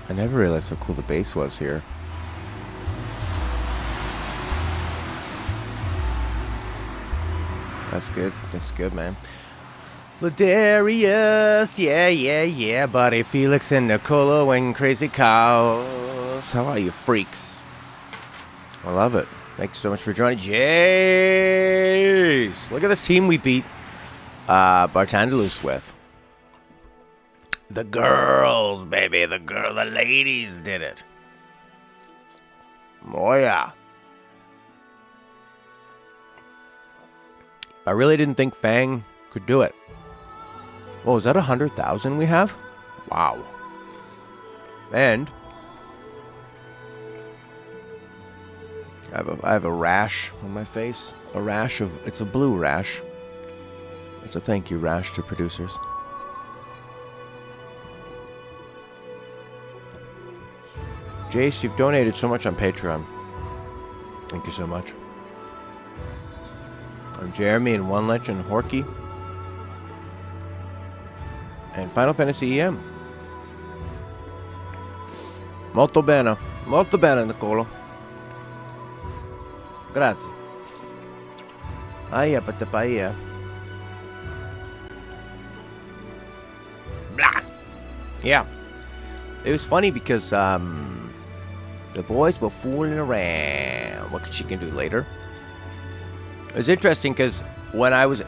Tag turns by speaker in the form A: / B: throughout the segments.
A: I never realized how cool the base was here. That's good. That's good, man. Ladarius, yeah, buddy. Felix and Nicolo and Crazy Cows. How are you, freaks? I love it. Thanks so much for joining. Jeez! Look at this team we beat Barthandelus with. The girls, baby. The ladies did it. Oh, yeah. I really didn't think Fang could do it. Oh, is that 100,000 we have? Wow. And I have a rash on my face. A rash of... It's a blue rash. It's a thank you rash to producers. Jace, you've donated so much on Patreon. Thank you so much. I'm Jeremy and One Legend Horky. And Final Fantasy EM. Molto bene. Molto bene, Nicolo. Grazie. Aia, patapaia. Blah. Yeah. It was funny because, the boys were fooling around. What she can do later? It was interesting because when I was,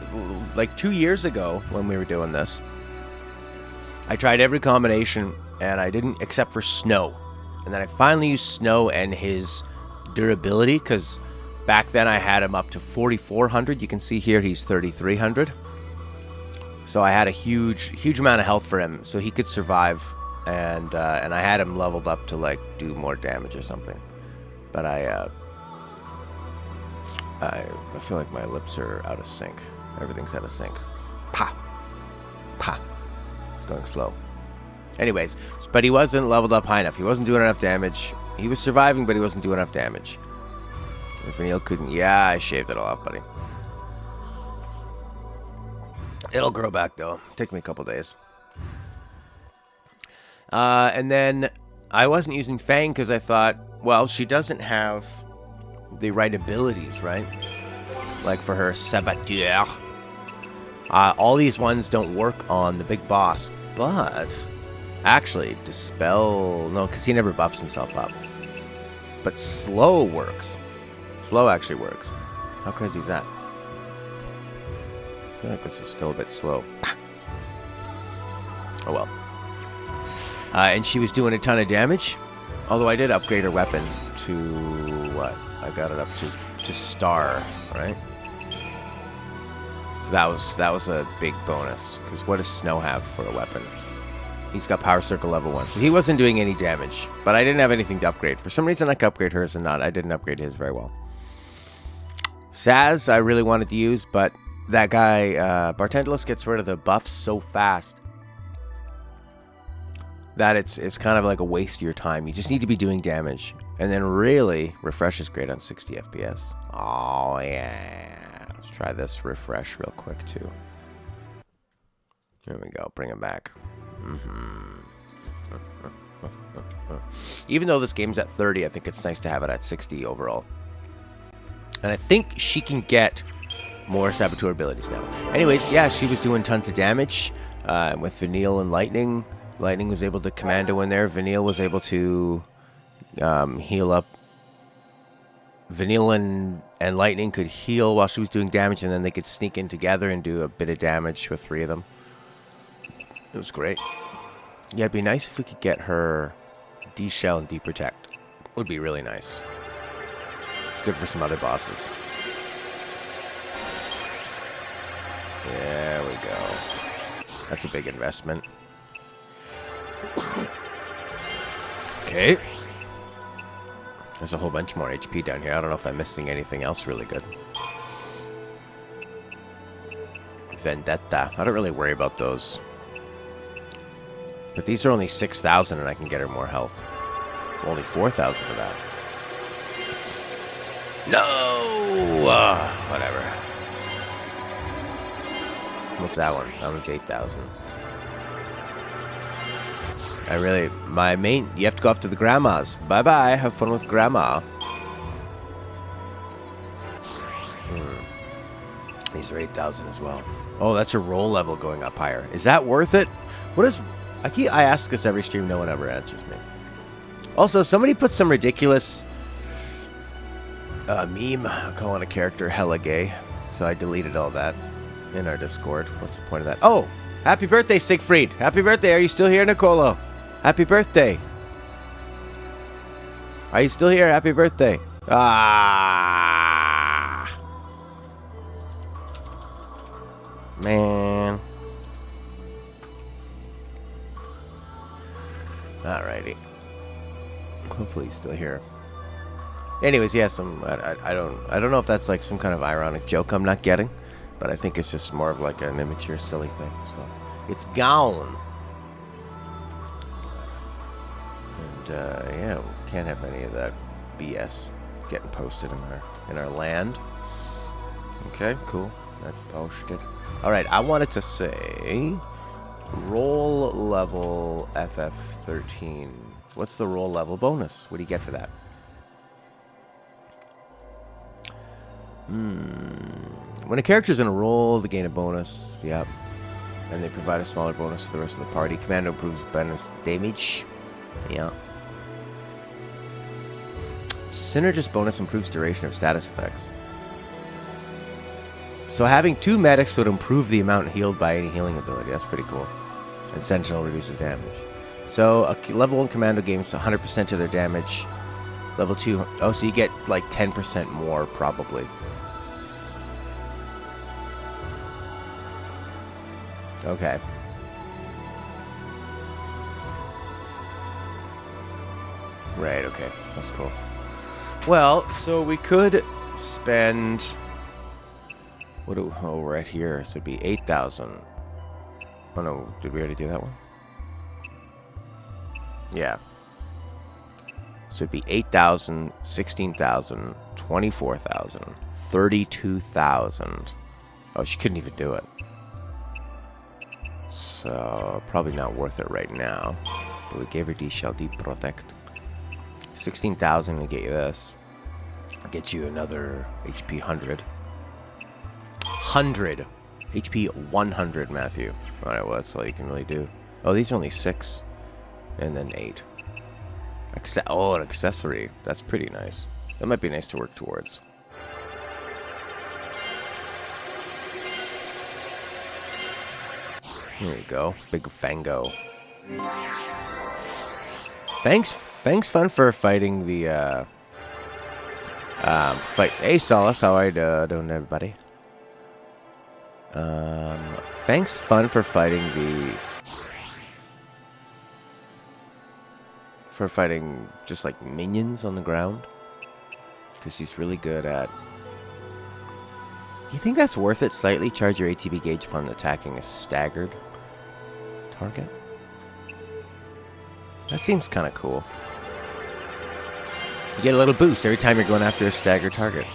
A: like 2 years ago when we were doing this, I tried every combination and I didn't, except for Snow. And then I finally used Snow and his durability because back then I had him up to 4,400. You can see here he's 3,300. So I had a huge amount of health for him so he could survive. And I had him leveled up to like do more damage or something. But I feel like my lips are out of sync. Everything's out of sync. Pa. Pa. It's going slow. Anyways, but he wasn't leveled up high enough. He wasn't doing enough damage. He was surviving, but he wasn't doing enough damage. If Vanille couldn't... Yeah, I shaved it all off, buddy. It'll grow back, though. Take me a couple days. And then I wasn't using Fang because I thought, well, she doesn't have the right abilities, right? Like for her Saboteur. All these ones don't work on the big boss, but actually Dispel, no, because he never buffs himself up. But Slow works. Slow actually works. How crazy is that? I feel like this is still a bit slow. Oh well. And she was doing a ton of damage. Although I did upgrade her weapon to what? I got it up to Star, right? So that was a big bonus. Because what does Snow have for a weapon? He's got Power Circle level 1. So he wasn't doing any damage. But I didn't have anything to upgrade. For some reason I could upgrade hers and not. I didn't upgrade his very well. Saz I really wanted to use, but that guy, Barthandelus, gets rid of the buffs so fast that it's kind of like a waste of your time. You just need to be doing damage. And then really, refresh is great on 60 FPS. Oh, yeah. Let's try this refresh real quick, too. There we go. Bring it back. Even though this game's at 30, I think it's nice to have it at 60 overall. And I think she can get more Saboteur abilities now. Anyways, yeah, she was doing tons of damage with Vanille and Lightning. Lightning was able to commando in there. Vanille was able to heal up. Vanille and Lightning could heal while she was doing damage, and then they could sneak in together and do a bit of damage with 3 of them. It was great. Yeah, it'd be nice if we could get her D-Shell and D-Protect. Would be really nice. It's good for some other bosses. There we go. That's a big investment. Okay. There's a whole bunch more HP down here. I don't know if I'm missing anything else really good. Vendetta. I don't really worry about those. But these are only 6,000 and I can get her more health. Only 4,000 for that. No! Whatever. What's that one? That one's 8,000. You have to go off to the grandmas. Bye-bye. Have fun with grandma. These are 8,000 as well. Oh, that's your roll level going up higher. Is that worth it? I ask this every stream. No one ever answers me. Also, somebody put some ridiculous meme calling a character hella gay. So I deleted all that in our Discord. What's the point of that? Oh, happy birthday, Siegfried. Happy birthday. Are you still here, Nicolo? Happy birthday. Are you still here? Happy birthday. Ah. Man. Alrighty. Hopefully he's still here. Anyways, yes, I don't know if that's like some kind of ironic joke I'm not getting, but I think it's just more of like an immature, silly thing. So it's gone. And yeah, we can't have any of that BS getting posted in our land. Okay, cool. That's posted. All right, I wanted to say roll level FF13. What's the roll level bonus? What do you get for that? When a character's in a roll, they gain a bonus. Yep. And they provide a smaller bonus to the rest of the party. Commando improves bonus damage. Yeah. Synergist bonus improves duration of status effects. So having 2 medics would improve the amount healed by any healing ability. That's pretty cool. And Sentinel reduces damage. So a level 1 commando gains 100% of their damage. Level 2... Oh, so you get like 10% more, probably. Okay. Right, okay. That's cool. Well, so we could spend... Oh, we're at here. So it'd be 8,000. Oh, no. Did we already do that one? Yeah. So it'd be 8,000, 16,000, 24,000, 32,000. Oh, she couldn't even do it. So, probably not worth it right now. But we gave her D-Shell, Deep Protect. 16,000 will get you this. I'll get you another HP 100. 100! HP 100, Matthew. Alright, well, that's all you can really do. Oh, these are only 6. And then 8. An accessory. That's pretty nice. That might be nice to work towards. Here we go. Big Fango. Thanks, Fun, for fighting the, fight. Hey, Solace, how are you doing, everybody? Thanks, Fun, for fighting the... For fighting just, like, minions on the ground. Because he's really good at... You think that's worth it? Slightly charge your ATB gauge upon attacking a staggered target? That seems kind of cool. You get a little boost every time you're going after a staggered target.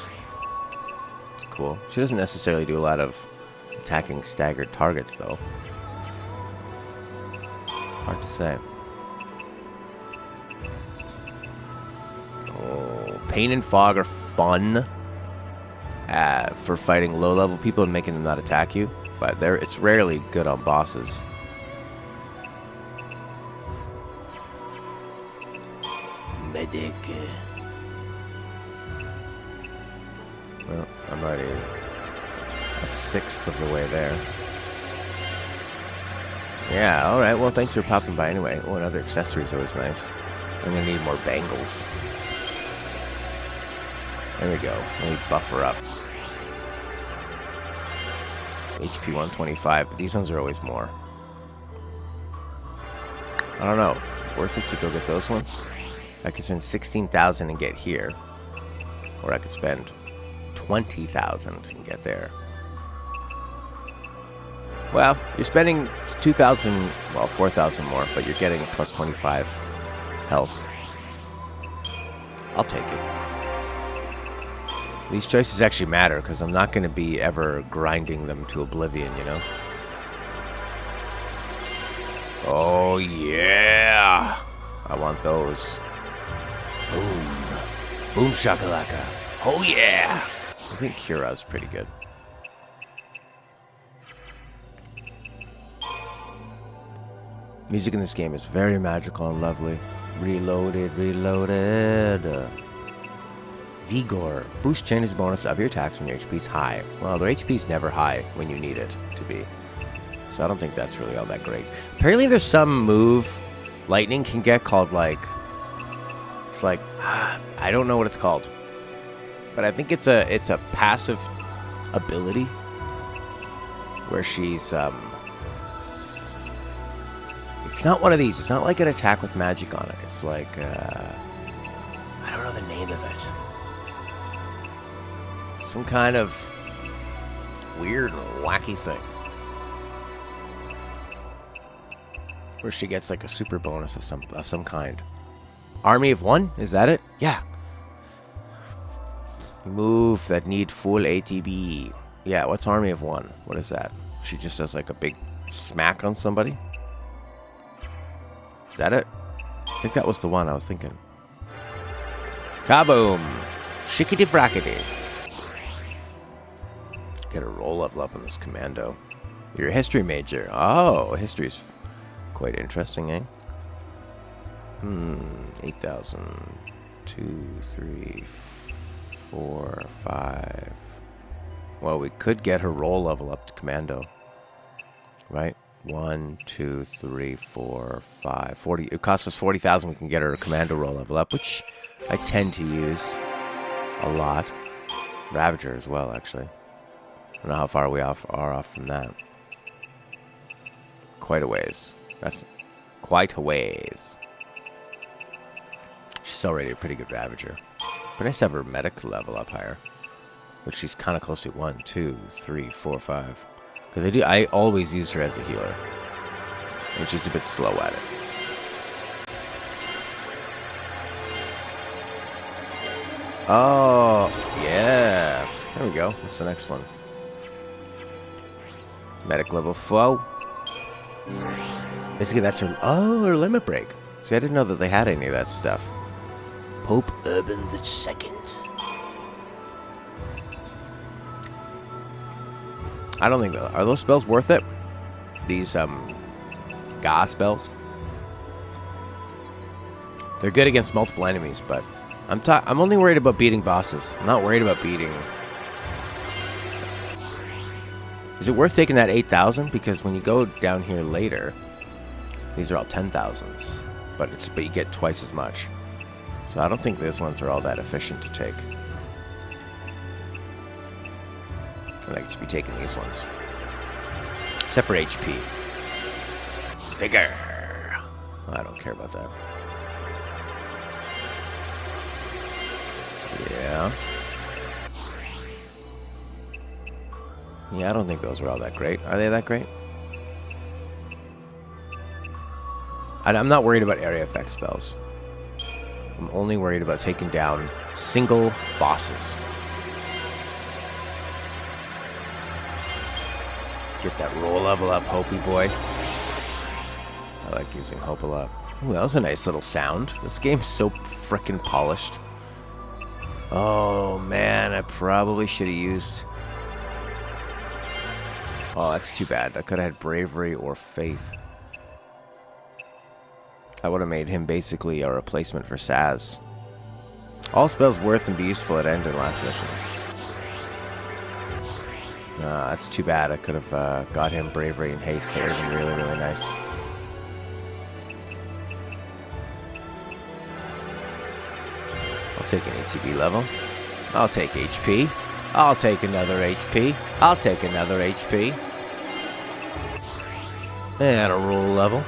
A: It's cool. She doesn't necessarily do a lot of attacking staggered targets, though. Hard to say. Oh, Pain and Fog are fun for fighting low-level people and making them not attack you, but it's rarely good on bosses. Medic. Well, I'm already a 1/6 of the way there. Yeah, alright, well, thanks for popping by anyway. Oh, another accessory is always nice. I'm gonna need more bangles. There we go. Let me buff her up. HP 125, but these ones are always more. I don't know. Worth it to go get those ones? I could spend 16,000 and get here. Or I could spend 20,000 and get there. Well, you're spending 2,000, well, 4,000 more, but you're getting plus 25 health. I'll take it. These choices actually matter, because I'm not going to be ever grinding them to oblivion, you know? Oh, yeah. I want those. Boom. Boom shakalaka. Oh, yeah. I think Kira's pretty good. Music in this game is very magical and lovely. Reloaded. Vigor. Boost changes bonus of your attacks when your HP is high. Well, their HP is never high when you need it to be. So I don't think that's really all that great. Apparently there's some move Lightning can get called like... It's like... I don't know what it's called. But I think it's a passive ability. Where she's... It's not one of these. It's not like an attack with magic on it. It's like... I don't know the name of it. Some kind of weird and wacky thing. Where she gets like a super bonus of some kind. Army of one? Is that it? Yeah. Move that need full ATB. Yeah, what's Army of one? What is that? She just does like a big smack on somebody? Is that it? I think that was the one I was thinking. Kaboom! Shickety frackety. Get a roll level up on this commando. You're a history major. Oh, history's quite interesting, eh? 8,000. 2, 3, 4, 5. Well, we could get her roll level up to commando. Right? 1, 2, 3, 4, 5. 40. It costs us 40,000. We can get her a commando roll level up, which I tend to use a lot. Ravager as well, actually. I don't know how far we are off from that. Quite a ways. That's quite a ways. She's already a pretty good Ravager. But nice to have her medic level up higher. Which she's kind of close to. 1, 2, 3, 4, 5. Because I always use her as a healer. And she's a bit slow at it. Oh, yeah. There we go. What's the next one? Medic level 4. Basically, that's her... Oh, her limit break. See, I didn't know that they had any of that stuff. Pope Urban II. I don't think... Are those spells worth it? These, Ga spells? They're good against multiple enemies, but... I'm only worried about beating bosses. I'm not worried about beating... Is it worth taking that 8,000? Because when you go down here later, these are all 10,000s, but you get twice as much. So I don't think these ones are all that efficient to take. And I could just be taking these ones, except for HP. Vigor. I don't care about that. Yeah. Yeah, I don't think those are all that great. Are they that great? I'm not worried about area effect spells. I'm only worried about taking down single bosses. Get that roll level up, Hopey boy. I like using Hope a lot. Ooh, that was a nice little sound. This game's so frickin' polished. Oh, man, I probably should have used... Oh, that's too bad. I could have had Bravery or Faith. That would have made him basically a replacement for Saz. All spells worth and be useful at end and last missions. That's too bad. I could have got him Bravery and Haste. That would have been really, really nice. I'll take an ATB level. I'll take HP. I'll take another HP. I'll take another HP. And a roll level.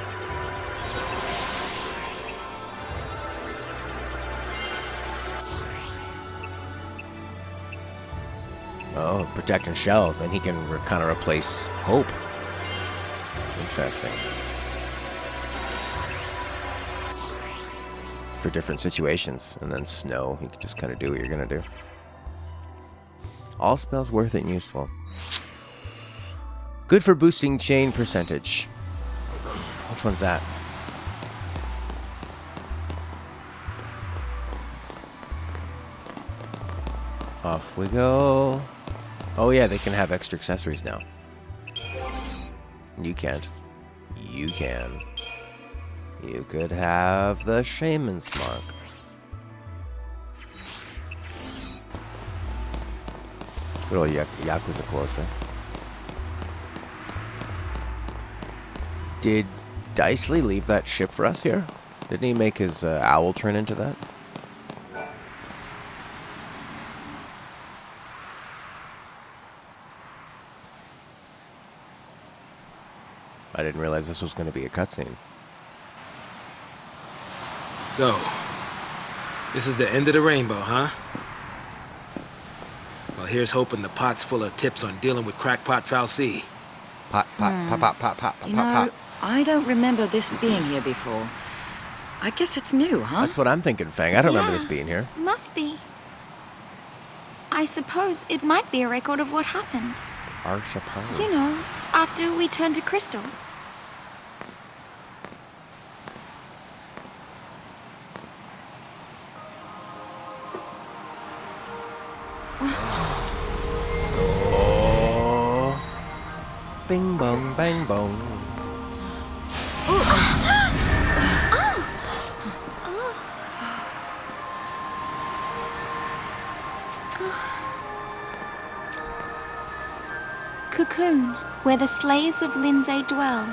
A: Oh, Protect and Shell. Then he can kind of replace Hope. Interesting. For different situations. And then Snow. You can just kind of do what you're going to do. All spells worth it and useful. Good for boosting chain percentage. I'll Which one's that? Off we go. Oh yeah, they can have extra accessories now. You can't. You can. You could have the Shaman's Mark. Good old Yakuza quotes there. Did Dicely leave that ship for us here? Didn't he make his owl turn into that? I didn't realize this was going to be a cutscene.
B: So, this is the end of the rainbow, huh? Well, here's hoping the pot's full of tips on dealing with crackpot Fal'Cie.
A: Pot.
C: You know, I don't remember this being here before. I guess it's new, huh?
A: That's what I'm thinking, Fang. I don't remember this being here.
D: Must be. I suppose it might be a record of what happened.
A: I suppose.
D: You know, after we turned to Crystal.
A: Oh. Bing bong, bang bong.
D: Cocoon, where the slaves of Lindsay dwell,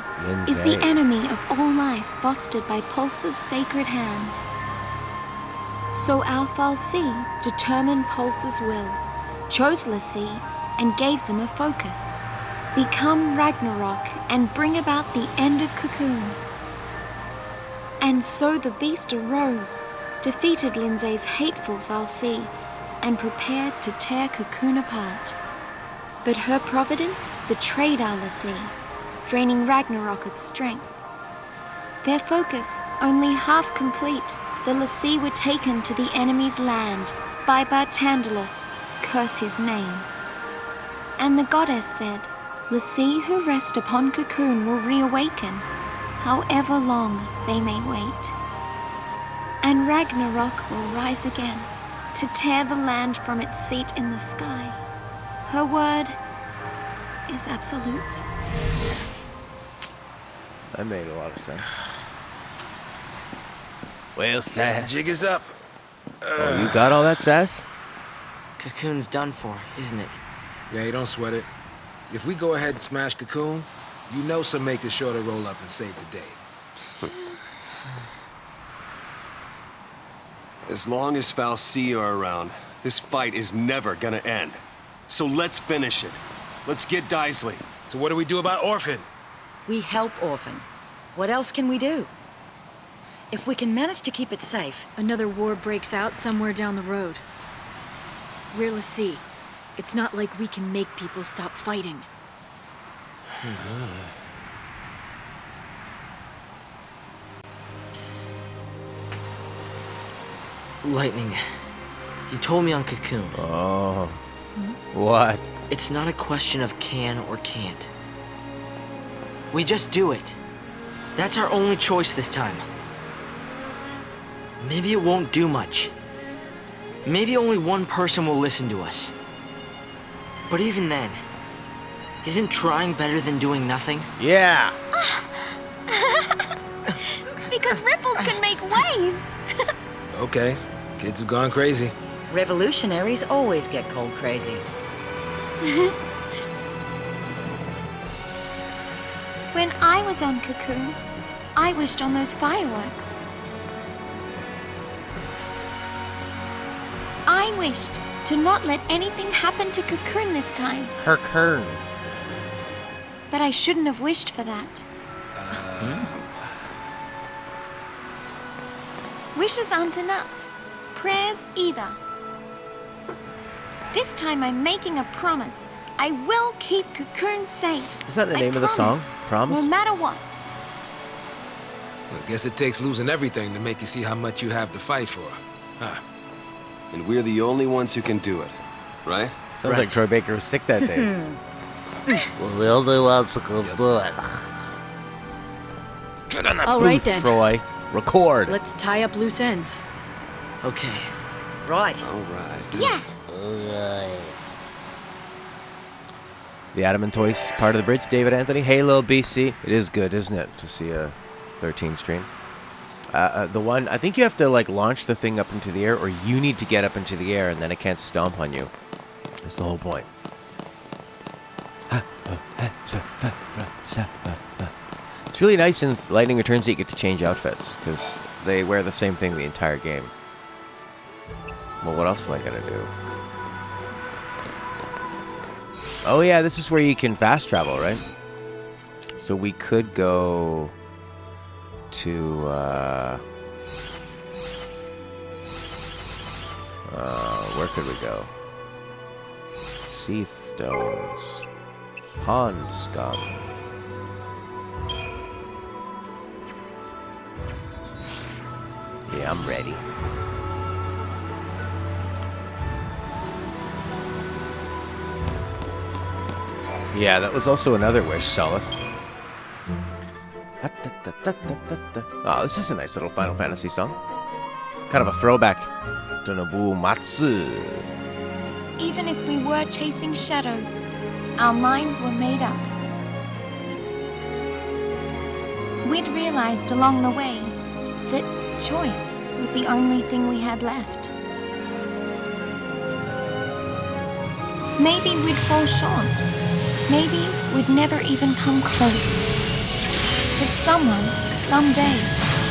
D: is the enemy of all life fostered by Pulse's sacred hand. So our Fal'Cie determined Pulse's will, chose l'Cie, and gave them a focus. Become Ragnarok and bring about the end of Cocoon. And so the beast arose, defeated Lindsay's hateful Fal'Cie, and prepared to tear Cocoon apart. But her providence betrayed our l'Cie, draining Ragnarok of strength. Their focus only half complete, the l'Cie were taken to the enemy's land by Barthandelus, curse his name. And the goddess said, l'Cie who rest upon Cocoon will reawaken, however long they may wait. And Ragnarok will rise again, to tear the land from its seat in the sky. Her word is absolute.
A: That made a lot of sense. Well,
B: Guess
A: Sass.
B: the jig is up.
A: Oh, you got all that, Sass?
E: Cocoon's done for, isn't it?
B: Yeah, don't sweat it. If we go ahead and smash Cocoon, you know some make is sure to roll up and save the day.
F: As long as Fal'Cie are around, this fight is never gonna end. So let's finish it. Let's get Dicely.
B: So what do we do about Orphan?
C: We help Orphan. What else can we do? If we can manage to keep it safe.
G: Another war breaks out somewhere down the road. We're l'Cie. It's not like we can make people stop fighting.
E: Lightning, you told me on Cocoon.
A: Oh. What?
E: It's not a question of can or can't. We just do it. That's our only choice this time. Maybe it won't do much. Maybe only one person will listen to us. But even then, isn't trying better than doing nothing?
A: Yeah.
D: Because ripples can make waves.
B: Okay, kids have gone crazy.
C: Revolutionaries always get cold crazy.
D: When I was on Cocoon, I wished on those fireworks. I wished to not let anything happen to Cocoon this time.
A: Cocoon.
D: But I shouldn't have wished for that. Wishes aren't enough. Prayers either. This time I'm making a promise. I will keep Cocoon safe.
A: Is that the
D: I
A: name of the song? Promise?
D: No matter what.
B: I guess it takes losing everything to make you see how much you have to fight for. Huh.
F: And we're the only ones who can do it, right?
A: Sounds like Troy Baker was sick that day.
H: We're the only ones who can do it.
A: Get on that
G: All
A: booth,
G: right, then.
A: Troy. Record.
G: Let's tie up loose ends.
E: Okay.
C: Right.
F: All right.
D: Yeah.
A: The Adam and Toys part of the bridge, David Anthony. Hey, little BC. It is good, isn't it, to see a 13 stream? The one, I think you have to, like, launch the thing up into the air, or you need to get up into the air, and then it can't stomp on you. That's the whole point. It's really nice in Lightning Returns that you get to change outfits, because they wear the same thing the entire game. Well, what else am I going to do? Oh yeah, this is where you can fast travel, right? So we could go to, where could we go? Seath Stones. Pond Scum. Yeah, I'm ready. Yeah, that was also another wish, Solace. Oh, this is a nice little Final Fantasy song. Kind of a throwback to Nobuo Matsu.
D: Even if we were chasing shadows, our minds were made up. We'd realized along the way that choice was the only thing we had left. Maybe we'd fall short. Maybe we'd never even come close. But someone, someday,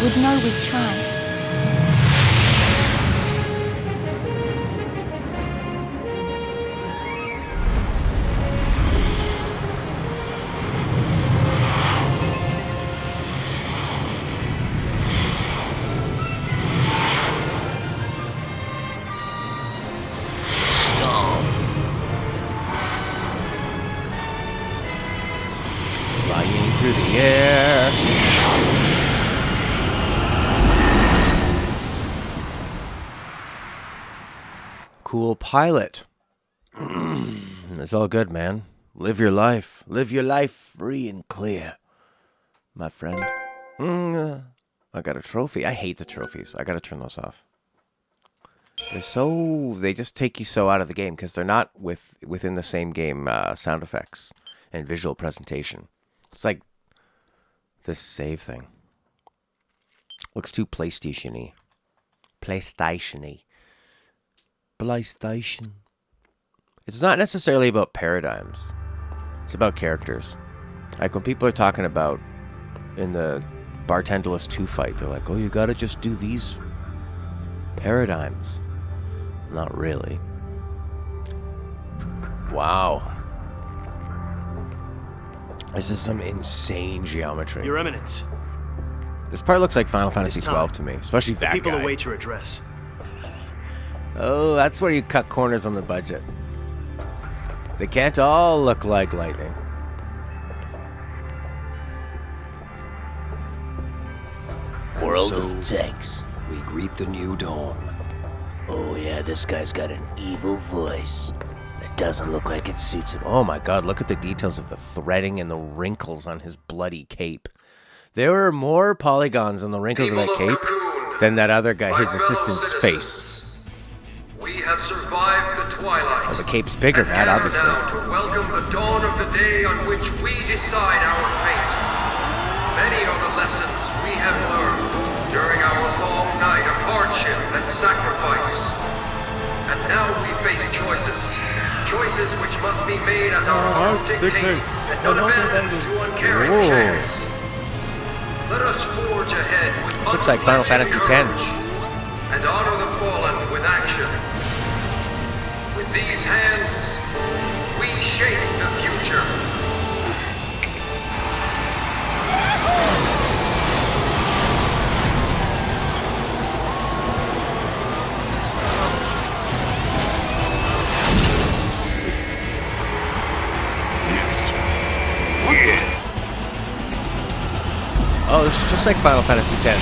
D: would know we'd tried.
A: Flying through the air. Cool pilot. It's all good, man. Live your life. Live your life free and clear, my friend. I got a trophy. I hate the trophies. I gotta turn those off. They just take you so out of the game because they're not within the same game sound effects and visual presentation. It's like this save thing. Looks too PlayStation-y. PlayStation-y. PlayStation. It's not necessarily about paradigms. It's about characters. Like when people are talking about in the Barthandelus 2 fight, they're like, oh, you gotta just do these paradigms. Not really. Wow. This is some insane geometry.
H: Your Eminence.
A: This part looks like Final Fantasy XII to me, especially that
H: People
A: guy.
H: await your address.
A: Oh, that's where you cut corners on the budget. They can't all look like lightning.
I: World of tanks.
F: We greet the new dawn.
I: Oh yeah, this guy's got an evil voice. It doesn't look like it suits him.
A: Oh my god, look at the details of the threading and the wrinkles on his bloody cape. There were more polygons on the wrinkles of that cape than that other guy, his assistant's face.
J: We have survived the twilight.
A: Well, the cape's bigger, Matt, obviously.
J: Now to welcome the dawn of the day on which we decide our fate. Many are the lessons we have learned during our long night of hardship and sacrifice. And now we face choices. Choices which must be made as our hearts dictate and not abandoned to uncaring chance. Let us forge ahead with
A: this looks like Final Fantasy X.
J: And honor the fallen with action. With these hands, we shape the future.
A: Oh, this is just like Final Fantasy X.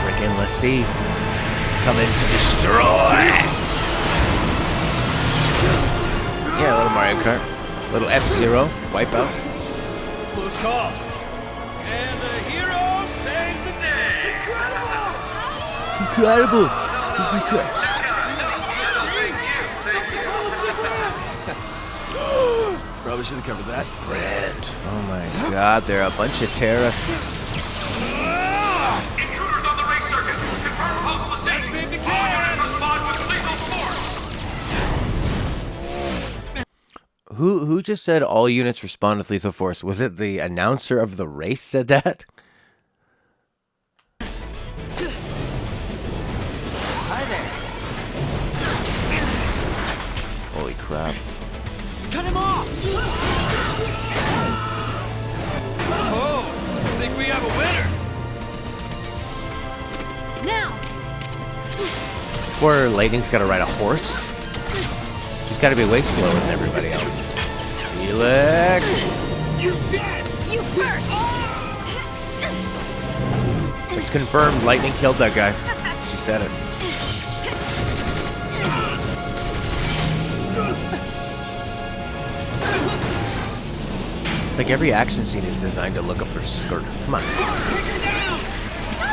A: Freaking Lassie. Coming to destroy. Yeah, a little Mario Kart. Little F-Zero, wipeout.
F: Close call. And the hero saves the day.
A: Incredible. It's incredible.
F: Probably should have covered that.
A: Brand. Oh my god, they're a bunch of terrorists.
J: Intruders on the race circuit. Confirm possible safety. All units respond with lethal force.
A: Who just said all units respond with lethal force? Was it the announcer of the race said that?
E: Hi there.
A: Holy crap.
E: Cut him off!
F: Oh, I think we have a winner.
G: Now!
A: Poor Lightning's gotta ride a horse. She's gotta be way slower than everybody else. Felix!
F: You dead!
G: You first!
A: It's confirmed, Lightning killed that guy. She said it. It's like every action scene is designed to look up her skirt. Come on.
D: Stop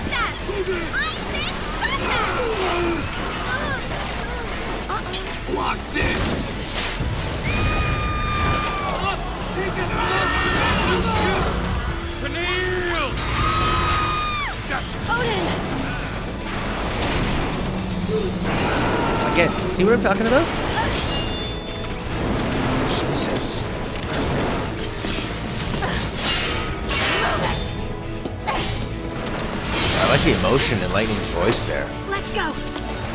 D: that! I said stop that!
F: Block this! Cornelius!
A: Again, see what I'm talking about? Jesus. I like the emotion in Lightning's voice there.
G: Let's go!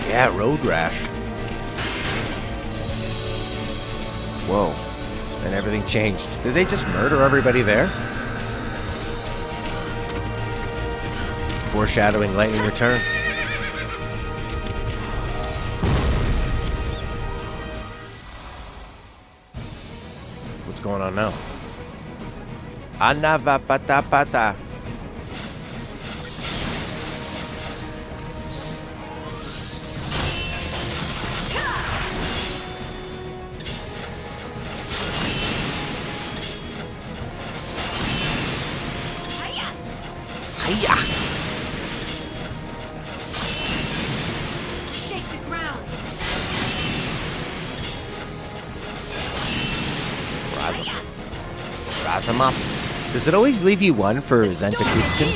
A: Yeah, road rash. Whoa. And everything changed. Did they just murder everybody there? Foreshadowing Lightning returns. What's going on now? Anavapatapata. Hiya!
G: Shake the ground!
A: Rise him up. Does it always leave you one for Zentakutskin?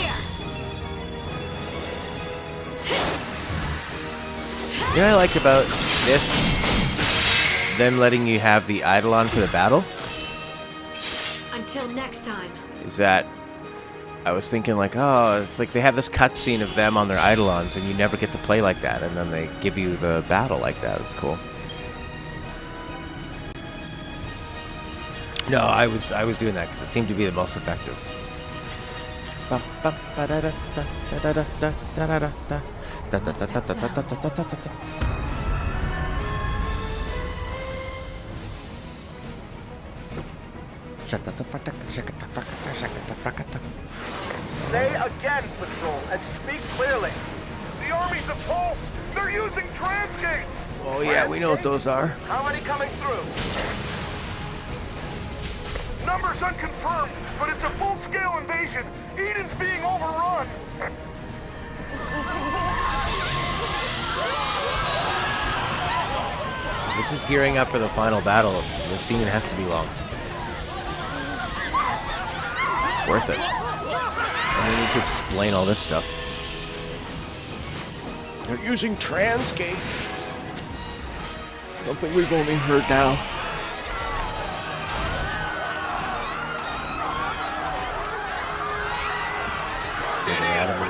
A: You know what I like about this? Them letting you have the Eidolon for the battle?
G: Until next time.
A: Is that I was thinking like, oh, it's like they have this cutscene of them on their Eidolons and you never get to play like that, and then they give you the battle like that. It's cool. No, I was doing that because it seemed to be the most effective.
H: Say again, Patrol, and speak clearly. The armies of Pulse, they're using transgates!
A: Oh yeah, we know what those are.
H: How many coming through? Numbers unconfirmed, but it's a full-scale invasion. Eden's being overrun.
A: This is gearing up for the final battle. The scene has to be long. It's worth it. And we need to explain all this stuff. They're using transgates. Something we've only heard now.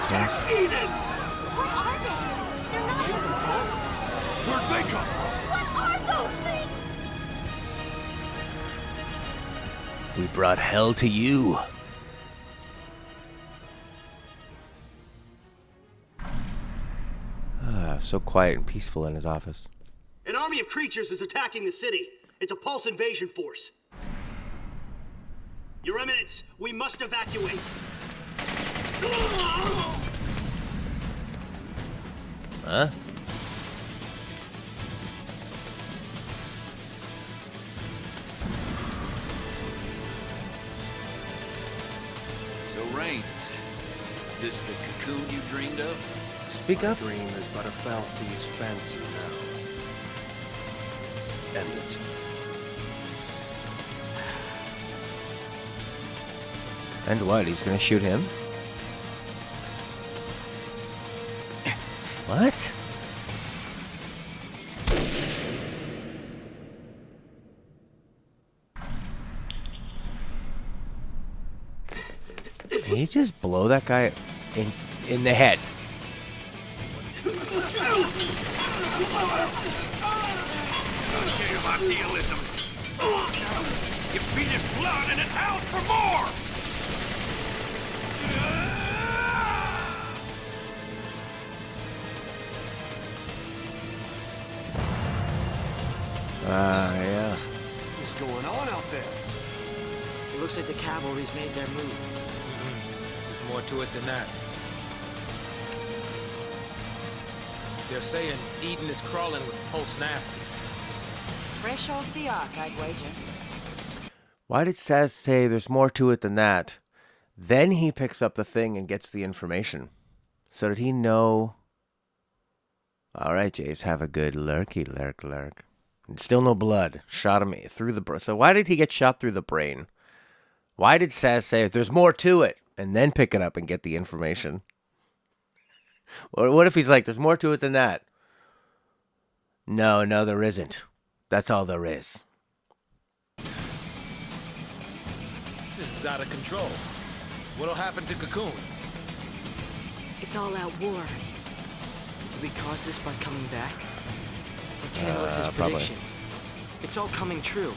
A: Nice.
D: Where are they? They're not from us.
F: Where'd they come from?
D: What are those things?
A: We brought hell to you. So quiet and peaceful in his office.
K: An army of creatures is attacking the city. It's a Pulse invasion force. Your Eminence, we must evacuate.
A: Huh?
B: this the cocoon you dreamed of?
A: Speak up.
F: Dream is but a Falsee's fancy now. End it.
A: And what? He's gonna shoot him? What? Can you just blow that guy in the head?
H: About nihilism. You feed it blood and it howls for more!
A: Yeah.
F: What's going on out there?
E: It looks like the cavalry's made their move.
B: There's more to it than that. They're saying Eden is crawling with pulse nasties.
C: Fresh off the ark, I'd wager.
A: Why did Saz say there's more to it than that? Then he picks up the thing and gets the information. So did he know? All right, Jace, have a good lurky lurk. Still no blood. Shot him through the brain. So why did he get shot through the brain? Why did Saz say there's more to it and then pick it up and get the information? What if he's like, there's more to it than that? No, there isn't. That's all there is.
B: This is out of control. What'll happen to Cocoon?
G: It's all out war.
E: Did we cause this by coming back? Barthandelus' prediction. It's all coming true.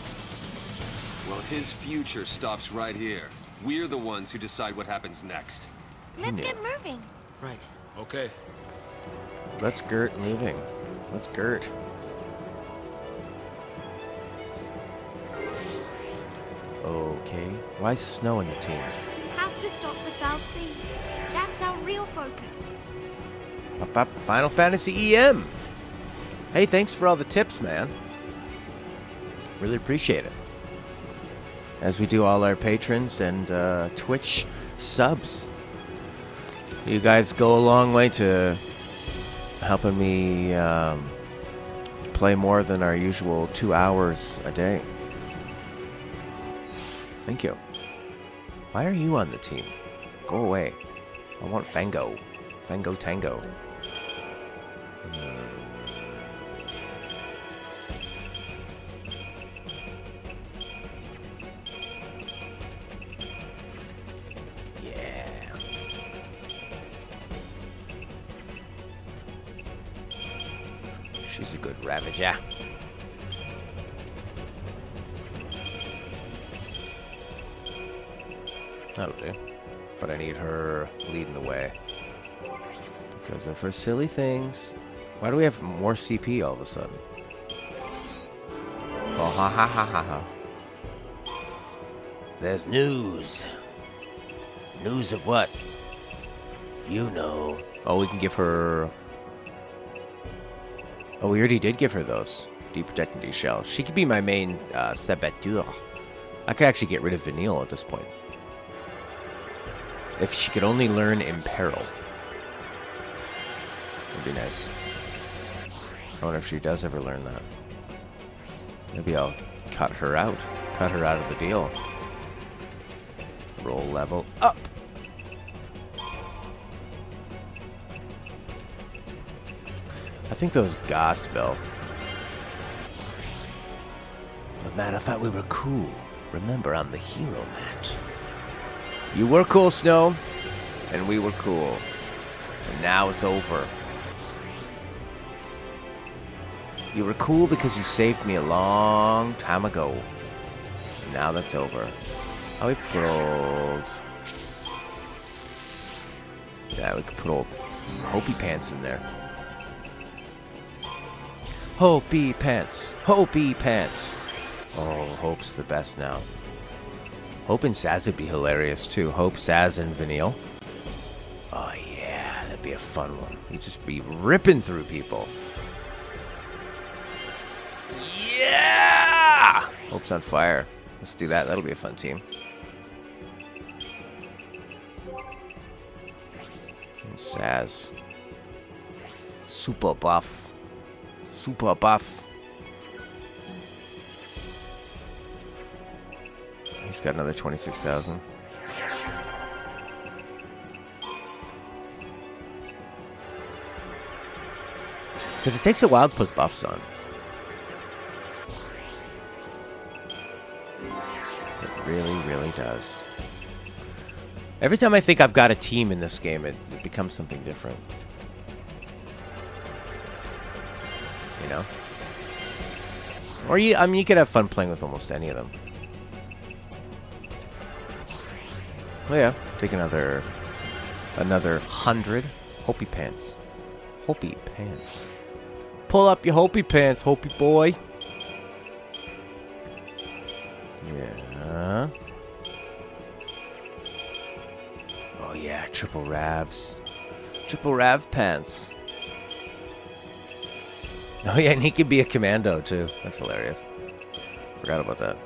F: Well, his future stops right here. We're the ones who decide what happens next.
D: Let's get moving.
E: Right.
B: Okay.
A: Let's Gert moving. Let's Gert. Okay. Why is Snow in the team?
D: Have to stop the Falsea. That's our real focus.
A: Up, Final Fantasy EM. Hey, thanks for all the tips, man. Really appreciate it. As we do all our patrons and Twitch subs. You guys go a long way to helping me play more than our usual 2 hours a day. Thank you. Why are you on the team? Go away. I want Fango. Fango Tango. Yeah. She's a good Ravager. That'll do. But I need her leading the way. Because of her silly things. Why do we have more CP all of a sudden? Oh, ha. There's news. News of what? You know. Oh, we can give her... Oh, we already did give her those. Deep Protect and D-Shell. She could be my main saboteur. I could actually get rid of Vanille at this point. If she could only learn Imperil. That'd be nice. I wonder if she does ever learn that. Maybe I'll cut her out. Cut her out of the deal. Roll level up. I think those gospel. But Matt, I thought we were cool. Remember, I'm the hero, Matt. You were cool, Snow, and we were cool. And now it's over. You were cool because you saved me a long time ago. And now that's over. Oh, we put old... Yeah, we could put old Hopi Pants in there. Hopi Pants. Hopi Pants. Oh, Hope's the best now. Hope and Saz would be hilarious too. Hope, Saz, and Vanille. Oh yeah, that'd be a fun one. You'd just be ripping through people. Yeah! Hope's on fire. Let's do that. That'll be a fun team. Pizzazz. Super buff. Super buff. He's got another 26,000. Because it takes a while to put buffs on. It really, really does. Every time I think I've got a team in this game, it becomes something different. You know? Or you could have fun playing with almost any of them. Oh yeah, take another 100. Hopey pants. Hopey pants. Pull up your Hopey pants, Hopey boy. Yeah. Oh yeah, triple ravs. Triple rav pants. Oh yeah, and he could be a commando too. That's hilarious. Forgot about that.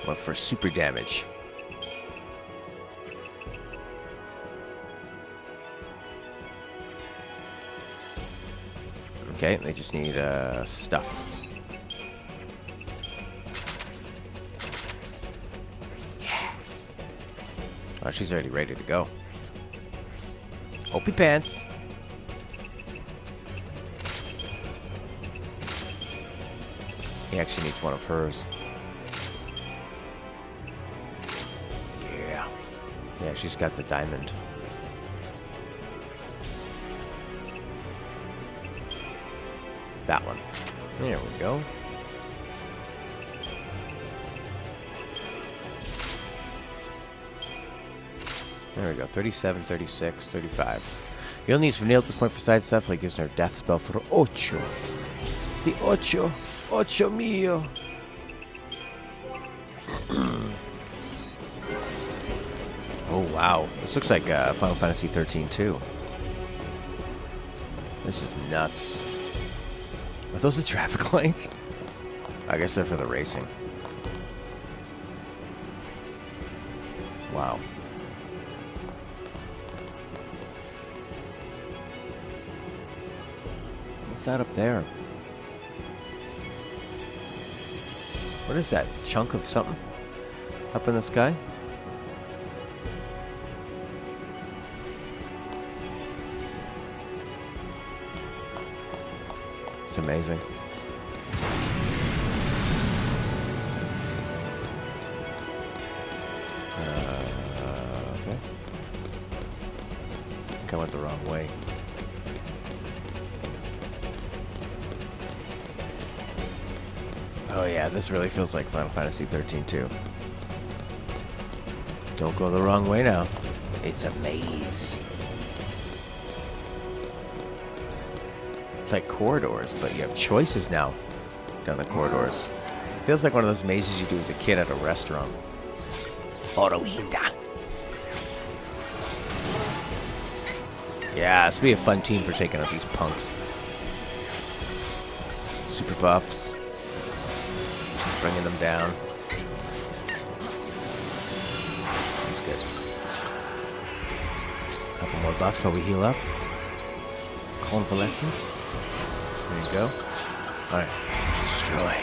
A: What for super damage? Okay, they just need stuff. Yeah. Oh, she's already ready to go. Hopey pants. He actually needs one of hers. Yeah. Yeah, she's got the diamond. That one. There we go. There we go. 37, 36, 35. You'll need Vanille at this point for side stuff, like using her death spell for Ocho. The Ocho. Ocho mio. Oh, wow. This looks like Final Fantasy XIII, too. This is nuts. Are those the traffic lights? I guess they're for the racing. Wow. What's that up there? What is that? Chunk of something? Up in the sky? It's amazing. Okay. I think I went the wrong way. Oh yeah, this really feels like Final Fantasy XIII too. Don't go the wrong way now. It's a maze. It's like corridors, but you have choices now down the corridors. It feels like one of those mazes you do as a kid at a restaurant. Yeah, this would be a fun team for taking out these punks. Super buffs. Just bringing them down. That's good. A couple more buffs while we heal up. Convalescence. There you go. Alright, let's destroy.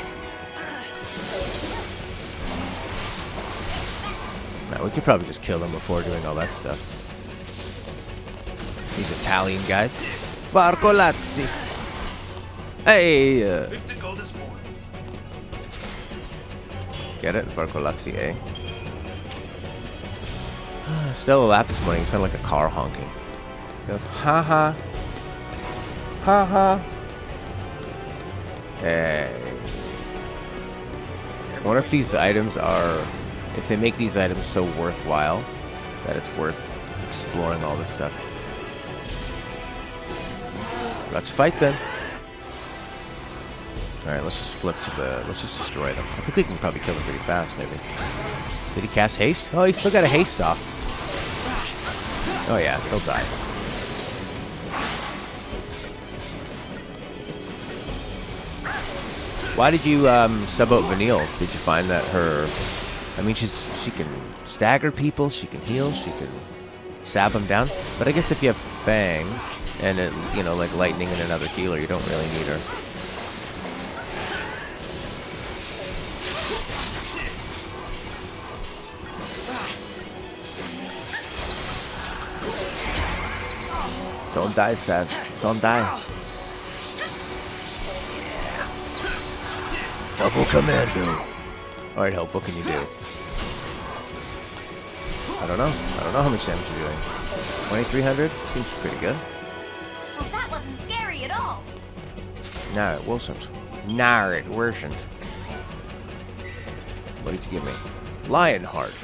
A: Now, we could probably just kill them before doing all that stuff. These Italian guys. Barthandelus. Hey! Get it? Barthandelus, eh? Stella laughed this morning. It sounded like a car honking. He goes, ha ha. Ha ha. Hey. I wonder if these items are... If they make these items so worthwhile that it's worth exploring all this stuff. Let's fight then. Alright, let's just flip to the... Let's just destroy them. I think we can probably kill them pretty fast, maybe. Did he cast haste? Oh, he's still got a haste off. Oh yeah, he'll die. Why did you sub out Vanille? Did you find that her I mean, she can stagger people, she can heal, she can stab them down. But I guess if you have Fang and it, you know, like lightning and another healer, you don't really need her. Don't die, Saz. Don't die. Double commando. Alright, Hope, what can you do? I don't know. I don't know how much damage you're doing. 2,300? Seems pretty good.
L: Well, that wasn't scary at all.
A: Nah, it wasn't. Nah, it wasn't. What did you give me? Lionheart.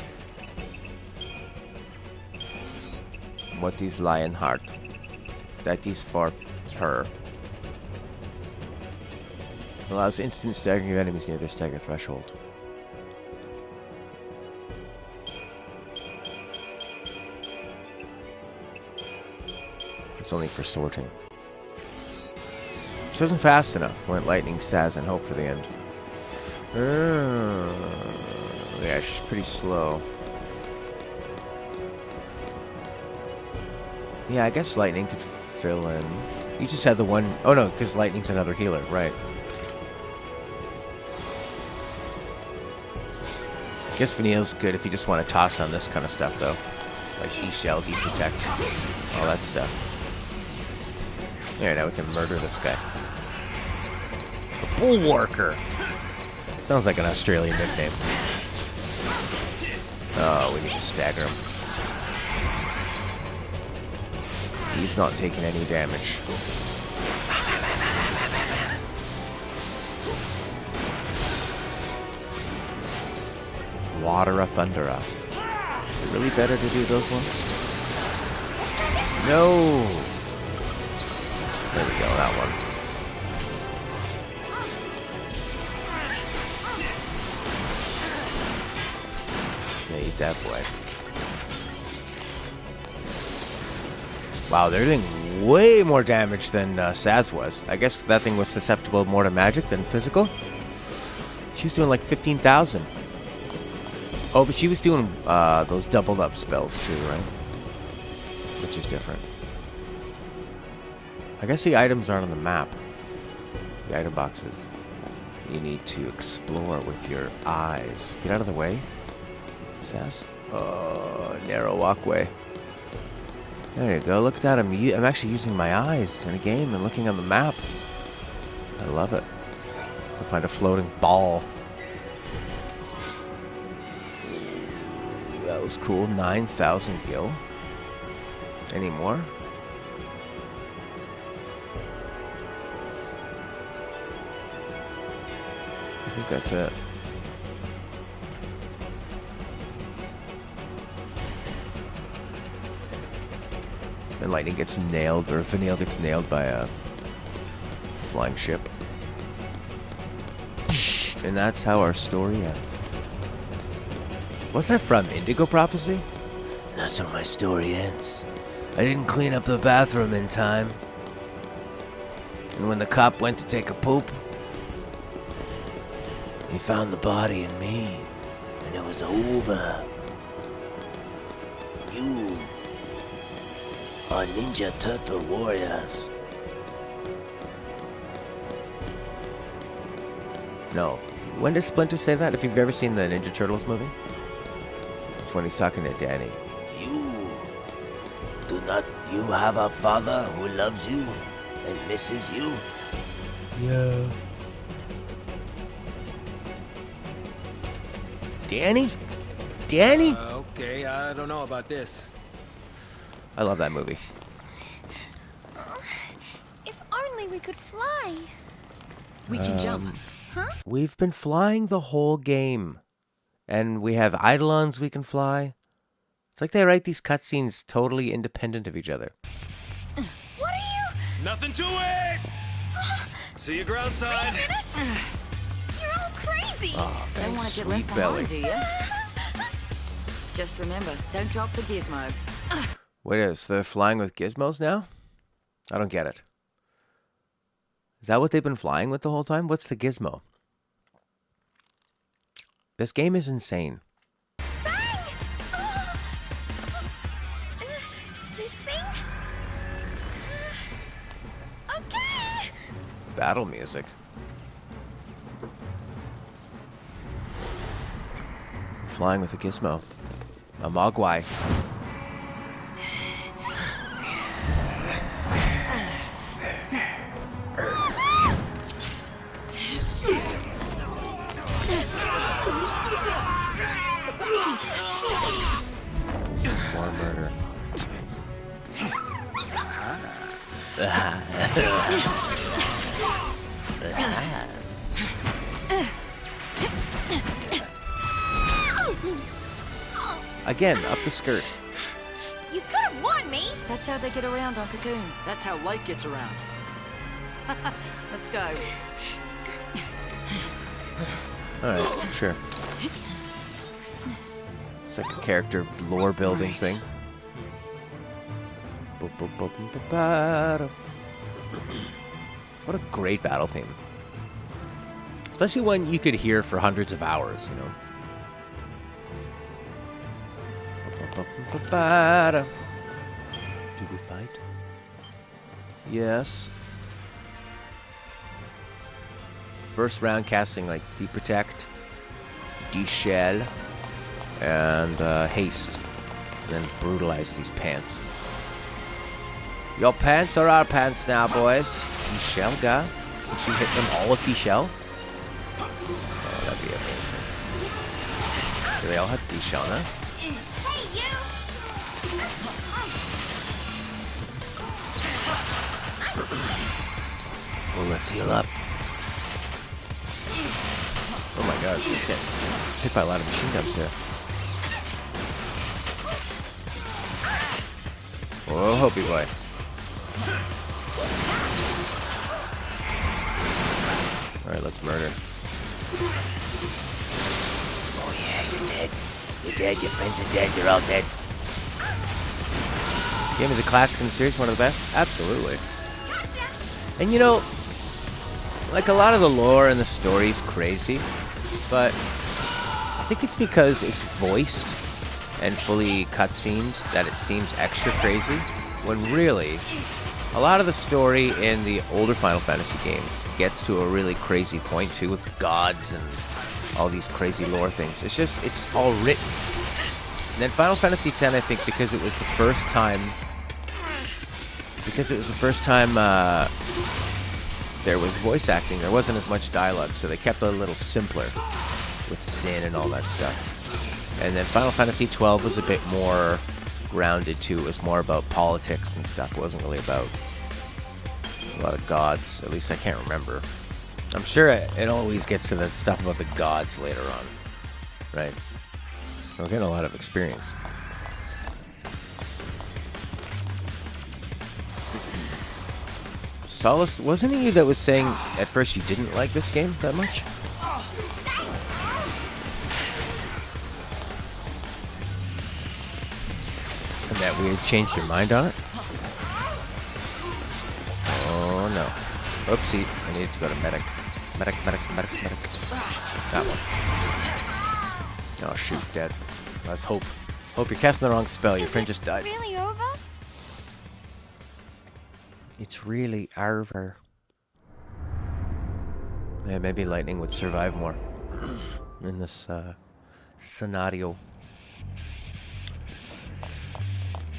A: What is Lionheart? That is for her. Allows instant staggering of enemies near their stagger threshold. It's only for sorting. She wasn't fast enough. Went lightning, Saz, and hope for the end. Yeah, she's pretty slow. Yeah, I guess lightning could fill in. You just had the one... Oh no, because lightning's another healer, right. I guess Vanille's good if you just want to toss on this kind of stuff, though. Like E-Shell, D-Protect, all that stuff. There, now we can murder this guy. The Bullworker! Sounds like an Australian nickname. Oh, we need to stagger him. He's not taking any damage. Water a Thundera. Is it really better to do those ones? No! There we go, that one. Yeah, eat that boy. Wow, they're doing way more damage than Saz was. I guess that thing was susceptible more to magic than physical. She was doing like 15,000. Oh, but she was doing those doubled up spells too, right? Which is different. I guess the items aren't on the map. The item boxes. You need to explore with your eyes. Get out of the way, Saz. Oh, narrow walkway. There you go. Look at that. I'm actually using my eyes in a game and looking on the map. I love it. I'll find a floating ball. That was cool. 9,000 gil. Any more? I think that's it. And Lightning gets nailed, or Vanille gets nailed by a flying ship. And that's how our story ends. What's that from? Indigo Prophecy?
I: That's how my story ends. I didn't clean up the bathroom in time. And when the cop went to take a poop, he found the body in me. And it was over. You are Ninja Turtle warriors.
A: No. When does Splinter say that? If you've ever seen the Ninja Turtles movie? It's when he's talking to Danny.
I: You have a father who loves you and misses you?
A: Yeah. Danny? Danny?
B: Okay, I don't know about this.
A: I love that movie.
D: If only we could fly.
C: We can jump.
D: Huh?
A: We've been flying the whole game. And we have Eidolons we can fly. It's like they write these cutscenes totally independent of each other.
D: What are you?
F: Nothing to it! See you ground side.
D: Wait a minute. You're all crazy.
A: Oh,
C: Don't want
A: thanks,
C: to get
A: sweet
C: left
A: belly.
C: behind, do you? Just remember, don't drop the gizmo.
A: Wait, is they're flying with gizmos now? I don't get it. Is that what they've been flying with the whole time? What's the gizmo? This game is insane.
D: this thing? Okay.
A: Battle music. Flying with a gizmo. A mogwai. More murder. Again, up the skirt.
L: You could have warned me.
C: That's how they get around on Cocoon.
E: That's how light gets around.
C: Let's go.
A: Alright, sure. It's like a character lore building thing. What a great battle theme. Especially one you could hear for hundreds of hours, you know. Do we fight? Yes. First round casting like Deprotect, De-Shell, and Haste. And then brutalize these pants. Your pants are our pants now, boys. De-Shell guy? Did you hit them all with De-Shell? Oh, that'd be amazing. Do they all have De-Shell now? Well, let's heal up. Oh my god, he's getting hit by a lot of machine guns here. Oh, Hopi boy. Alright, let's murder.
I: Oh yeah, you're dead. You're dead, your friends are dead, you're all dead.
A: Game is a classic in the series, one of the best? Absolutely. And you know, like a lot of the lore and the story is crazy, but I think it's because it's voiced and fully cutscened that it seems extra crazy, when really, a lot of the story in the older Final Fantasy games gets to a really crazy point too, with gods and all these crazy lore things. It's just, it's all written. And then Final Fantasy X, I think, because it was the first time there was voice acting, there wasn't as much dialogue, so they kept it a little simpler with Sin and all that stuff. And then Final Fantasy XII was a bit more grounded too. It was more about politics and stuff. It wasn't really about a lot of gods. At least I can't remember. I'm sure it always gets to that stuff about the gods later on, right? We're getting a lot of experience. Solace, wasn't it you that was saying at first you didn't like this game that much? And that we had changed your mind on it? Oh no. Oopsie, I needed to go to medic. Medic. That one. Oh shoot, dead. Let's hope. Hope you're casting the wrong spell. Your friend just died.
D: Really over?
A: It's really over. Yeah, maybe lightning would survive more in this scenario.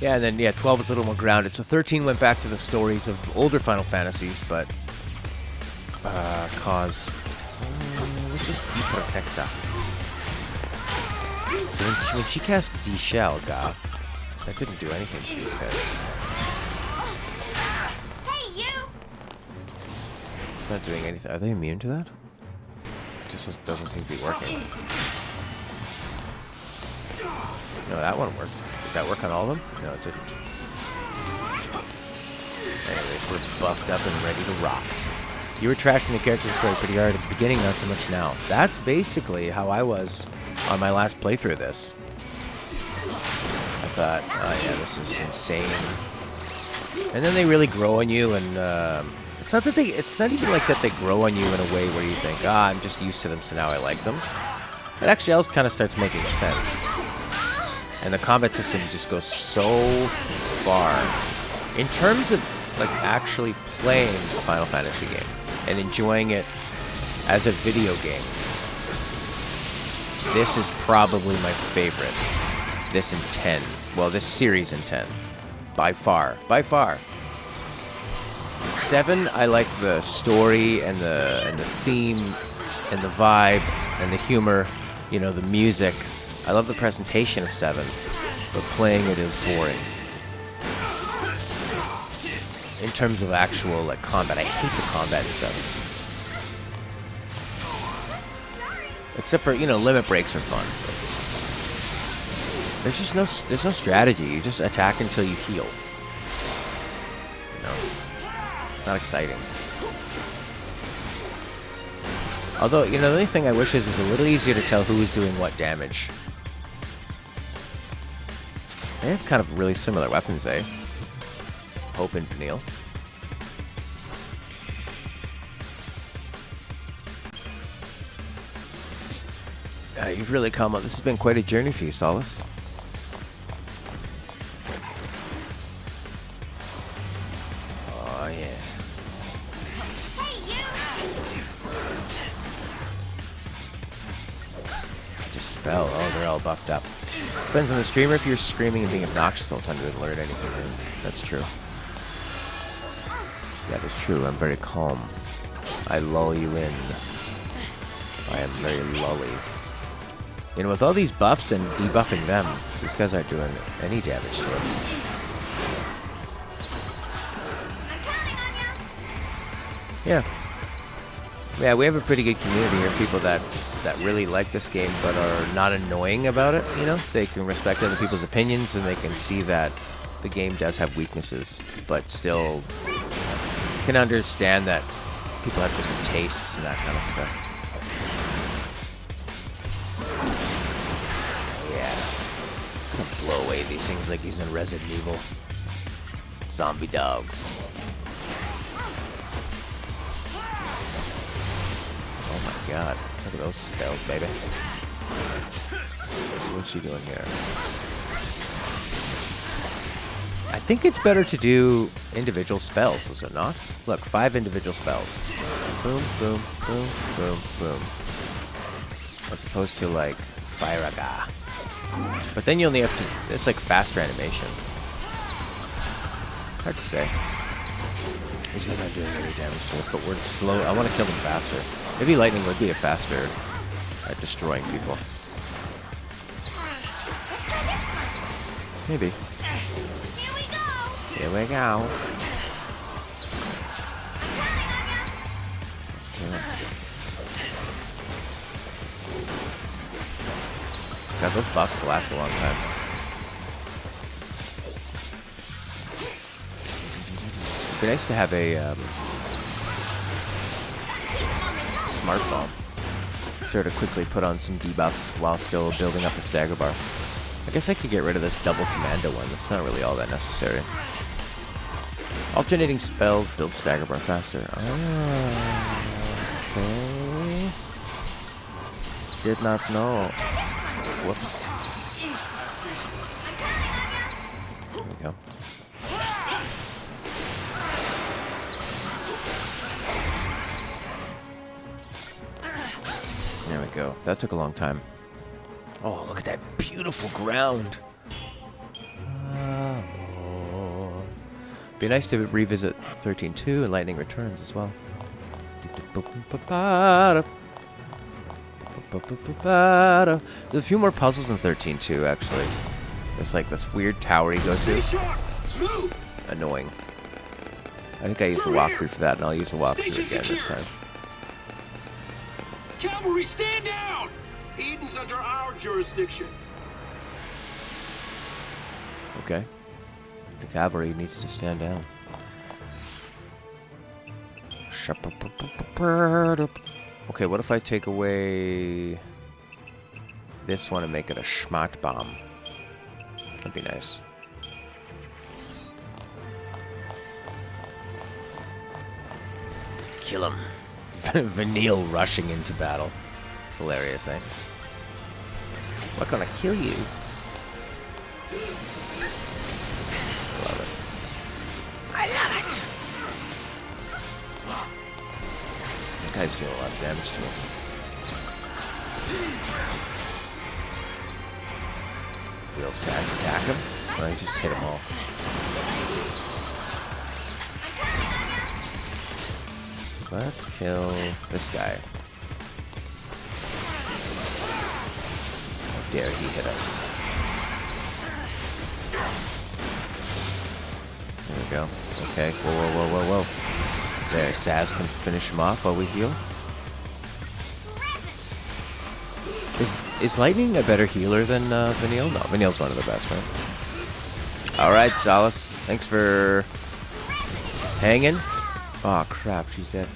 A: Yeah, and then 12 was a little more grounded. So 13 went back to the stories of older Final Fantasies, but caused. Let's just protect that. So when she cast De-Shell, that didn't do anything to these guys. It's not doing anything. Are they immune to that? It just doesn't seem to be working. No, that one worked. Did that work on all of them? No, it didn't. Anyways, we're buffed up and ready to rock. You were trashing the character story pretty hard at the beginning, not so much now. That's basically how I was on my last playthrough of this. I thought, oh yeah, this is insane. And then they really grow on you, and it's not even like that they grow on you in a way where you think, I'm just used to them, so now I like them. It actually all kind of starts making sense. And the combat system just goes so far. In terms of like actually playing a Final Fantasy game and enjoying it as a video game, this is probably my favorite. This in 10. Well, this series in 10. By far. By far. 7, I like the story and the theme and the vibe and the humor, you know, the music. I love the presentation of 7, but playing it is boring. In terms of actual like combat, I hate the combat in 7. Except for, you know, limit breaks are fun. There's just there's no strategy. You just attack until you heal. You know, it's not exciting. Although, you know, the only thing I wish is it was a little easier to tell who was doing what damage. They have kind of really similar weapons, eh? Hope and Vanille. You've really come on. This has been quite a journey for you, Solace. Oh, yeah. Just spell. Oh, they're all buffed up. Depends on the streamer. If you're screaming and being obnoxious all the time, you wouldn't learn anything. That's true. That is true. I'm very calm. I lull you in. I am very lully. You know, with all these buffs and debuffing them, these guys aren't doing any damage to us. Yeah. Yeah, we have a pretty good community here. People that really like this game but are not annoying about it, you know? They can respect other people's opinions and they can see that the game does have weaknesses, but still can understand that people have different tastes and that kind of stuff. Blow away these things like he's in Resident Evil. Zombie dogs. Oh my god. Look at those spells, baby. Let's see what she's doing here. I think it's better to do individual spells, is it not? Look, 5 individual spells. Boom, boom, boom, boom, boom. As opposed to like Firaga. But then you only have to, it's like faster animation. Hard to say. These guys aren't doing any damage to us, but we're slow. I want to kill them faster. Maybe lightning would be a faster at destroying people. Maybe. Here we go. Let's kill him. God, those buffs last a long time. It'd be nice to have a smart bomb. Sure to quickly put on some debuffs while still building up the stagger bar. I guess I could get rid of this double commando one. That's not really all that necessary. Alternating spells build stagger bar faster. Okay. Did not know. Whoops. There we go. There we go. That took a long time. Oh, look at that beautiful ground. Be nice to revisit 13.2 and Lightning Returns as well. There's a few more puzzles in 13.2 actually. There's like this weird tower you go to. Annoying. I think I used a walkthrough for that, and I'll use a walkthrough again this time.
H: Cavalry, stand down! Eden's under our jurisdiction.
A: Okay. The cavalry needs to stand down. Okay, what if I take away this one and make it a schmat bomb? That'd be nice. Kill him. Vanille rushing into battle. It's hilarious, eh? We're gonna kill you. guy's doing a lot of damage to us. Will Sass attack him? Or I just hit them all. Let's kill this guy. How dare he hit us. There we go. Okay. Whoa, whoa, whoa, whoa, whoa. There, Saz can finish him off while we heal. Is Lightning a better healer than Vanille? No, Vanille's one of the best, right? Alright, Solace. Thanks for hanging. Oh crap, she's dead.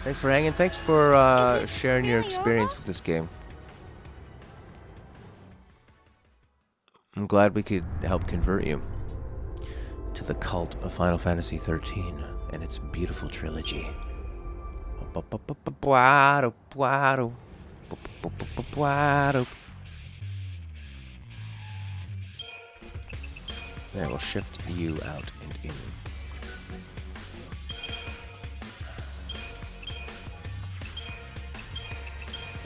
A: Thanks for hanging. Thanks for sharing your experience with this game. I'm glad we could help convert you to the cult of Final Fantasy XIII and its beautiful trilogy. There, we'll shift you out and in.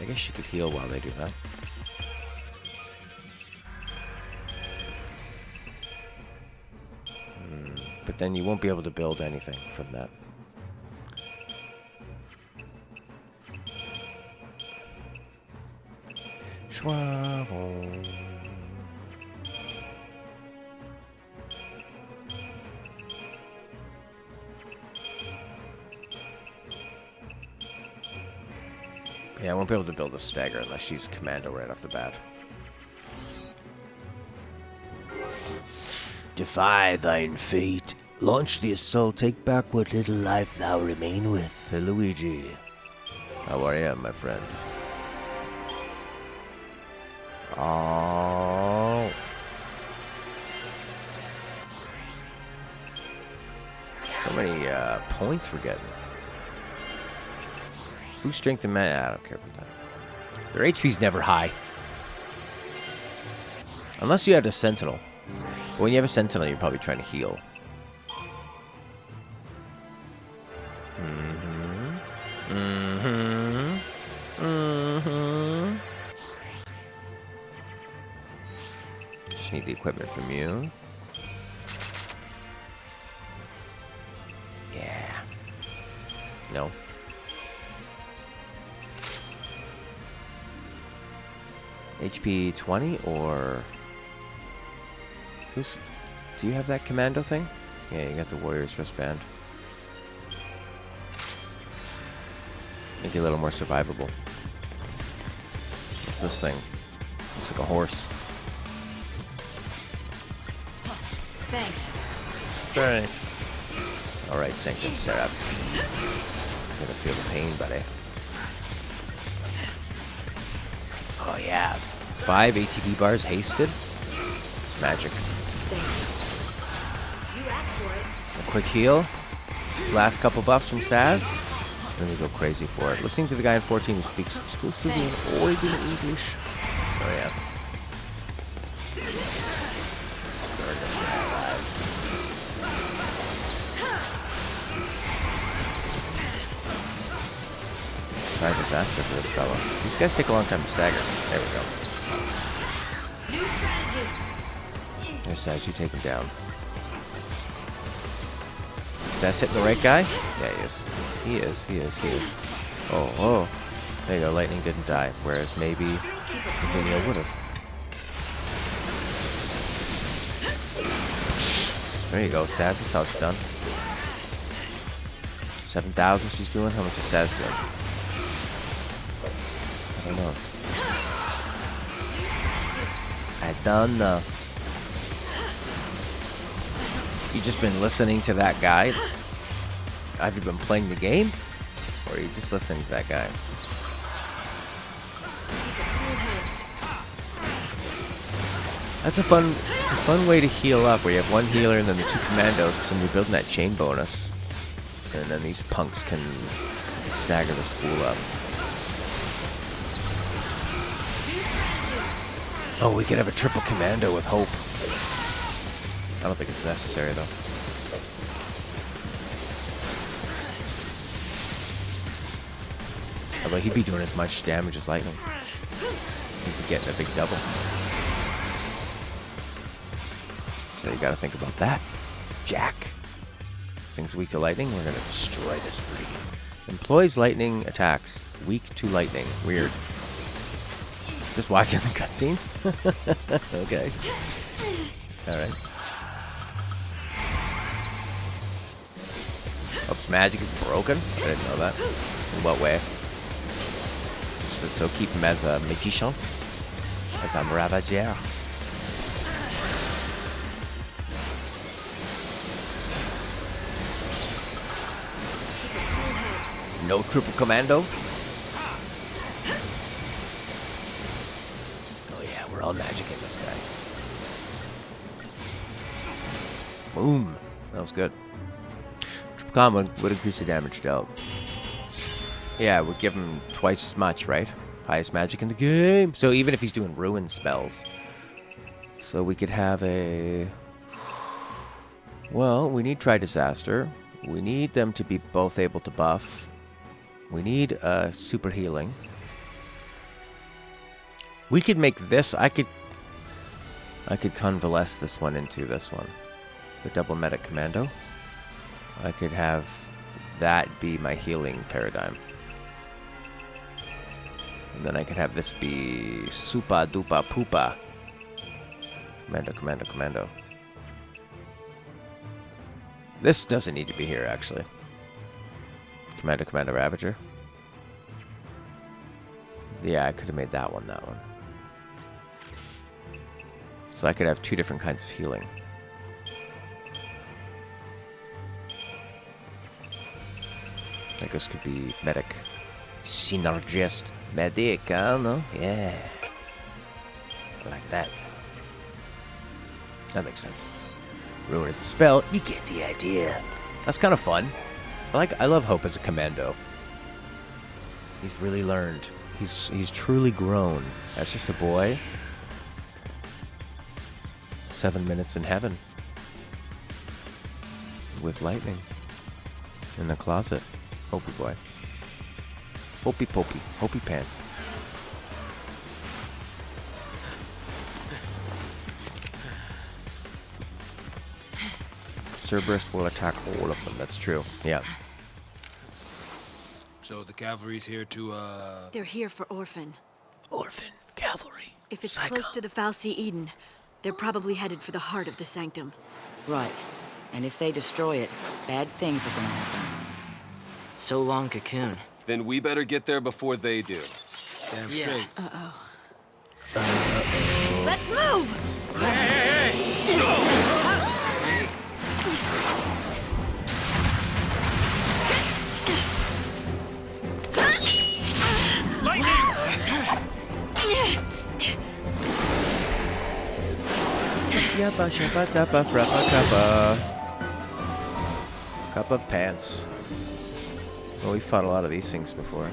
A: I guess you could heal while they do that. But then you won't be able to build anything from that. Yeah, I won't be able to build a stagger unless she's commando right off the bat. Defy thine fate. Launch the assault. Take back what little life thou remain with. Luigi. How are you, my friend? Oh. So many points we're getting. Boost strength and mana. I don't care about that. Their HP's never high. Unless you had a sentinel. But when you have a sentinel, you're probably trying to heal. Just need the equipment from you. Yeah. No. HP 20 or... Who's... Do you have that commando thing? Yeah, you got the warrior's wristband. Make you a little more survivable. What's this thing? Looks like a horse.
G: Thanks.
A: Thanks. Alright, Sanctum setup. Gonna feel the pain, buddy. Oh yeah. 5 ATB bars hasted. It's magic.
G: You asked for it.
A: A quick heal. Last couple buffs from Saz. Then we go crazy for it. Listening to the guy in 14 who speaks exclusively in Oregon English. Oh yeah. Burn this guy alive. Try disaster for this fella. These guys take a long time to stagger. There we go.
G: New strategy.
A: There's Saz, you take him down. Saz hitting the right guy? Yeah, he is. He is, he is, he is. Oh, oh. There you go, Lightning didn't die. Whereas maybe Vanille would have. There you go, Saz, that's how it's done. 7,000 she's doing? How much is Saz doing? I don't know. I don't know. You just been listening to that guy? Have you been playing the game? Or are you just listening to that guy? It's a fun way to heal up where you have one healer and then the 2 commandos, because then you're building that chain bonus. And then these punks can stagger this fool up. Oh, we could have a triple commando with Hope. I don't think it's necessary though. Although he'd be doing as much damage as lightning. He'd be getting a big double. So you gotta think about that. Jack. This thing's weak to lightning. We're gonna destroy this freak. Employs lightning attacks. Weak to lightning. Weird. Just watching the cutscenes? Okay. Alright. Hope's magic is broken? I didn't know that. In what way? Just to keep him as a magician? As a ravager? No triple commando? Oh yeah, we're all magic in this guy. Boom. That was good. Triple combo would increase the damage dealt. Yeah, it would give him twice as much, right? Highest magic in the game. So even if he's doing ruin spells. So we could have a... Well, we need Tri-Disaster. We need them to be both able to buff. We need super healing. We could make this. I could convalesce this one into this one, the double medic commando. I could have that be my healing paradigm, and then I could have this be supa dupa poopa. Commando. This doesn't need to be here actually. Commander Ravager. Yeah, I could have made that one. So I could have two different kinds of healing. Like this could be medic. Synergist. Medic, I don't know. Yeah. Like that. That makes sense. Ruin is a spell. You get the idea. That's kind of fun. I love Hope as a commando. He's really learned. He's truly grown. That's just a boy. 7 minutes in heaven. With lightning. In the closet. Hopey boy. Hopey pokey. Hopey pants. Cerberus will attack all of them. That's true. Yeah.
B: So the cavalry's here to,
G: They're here for Orphan.
I: Orphan. Cavalry.
G: If it's
I: Psycho.
G: close to the Fal'Cie Eden, they're probably headed for the heart of the Sanctum.
C: Right. And if they destroy it, bad things are gonna happen.
E: So long, Cocoon.
F: Then we better get there before they do.
B: damn
E: Yeah.
B: straight.
G: Let's move!
A: Yappa shabba dabba frappa kappa. Cup of pants. Well, we've fought a lot of these things before.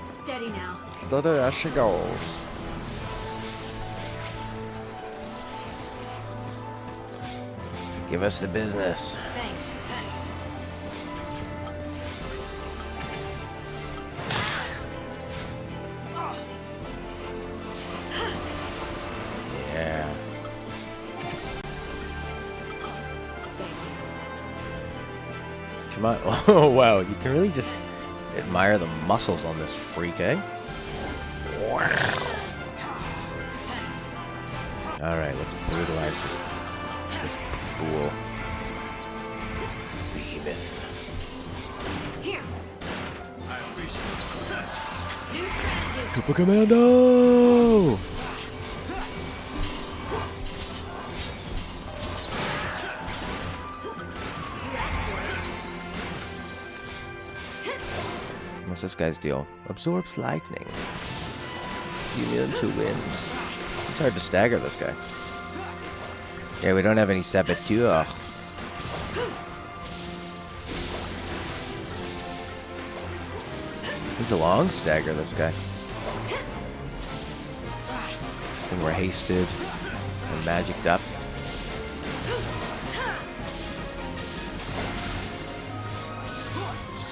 G: Steady now.
A: Steady as she goes. Give us the business.
G: Thanks.
A: Yeah. Come on. Oh, wow. You can really just admire the muscles on this freak, eh? Wow. Alright, let's brutalize this fool. Behemoth.
G: Here. New strategy.
A: Triple Commando! What's this guy's deal? Absorbs lightning. Immune to wind. It's hard to stagger this guy. Yeah, we don't have any saboteur. He's a long stagger, this guy. And we're hasted and magicked up.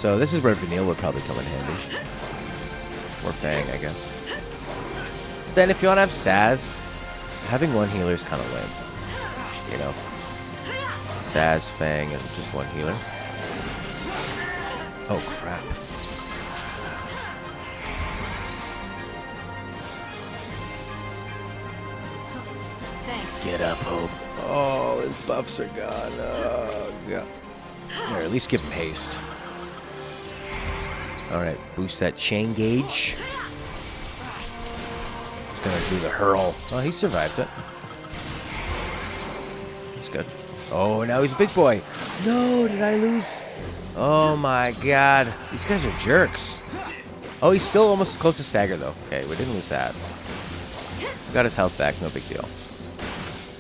A: So this is where Vanille would probably come in handy. Or Fang, I guess. But then if you want to have Saz, having one healer is kind of lame. You know? Saz, Fang, and just one healer. Oh, crap.
G: Thanks.
A: Get up, Hope. Oh, his buffs are gone. Oh, God. Or at least give him haste. Alright, boost that chain gauge. He's gonna do the hurl. Oh, he survived it. That's good. Oh, now he's a big boy. No, did I lose? Oh my god. These guys are jerks. Oh, he's still almost close to stagger, though. Okay, we didn't lose that. Got his health back, no big deal.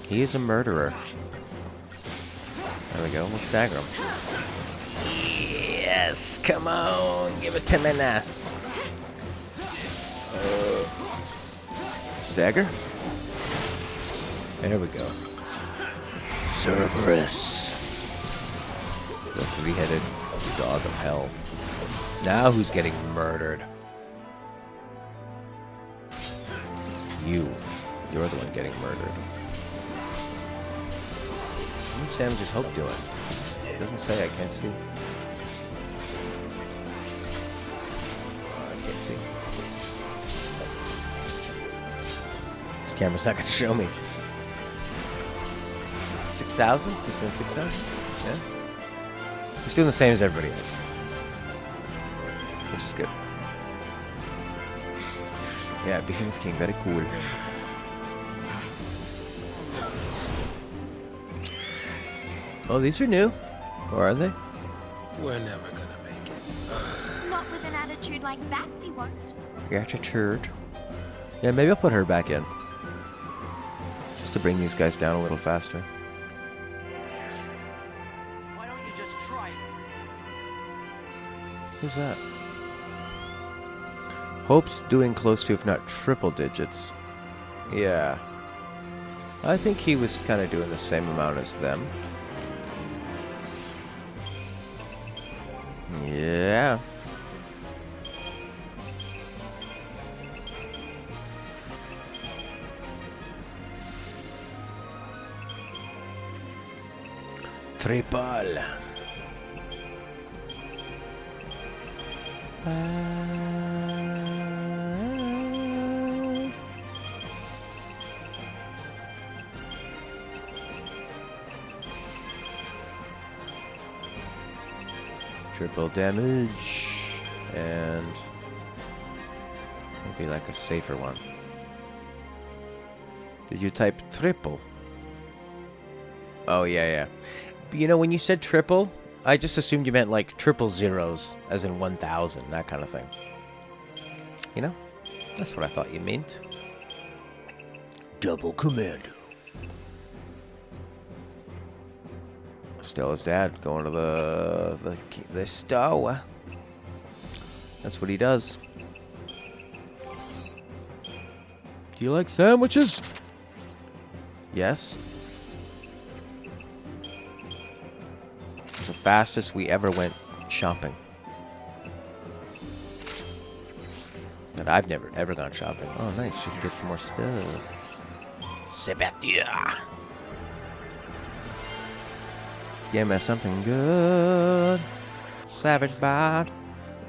A: He is a murderer. There we go, we'll stagger him. Yes, come on, give it to me now. Stagger? There we go. Cerberus. The three-headed dog of hell. Now who's getting murdered? You. You're the one getting murdered. How much damage is Hope doing? It doesn't say, I can't see. I can't see. This camera's not going to show me. 6,000? He's doing 6,000? Yeah. He's doing the same as everybody else. Which is good. Yeah, Behemoth King, very cool. Oh, these are new. Or are they?
B: We're never gonna make it.
D: Not with an attitude like that, we won't.
A: Attitude. Yeah, maybe I'll put her back in. Just to bring these guys down a little faster.
E: Why don't you just try it?
A: Who's that? Hope's doing close to, if not triple digits. Yeah. I think he was kind of doing the same amount as them. Yeah. Triple. Triple damage, and maybe like a safer one. Did you type triple? Oh, yeah. You know, when you said triple, I just assumed you meant like triple zeros, as in 1,000, that kind of thing. You know? That's what I thought you meant. Double commando. Still his dad, going to the store. That's what he does. Do you like sandwiches? Yes. It's the fastest we ever went shopping. And I've never ever gone shopping. Oh, nice. You can get some more stuff. Sebastian. Give me something good. Savage Bot.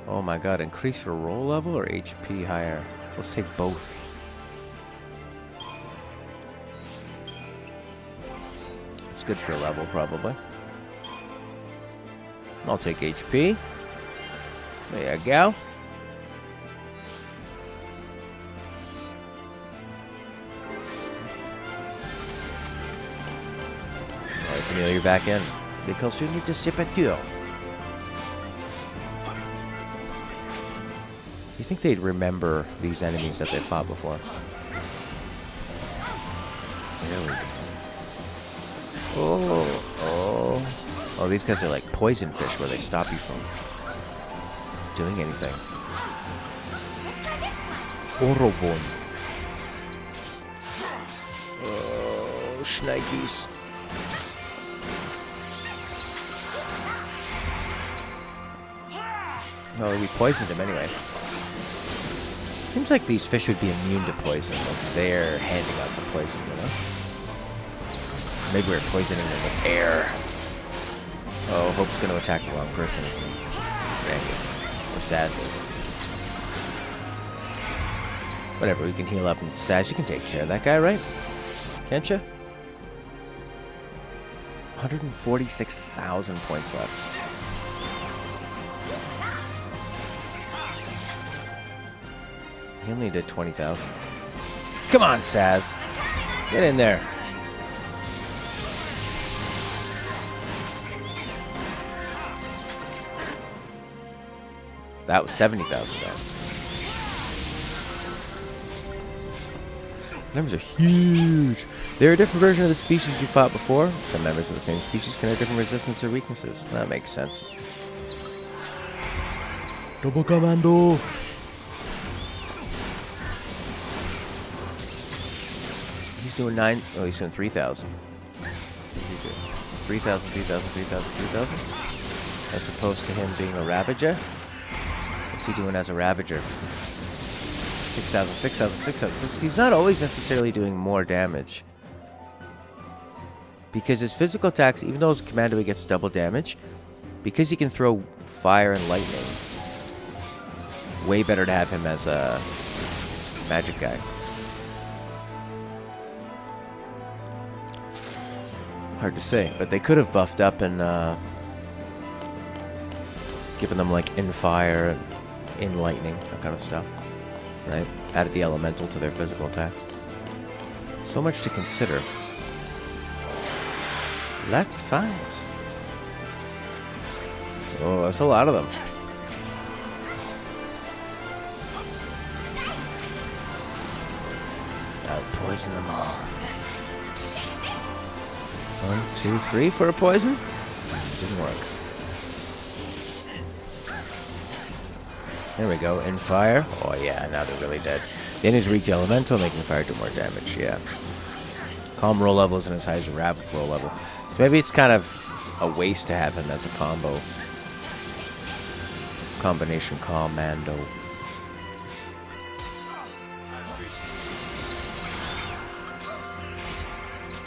A: Oh my god, increase your roll level or HP higher? Let's take both. It's good for level, probably. I'll take HP. There you go. Alright, Camille, you're back in. Because you need to sip a deal. You think they'd remember these enemies that they fought before? There we go. Oh, these guys are like poison fish where they stop you from doing anything. Orobon. Oh, shnikes. Oh, we poisoned him anyway. Seems like these fish would be immune to poison. Like they're handing out the poison, you know? Maybe we're poisoning them with air. Oh, Hope's going to attack the wrong person, isn't he? Angus. Or Saz is. Whatever, we can heal up. And Saz, you can take care of that guy, right? Can't you? 146,000 points left. He only did 20,000. Come on, Saz. Get in there. That was 70,000 though. Numbers are huge. They're a different version of the species you fought before. Some members of the same species can have different resistance or weaknesses. That makes sense. Double commando. He's doing 9. Oh, he's doing 3,000. 3,000, 3,000, 3,000, 3,000. As opposed to him being a Ravager. What's he doing as a Ravager? 6,000, 6,000, 6,000. He's not always necessarily doing more damage. Because his physical attacks, even though his commando he gets double damage, because he can throw fire and lightning, way better to have him as a magic guy. Hard to say, but they could have buffed up and given them like in fire and in lightning, that kind of stuff, right? Added the elemental to their physical attacks. So much to consider. Let's find. Oh, that's a lot of them. I'll poison them all. 1, 2, 3 for a poison? Didn't work. There we go. In fire. Oh yeah, now they're really dead. The enemy's weak to elemental, making fire do more damage. Yeah. Calm roll level isn't as high as your rapid roll level. So maybe it's kind of a waste to have him as a combo. Combination commando.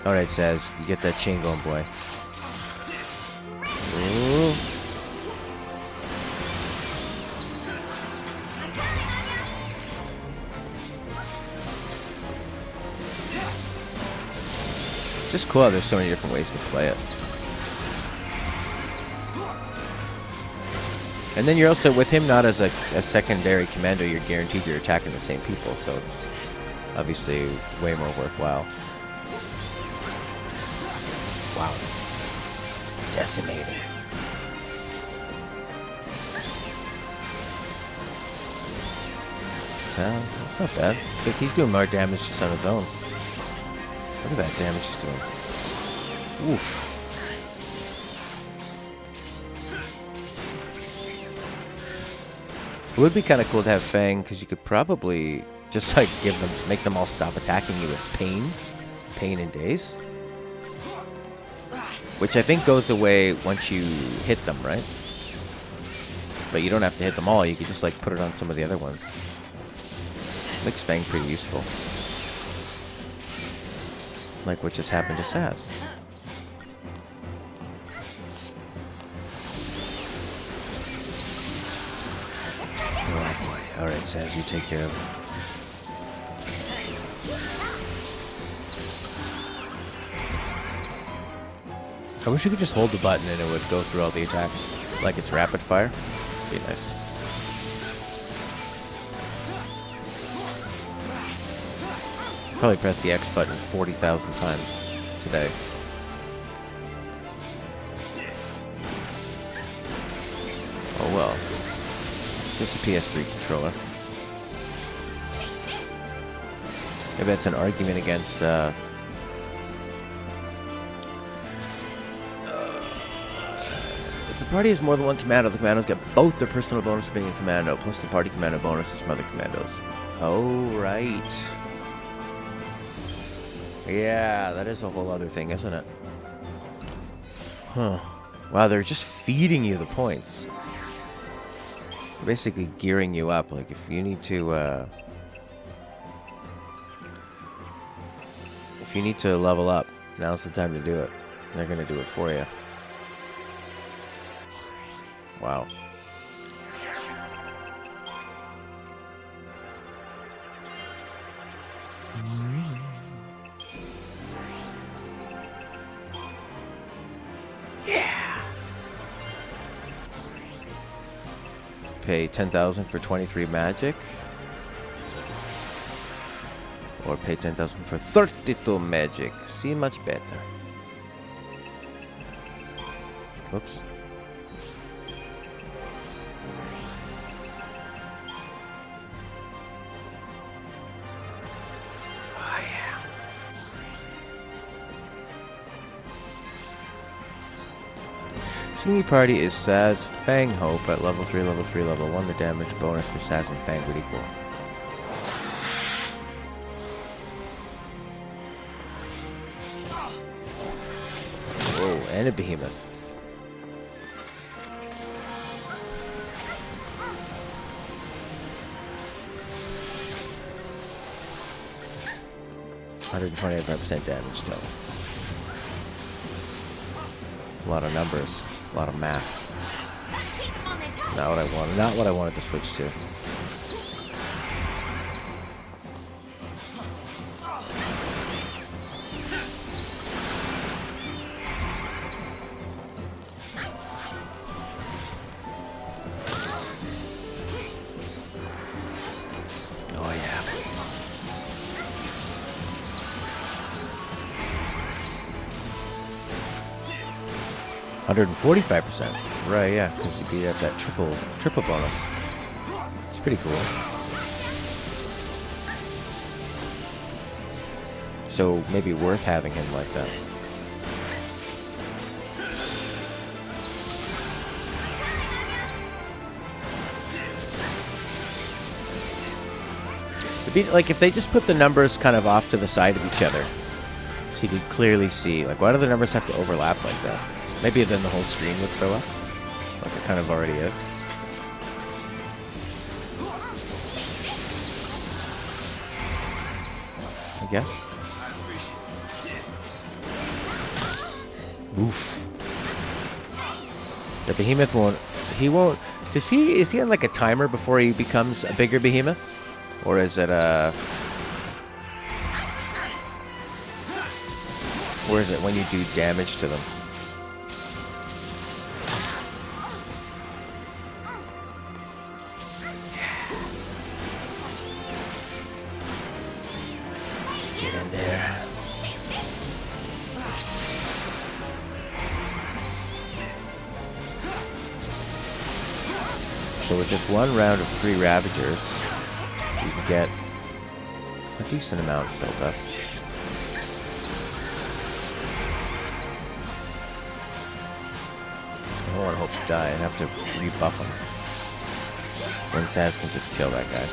A: Alright, Says. You get that chain going, boy. Ooh. It's just cool how there's so many different ways to play it. And then you're also, with him not as a secondary commando, you're guaranteed you're attacking the same people, so it's obviously way more worthwhile. Wow. Decimating. Well, that's not bad. I think he's doing more damage just on his own. Look at that damage he's doing. Oof. It would be kind of cool to have Fang, because you could probably just like make them all stop attacking you with pain and daze. Which I think goes away once you hit them, right? But you don't have to hit them all, you could just like put it on some of the other ones. Makes Fang pretty useful. Like what just happened to Saz. Oh boy. Alright, Saz, you take care of him. I wish you could just hold the button and it would go through all the attacks. Like it's rapid fire. Be nice. Probably press the X button 40,000 times today. Oh well. Just a PS3 controller. Maybe that's an argument against if the party has more than one commando, the commandos get both their personal bonus for being a commando, plus the party commando bonuses from other commandos. Oh, right. Yeah, that is a whole other thing, isn't it? Huh. Wow, they're just feeding you the points. basically gearing you up. Like, if you need to level up, now's the time to do it. They're gonna do it for you. Wow. Yeah. Pay 10,000 for 23 magic. Or pay 10,000 for 32 magic. See, much better. Whoops. Oh, yeah. Swingy Party is Saz Fang Hope at level 3, level 3, level 1. The damage bonus for Saz and Fang would equal. And a behemoth. $125% damage total. A lot of numbers, a lot of math. Not what I wanted. Not what I wanted to switch to. $145%. Right, yeah, because you beat up that triple bonus. It's pretty cool. So maybe worth having him like that. It'd be, like, if they just put the numbers kind of off to the side of each other, so you could clearly see, like, why do the numbers have to overlap like that? Maybe then the whole screen would fill up, like it kind of already is. I guess. Oof. The behemoth won't. He won't. Is he on like a timer before he becomes a bigger behemoth, or is it a? Or is it when you do damage to them? So with just one round of 3 Ravagers, you can get a decent amount built up. I don't want to hope to die and have to rebuff him. When Saz can just kill that guy.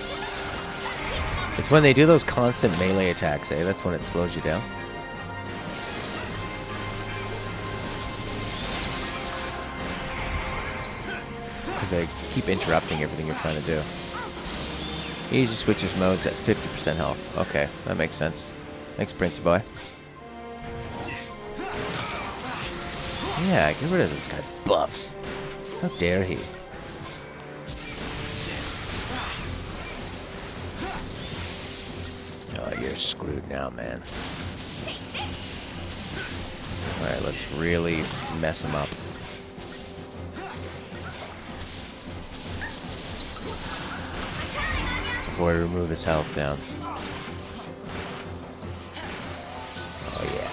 A: It's when they do those constant melee attacks, eh? That's when it slows you down. They keep interrupting everything you're trying to do. Easy switches modes at 50% health. Okay, that makes sense. Thanks, Prince Boy. Yeah, get rid of this guy's buffs. How dare he? Oh, you're screwed now, man. Alright, let's really mess him up. Before I remove his health down. Oh yeah.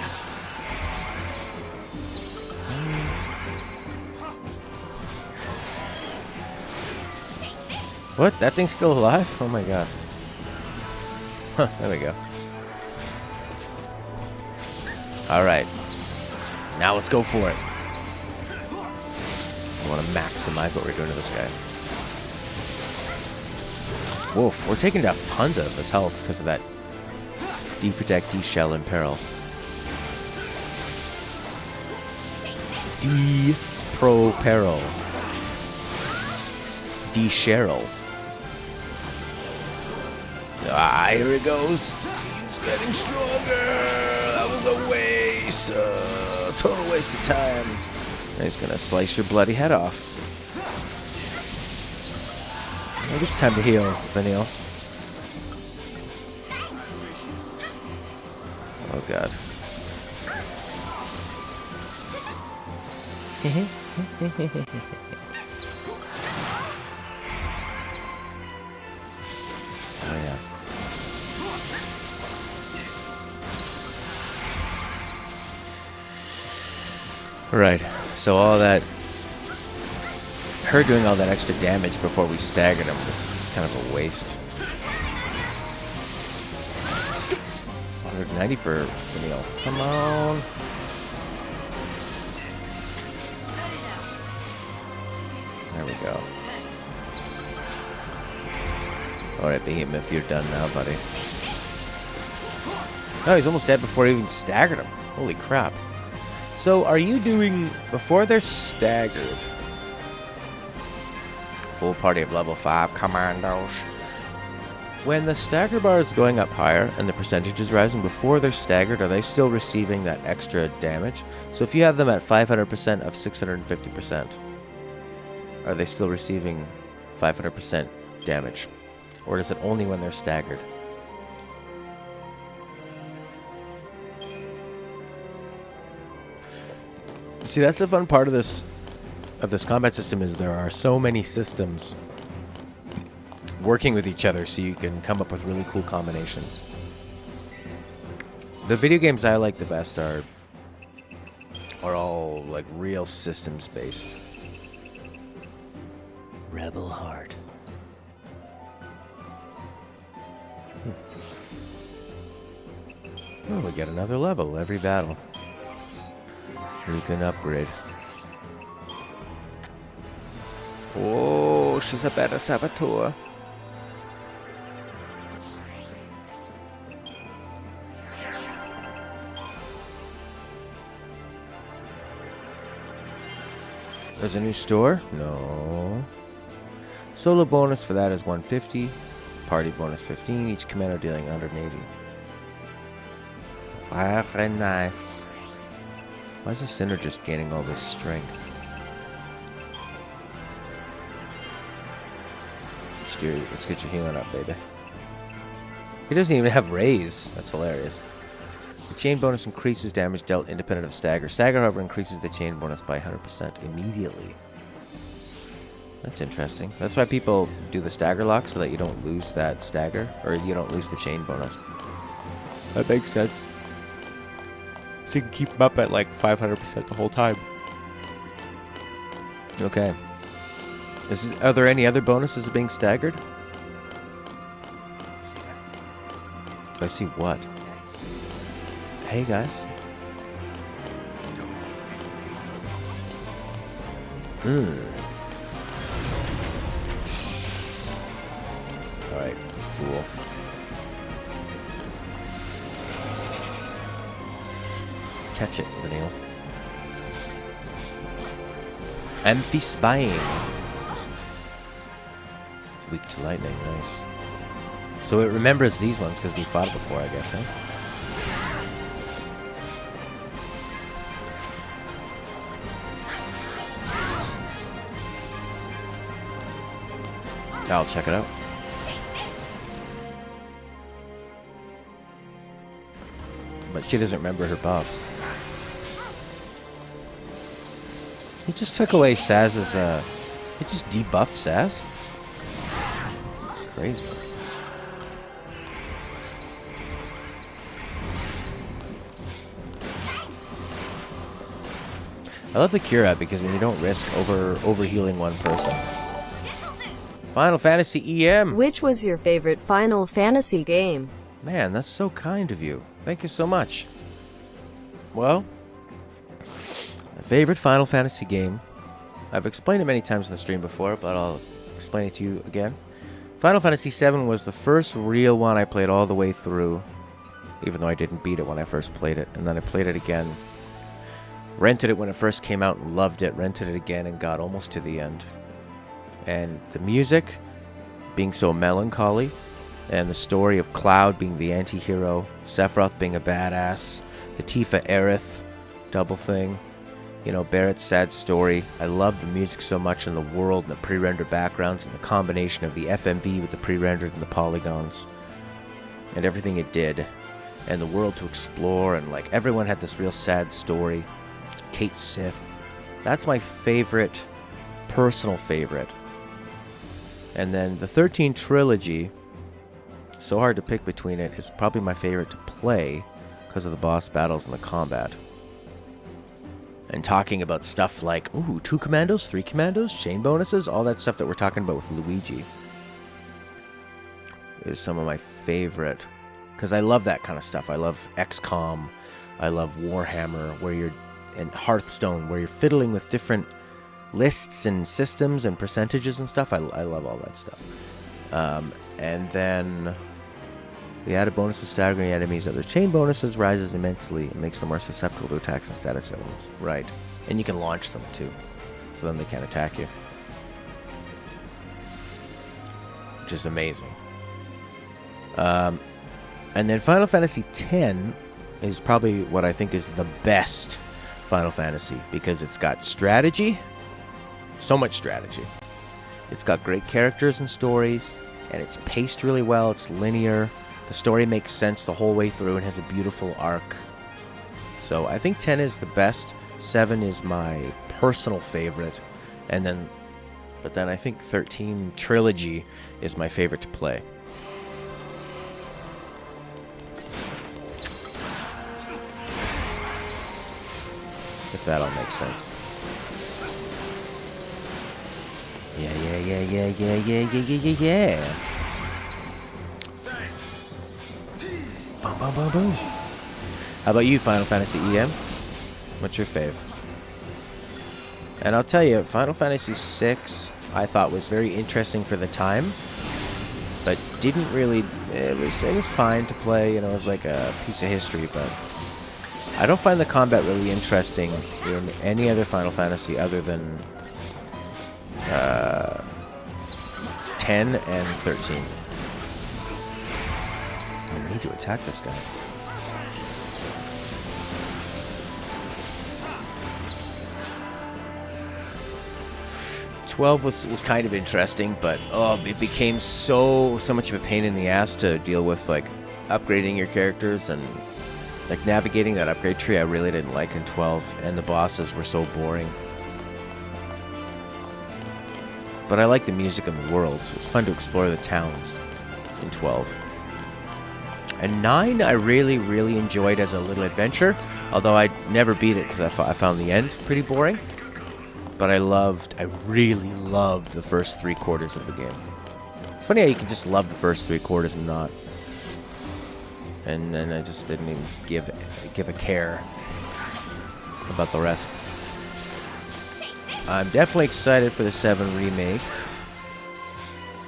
A: What? That thing's still alive? Oh my god. Huh, there we go. Alright. Now let's go for it. I want to maximize what we're doing to this guy. Woof, we're taking down tons of his health because of that D-Protect, D-Shell, and Peril. D-Pro Peril. Cheryl. Ah, here he goes. He's getting stronger. That was a waste. Total waste of time. And he's gonna slice your bloody head off. Maybe it's time to heal, Vanille. Oh god. Oh yeah. Right. So all that, her doing all that extra damage before we staggered him was kind of a waste. 190 for Vanille. Come on. There we go. Alright, Behemoth, you're done now, buddy. Oh, he's almost dead before he even staggered him. Holy crap. So, are you doing... Before they're staggered... Full party of level 5 commandos. When the stagger bar is going up higher and the percentage is rising before they're staggered, are they still receiving that extra damage? So if you have them at 500% of 650%, are they still receiving 500% damage? Or is it only when they're staggered? See, that's the fun part of this combat system, is there are so many systems working with each other so you can come up with really cool combinations. The video games I like the best are all like real systems based. Rebel Heart. Oh, we get another level every battle. You can upgrade. Oh, she's a better saboteur. There's a new store? No. Solo bonus for that is 150. Party bonus 15. Each commander dealing 180. Very nice. Why is the Synergist gaining all this strength? Scary. Let's get your healing up, baby. He doesn't even have raise. That's hilarious. The chain bonus increases damage dealt independent of stagger. Stagger, however, increases the chain bonus by 100% immediately. That's interesting. That's why people do the stagger lock, so that you don't lose that stagger, or you don't lose the chain bonus. That makes sense. So you can keep them up at like 500% the whole time. Okay. Are there any other bonuses of being staggered? I see what? Hey guys. Alright, fool. Catch it, Vanille. Amphispine. Weak to lightning, nice. So it remembers these ones because we fought it before, I guess, eh? I'll check it out. But she doesn't remember her buffs. He just took away Saz's, he just debuffed Saz? Crazy. I love the cure out because then you don't risk over healing one person. Final Fantasy EM.
M: Which was your favorite Final Fantasy game?
A: Man, that's so kind of you. Thank you so much. Well, my favorite Final Fantasy game. I've explained it many times in the stream before, but I'll explain it to you again. Final Fantasy VII was the first real one I played all the way through, even though I didn't beat it when I first played it, and then I played it again. Rented it when it first came out and loved it, rented it again and got almost to the end. And the music being so melancholy, and the story of Cloud being the anti-hero, Sephiroth being a badass, the Tifa Aerith double thing, you know, Barrett's sad story. I love the music so much in the world and the pre-rendered backgrounds and the combination of the FMV with the pre-rendered and the polygons and everything it did, and the world to explore, and like everyone had this real sad story. Kate Sith. That's my favorite, personal favorite. And then the 13 trilogy, so hard to pick between it, is probably my favorite to play because of the boss battles and the combat. And talking about stuff like, ooh, 2 commandos, 3 commandos, chain bonuses, all that stuff that we're talking about with Luigi is some of my favorite. Because I love that kind of stuff. I love XCOM. I love Warhammer, where you're, and Hearthstone, where you're fiddling with different lists and systems and percentages and stuff. I love all that stuff. And then the added bonus of staggering enemies. Other chain bonuses rises immensely and makes them more susceptible to attacks and status elements. Right. And you can launch them too, so then they can't attack you. Which is amazing. And then Final Fantasy X is probably what I think is the best Final Fantasy, because it's got strategy, so much strategy. It's got great characters and stories, and it's paced really well. It's linear. The story makes sense the whole way through and has a beautiful arc. So I think 10 is the best. 7 is my personal favorite. But then I think 13 Trilogy is my favorite to play. If that all makes sense. Yeah. Boom, boom, boom. How about you, Final Fantasy EM? What's your fave? And I'll tell you, Final Fantasy VI I thought was very interesting for the time, but didn't really. It was fine to play. You know, it was like a piece of history, but I don't find the combat really interesting in any other Final Fantasy other than 10 and 13. I need to attack this guy. '12 was kind of interesting, but it became so much of a pain in the ass to deal with, like upgrading your characters and like navigating that upgrade tree. I really didn't like in 12, and the bosses were so boring. But I like the music and the worlds. It's fun to explore the towns in 12. And 9 I really enjoyed as a little adventure, although I never beat it because I found the end pretty boring. But I really loved the first 3 quarters of the game. It's funny how you can just love the first 3 quarters and not. And then I just didn't even give a care about the rest. I'm definitely excited for the 7 remake,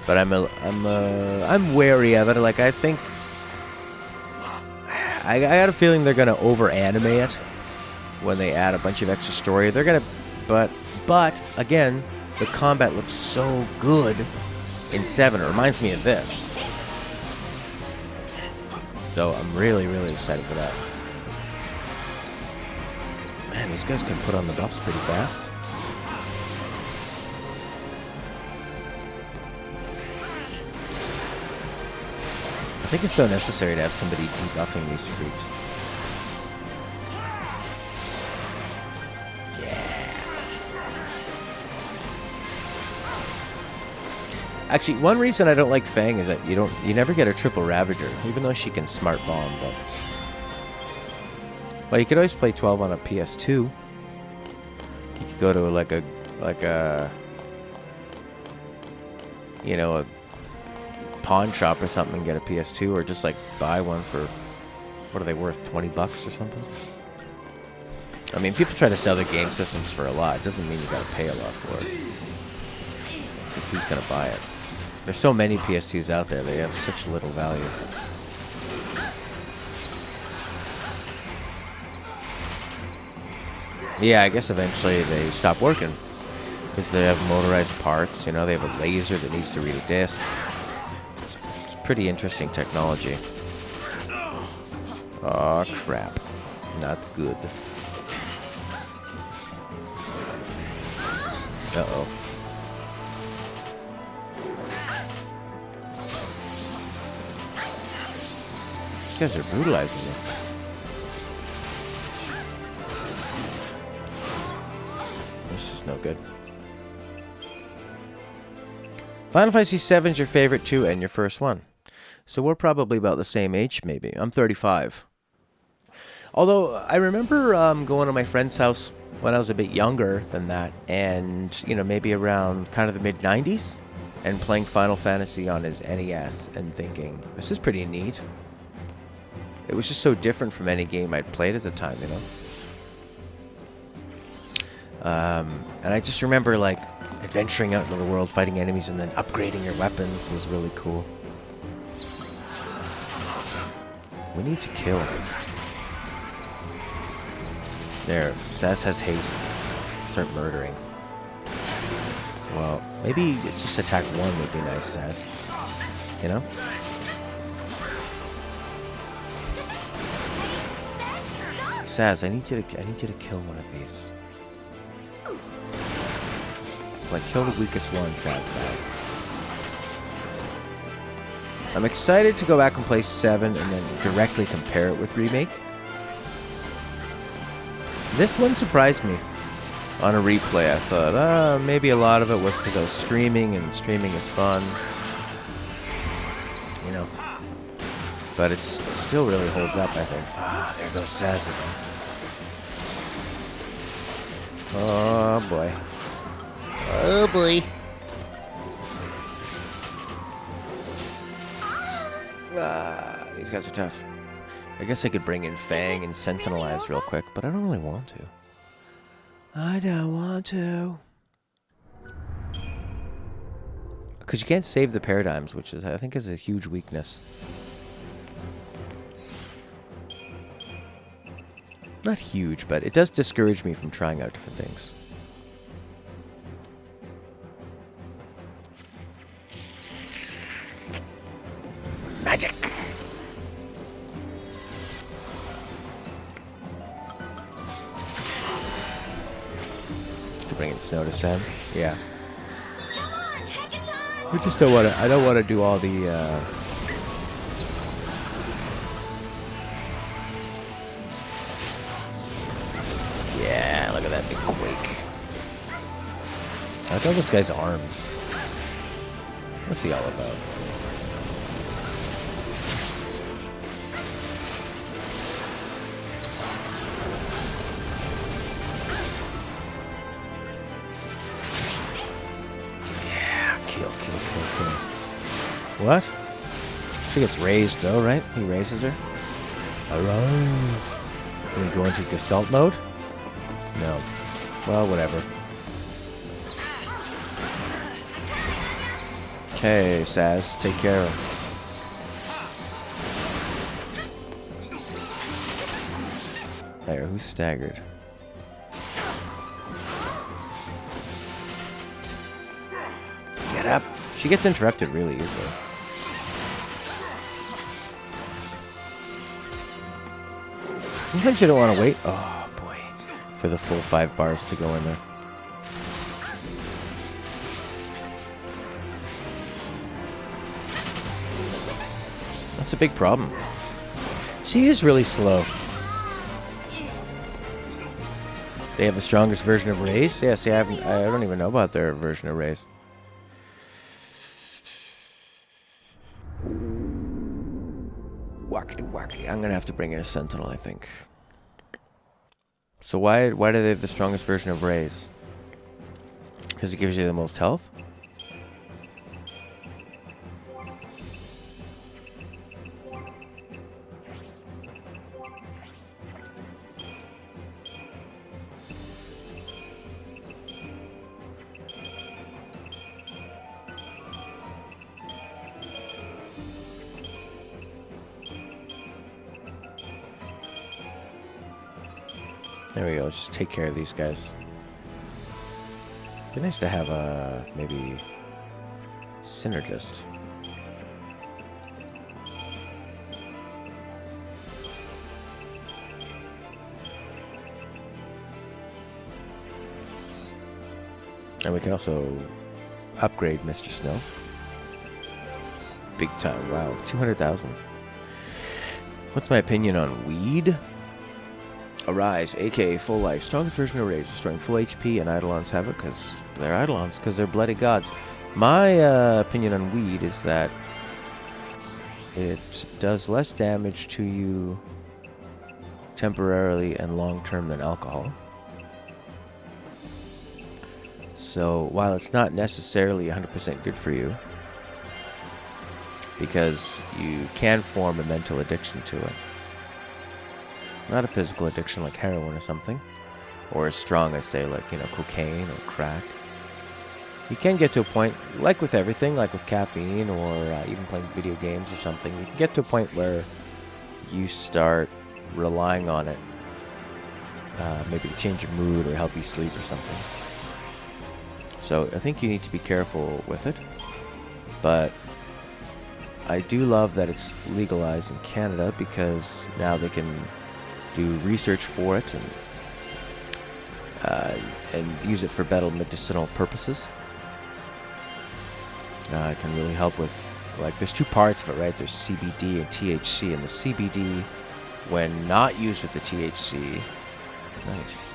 A: but I'm wary of it. Like, I think I got a feeling they're gonna over-animate it when they add a bunch of extra story. They're gonna, but again, the combat looks so good in 7. It reminds me of this, so I'm really excited for that. Man, these guys can put on the buffs pretty fast. I think it's so necessary to have somebody debuffing these freaks. Yeah. Actually, one reason I don't like Fang is that you never get a triple Ravager, even though she can smart bomb. But well, you could always play 12 on a PS2. You could go to like a you know, a pawn shop or something and get a PS2, or just like buy one for, what are they worth, $20 or something? I mean, people try to sell their game systems for a lot. It doesn't mean you gotta pay a lot for it. Because who's gonna buy it? There's so many PS2s out there, they have such little value. Yeah, I guess eventually they stop working. Because they have motorized parts, you know, they have a laser that needs to read a disc. It's pretty interesting technology. Oh crap. Not good. Uh-oh. These guys are brutalizing me. This is no good. Final Fantasy VII is your favorite too, and your first one. So we're probably about the same age, maybe. I'm 35. Although, I remember going to my friend's house when I was a bit younger than that, and, you know, maybe around kind of the mid-90s, and playing Final Fantasy on his NES and thinking, this is pretty neat. It was just so different from any game I'd played at the time, you know? And I just remember, like, adventuring out into the world, fighting enemies, and then upgrading your weapons was really cool. We need to kill him. There, Saz has haste. Start murdering. Well, maybe just attack one would be nice, Saz. You know? Saz, I need you to kill one of these. Like, kill the weakest one, Saz, guys. I'm excited to go back and play 7 and then directly compare it with Remake. This one surprised me on a replay. I thought, maybe a lot of it was because I was streaming, and streaming is fun. You know. But it still really holds up, I think. Ah, there goes Saz again. Oh, boy. Oh, boy. Ah, these guys are tough. I guess I could bring in Fang and Sentinelize real quick, but I don't really want to. I don't want to. Because you can't save the paradigms, which is, I think, is a huge weakness. Not huge, but it does discourage me from trying out different things. Magic! To bring in Snow to Sen? Yeah. We just don't want to, I don't want to do all the, yeah, look at that big quake. I like all this guy's arms. What's he all about? What? She gets raised though, right? He raises her. Arise. Can we go into Gestalt mode? No. Well, whatever. Okay, Saz, take care of him. There, who's staggered? Get up. She gets interrupted really easily. Sometimes you don't want to wait. Oh, boy. For the full 5 bars to go in there. That's a big problem. She is really slow. They have the strongest version of Raze? Yeah, see, I don't even know about their version of Raze. Wackety wackety. I'm gonna have to bring in a Sentinel, I think. So why do they have the strongest version of Raze? Because it gives you the most health? There we go, let's just take care of these guys. It'd be nice to have a maybe synergist. And we can also upgrade Mr. Snow. Big time. Wow, 200,000. What's my opinion on weed? Arise, aka Full Life. Strongest version of Rage, restoring full HP, and Eidolons have it because they're Eidolons, because they're bloody gods. My opinion on weed is that it does less damage to you temporarily and long-term than alcohol. So while it's not necessarily 100% good for you, because you can form a mental addiction to it. Not a physical addiction like heroin or something, or as strong as, say, like, cocaine or crack. You can get to a point, like with everything, like with caffeine or even playing video games or something, you can get to a point where you start relying on it, maybe to change your mood or help you sleep or something. So I think you need to be careful with it, but I do love that it's legalized in Canada because now they can do research for it and use it for better medicinal purposes. It can really help with, like, there's two parts of it, right? There's CBD and THC, and the CBD, when not used with the THC, nice,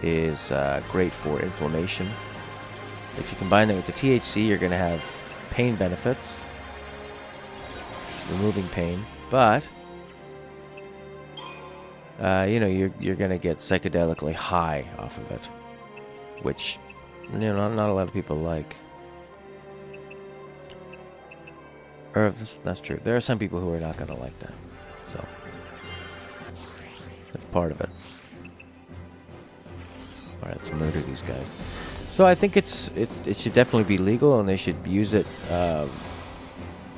A: is great for inflammation. If you combine that with the THC, you're going to have pain benefits, removing pain, but you're going to get psychedelically high off of it, which not a lot of people like. Or that's true. There are some people who are not going to like that, so that's part of it. All right, let's murder these guys. So I think it should definitely be legal, and they should use it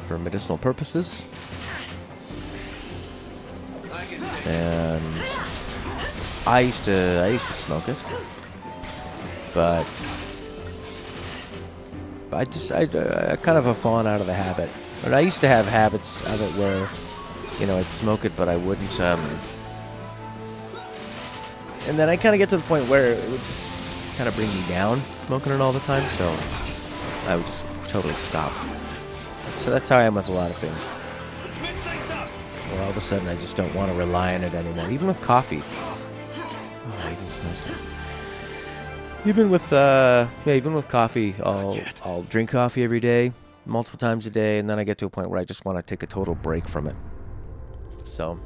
A: for medicinal purposes. And I used to smoke it, but I kind of have fallen out of the habit. But I used to have habits of it where, I'd smoke it, but I wouldn't. And then I kind of get to the point where it would just kind of bring me down, smoking it all the time. So I would just totally stop. So that's how I am with a lot of things. Or all of a sudden, I just don't want to rely on it anymore. Even with coffee. Oh, even snowstorm. Even with coffee, I'll drink coffee every day, multiple times a day, and then I get to a point where I just want to take a total break from it. So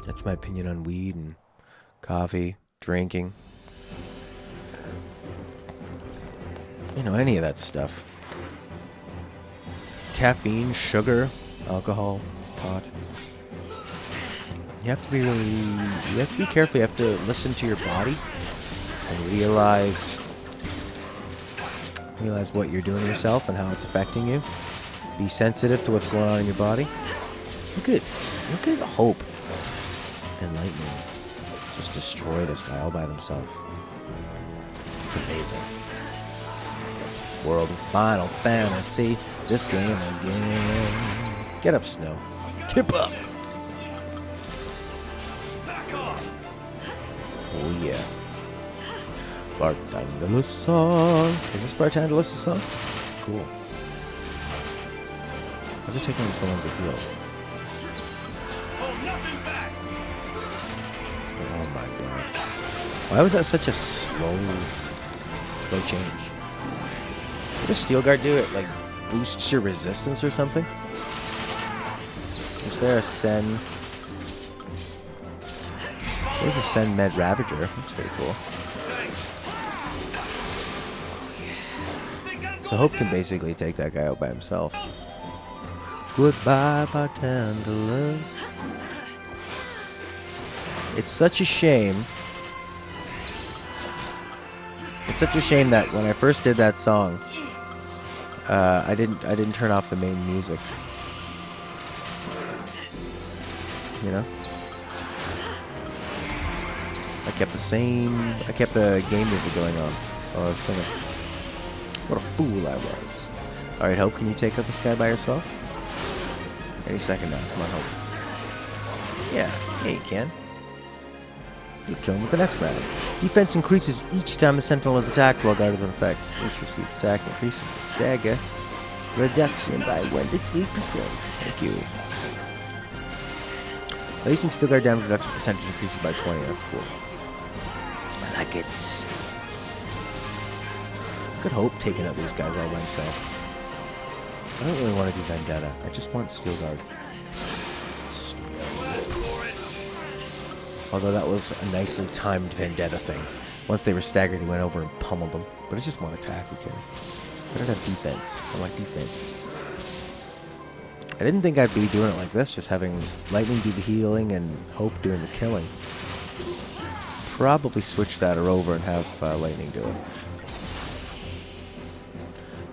A: that's my opinion on weed and coffee, drinking. Any of that stuff. Caffeine, sugar, alcohol, pot. You have to be careful. You have to listen to your body and realize what you're doing to yourself and how it's affecting you. Be sensitive to what's going on in your body. Look at Hope and Lightning just destroy this guy all by themselves. It's amazing. World of Final Fantasy. This game again. Get up, Snow. Kip up. Oh yeah. Barthandelus song. Is this Barthandelus' song? Cool. Why is it taking him so long to heal? Oh my god. Why was that such a slow change? What does Steel Guard do? It like boosts your resistance or something? Is there a Sen? There's a Sen Med Ravager. That's pretty cool. So Hope can basically take that guy out by himself. Goodbye, Barthandelus. It's such a shame. It's such a shame that when I first did that song, I didn't turn off the main music. I kept the game music going on while I was singing. What a fool I was. Alright, Hope, can you take out this guy by yourself? Any second now. Come on, Hope. Yeah, you can. You kill him with the next round. Defense increases each time a sentinel is attacked while guard is in effect. Each received attack increases the stagger reduction by 1 to 3%. Thank you. Releasing steel guard damage reduction percentage increases by 20. That's cool. I like it. Good Hope taking out these guys all by himself. I don't really want to do Vendetta. I just want steel guard. Although that was a nicely timed Vendetta thing. Once they were staggered, he went over and pummeled them. But it's just one attack, who cares? I don't have defense. I like defense. I didn't think I'd be doing it like this, just having Lightning do the healing and Hope doing the killing. Probably switch that over and have Lightning do it.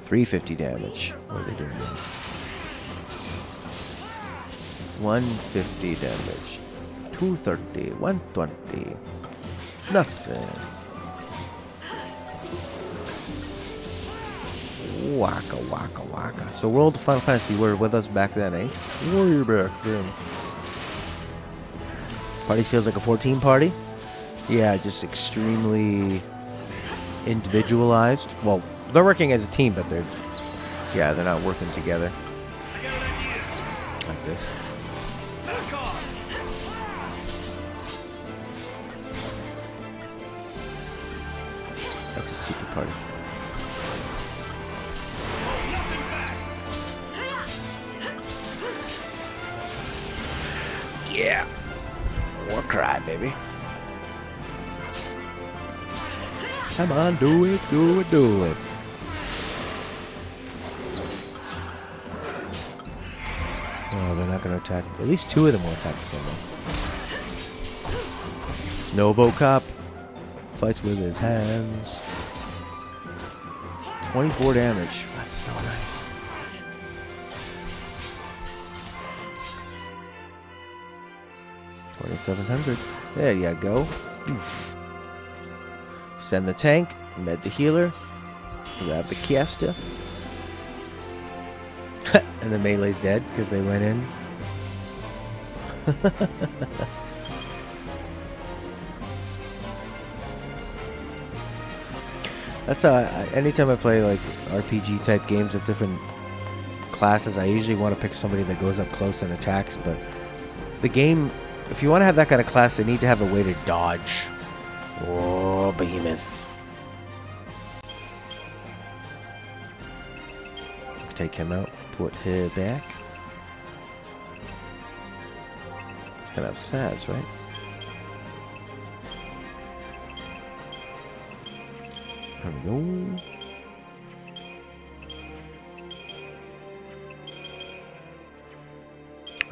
A: 350 damage. What are they doing now? 150 damage. 230, 120. It's nothing. Waka waka waka. So World of Final Fantasy were with us back then, eh? Way back then. Party feels like a 14 party. Yeah, just extremely individualized. Well, they're working as a team, but they're not working together. Like this. That's a stupid party. Yeah. War cry, baby. Come on, do it, do it, do it. Oh, they're not going to attack. At least 2 of them will attack the same way. Snowboat Cop fights with his hands. 24 damage. That's so nice. $2,700. There you go. Oof. Send the tank. Med the healer. Grab the caster. And the melee's dead because they went in. That's anytime I play like RPG type games with different classes, I usually want to pick somebody that goes up close and attacks, but the game, if you want to have that kind of class, they need to have a way to dodge. Oh, behemoth. Take him out, put her back. He's gonna have Saz, right? There we go.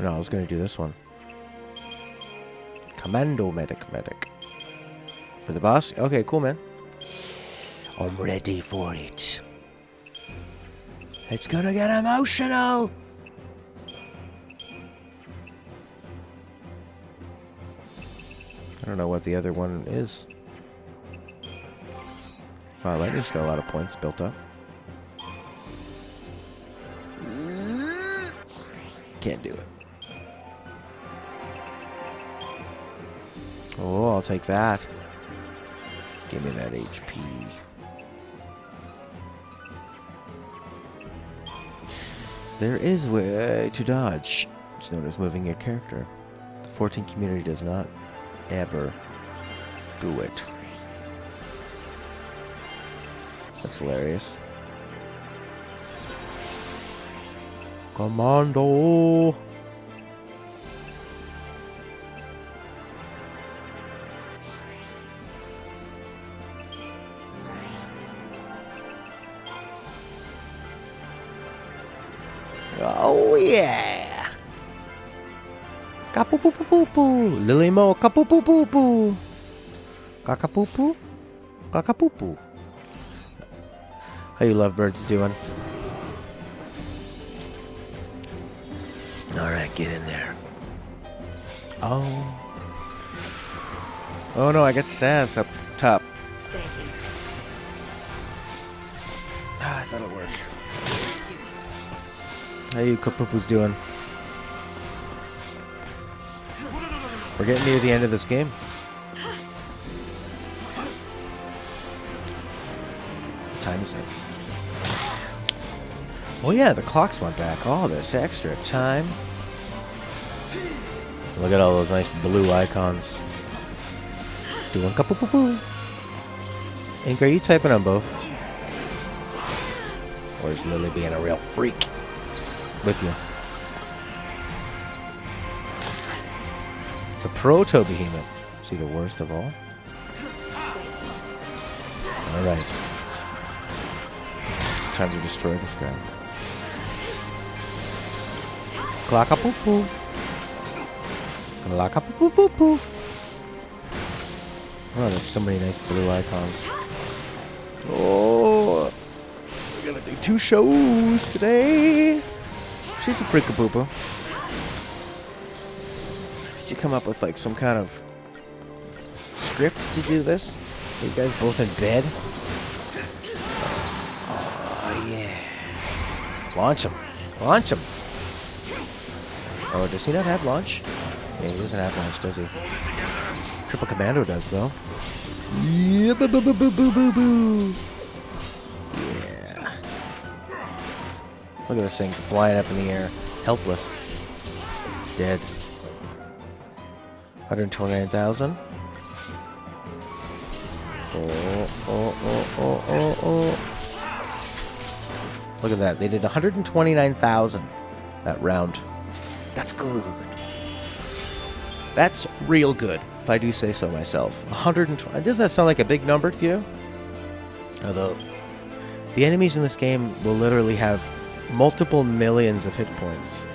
A: No, I was gonna do this one. Commando medic. For the boss? Okay, cool, man. I'm ready for it. It's gonna get emotional! I don't know what the other one is. Wow, Lightning's got a lot of points built up. Can't do it. Oh, I'll take that. Give me that HP. There is a way to dodge. It's known as moving your character. The 14 community does not ever do it. That's hilarious. Commando! Oh yeah! Kapu-pu-pu-pu-pu! Lilimo, kapu-pu-pu-pu! Kakapupu? Kakapupu. How you lovebirds doing? Alright, get in there. Oh. Oh no, I got sass up top.
C: Thank you.
A: Ah, that'll work. How you Kapoopoo's doing? We're getting near the end of this game. What time is it? Oh yeah, the clocks went back. Oh, this extra time. Look at all those nice blue icons. Doing Kapoopoo. Ink, are you typing on both? Or is Lily being a real freak with you? The Proto-Behemoth. Is he the worst of all? Alright. Time to destroy this guy. Clack-a-poo-poo. Clack-a-poo-poo-poo. Oh, there's so many nice blue icons. Oh, we're gonna do 2 shows today. She's a freak-a-poo-poo. Did you come up with like some kind of script to do this? Are you guys both in bed? Oh yeah. Launch him. Launch him. Oh, does he not have launch? Yeah, he doesn't have launch, does he? Triple Commando does, though. Yeah, boo boo boo boo boo boo boo. Yeah. Look at this thing flying up in the air. Helpless. Dead. 129,000. Oh. Look at that. They did 129,000 that round. That's good. That's real good, if I do say so myself. 120. Doesn't that sound like a big number to you? Although, the enemies in this game will literally have multiple millions of hit points.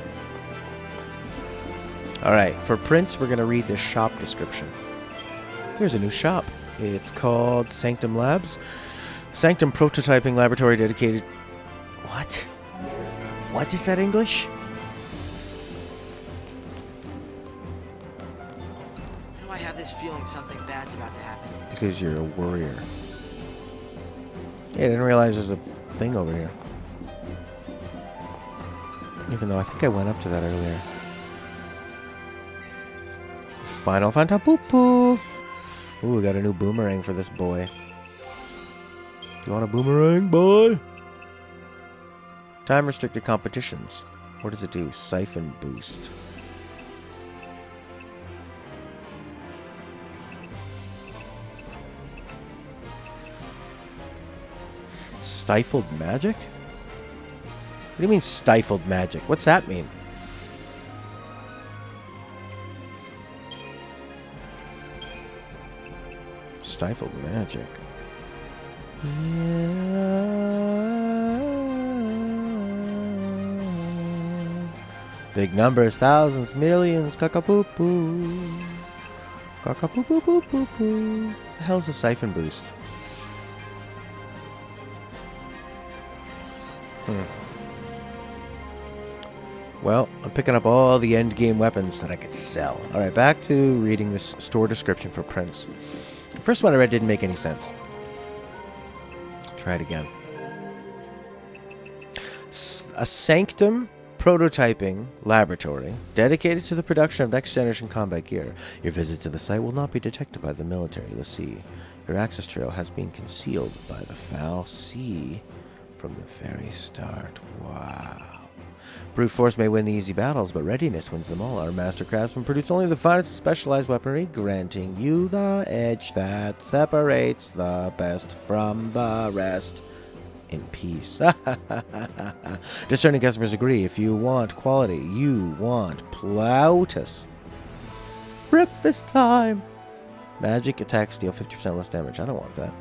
A: Alright, for Prince, we're going to read the shop description. There's a new shop. It's called Sanctum Labs. Sanctum Prototyping Laboratory dedicated... What? What is that English?
E: I have this feeling something bad's about to happen.
A: Because you're a warrior. Yeah, I didn't realize there's a thing over here. Even though I think I went up to that earlier. Final Fanta Poo Poo! Ooh, we got a new boomerang for this boy. Do you want a boomerang, boy? Time restricted competitions. What does it do? Siphon boost. Stifled magic? What do you mean stifled magic? What's that mean? Stifled magic. Big numbers, thousands, millions, cockapoo-poo. Cockapoo-poo-poo-poo-poo. The hell's a siphon boost? Well, I'm picking up all the endgame weapons that I could sell. Alright, back to reading this store description for Prince. The first one I read didn't make any sense. Try it again. A Sanctum Prototyping Laboratory dedicated to the production of next-generation combat gear. Your visit to the site will not be detected by the military. Let's see. Your access trail has been concealed by the foul sea from the very start. Wow. Brute force may win the easy battles, but readiness wins them all. Our master craftsmen produce only the finest specialized weaponry, granting you the edge that separates the best from the rest. In peace. Discerning customers agree. If you want quality, you want Plautus. Breakfast time. Magic attacks deal 50% less damage. I don't want that.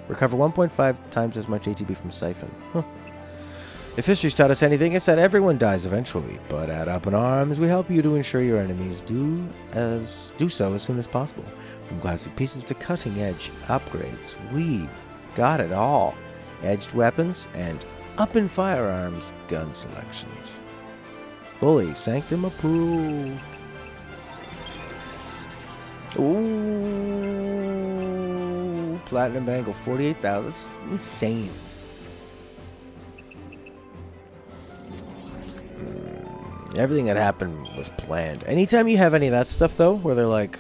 A: Recover 1.5 times as much ATB from Siphon. Huh. If history's taught us anything, it's that everyone dies eventually. But at Up in Arms, we help you to ensure your enemies do so as soon as possible. From classic pieces to cutting-edge upgrades, we've got it all. Edged weapons and up in firearms gun selections. Fully Sanctum approved. Ooh, platinum bangle, 48,000. That's insane. Everything that happened was planned. Anytime you have any of that stuff, though, where they're like,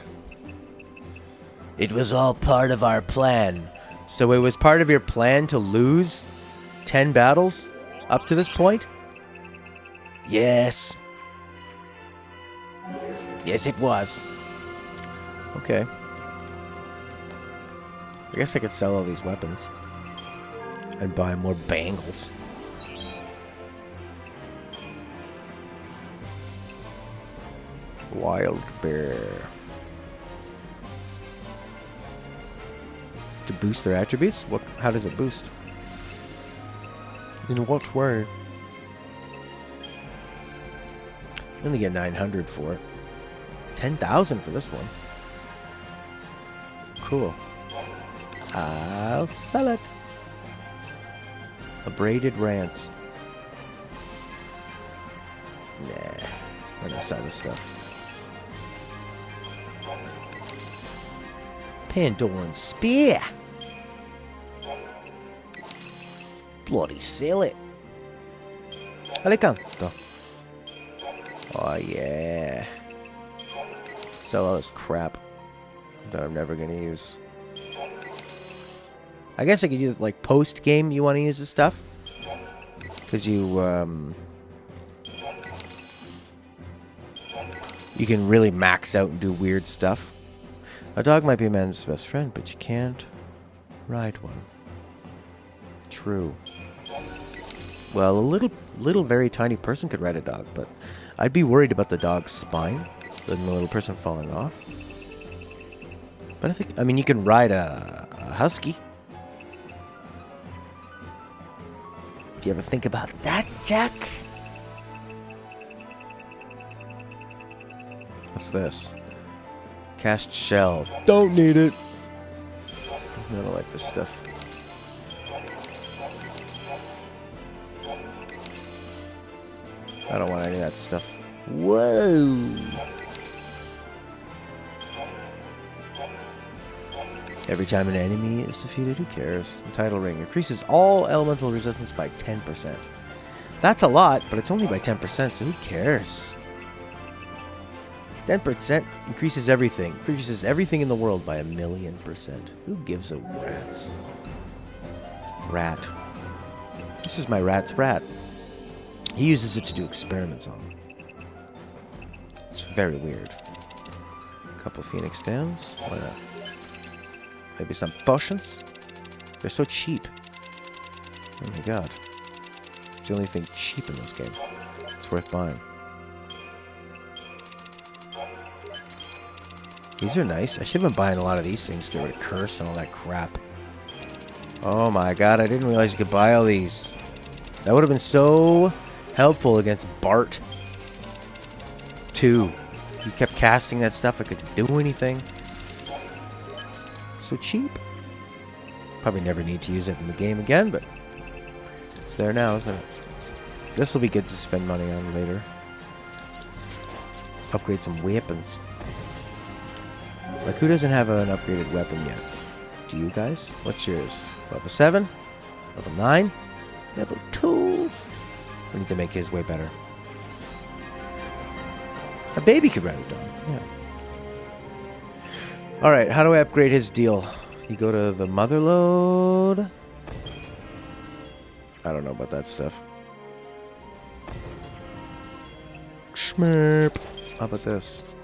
A: it was all part of our plan. So it was part of your plan to lose 10 battles up to this point? Yes. Yes, it was. Okay. I guess I could sell all these weapons and buy more bangles. Wild bear. To boost their attributes? What? How does it boost? In what way? I only get 900 for it. 10,000 for this one. Cool. I'll sell it. A braided rance. Nah. I'm gonna sell this stuff. Pandoran spear. Bloody sell it. Alicanto. Oh yeah. Sell all this crap that I'm never gonna use. I guess I could use like post game. You want to use this stuff because you can really max out and do weird stuff. A dog might be a man's best friend, but you can't ride one. True. Well, a little very tiny person could ride a dog, but I'd be worried about the dog's spine than the little person falling off. But I mean, you can ride a husky. Do you ever think about that, Jack? What's this? Cast shell. Don't need it. I don't like this stuff. I don't want any of that stuff. Whoa! Every time an enemy is defeated, who cares? Title ring increases all elemental resistance by 10%. That's a lot, but it's only by 10%, so who cares? 10% increases everything. Increases everything in the world by 1,000,000%. Who gives a rat's? Rat. This is my rat's rat. He uses it to do experiments on. It's very weird. A couple Phoenix Downs. Why not? Maybe some potions? They're so cheap. Oh my god. It's the only thing cheap in this game. It's worth buying. These are nice. I should have been buying a lot of these things to get rid of curse and all that crap. Oh my god, I didn't realize you could buy all these. That would have been so helpful against Bart. 2. He kept casting that stuff. I couldn't do anything. So cheap. Probably never need to use it in the game again, but it's there now, isn't it? This will be good to spend money on later. Upgrade some weapons. Like, who doesn't have an upgraded weapon yet? Do you guys? What's yours? Level 7? Level 9? Level 2? We need to make his way better. A baby could ride a dog, yeah. Alright, how do I upgrade his deal? You go to the mother load? I don't know about that stuff. Schmerp. How about this?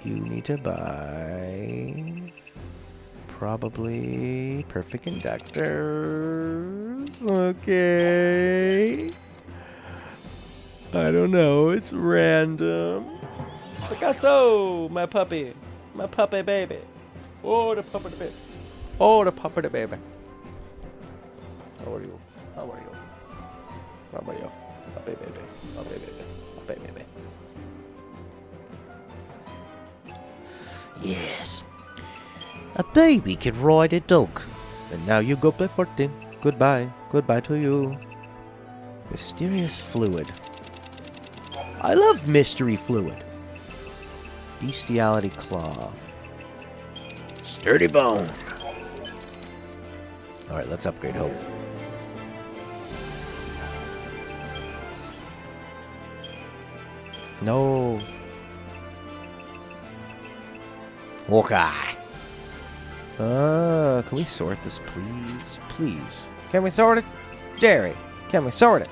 A: You need to buy probably perfect conductors. Okay. I don't know. It's random. Picasso, my puppy. My puppy baby. Oh, the puppy baby. Oh, the puppy baby. How are you? How are you? How are you? Puppy baby. Puppy baby. Puppy baby. Yes. A baby can ride a dog. And now you go play 14. Goodbye. Goodbye to you. Mysterious fluid. I love mystery fluid. Bestiality claw. Dirty bone. Alright, let's upgrade Hope. No. Hawkeye. Can we sort this, please? Please. Can we sort it? Jerry, can we sort it?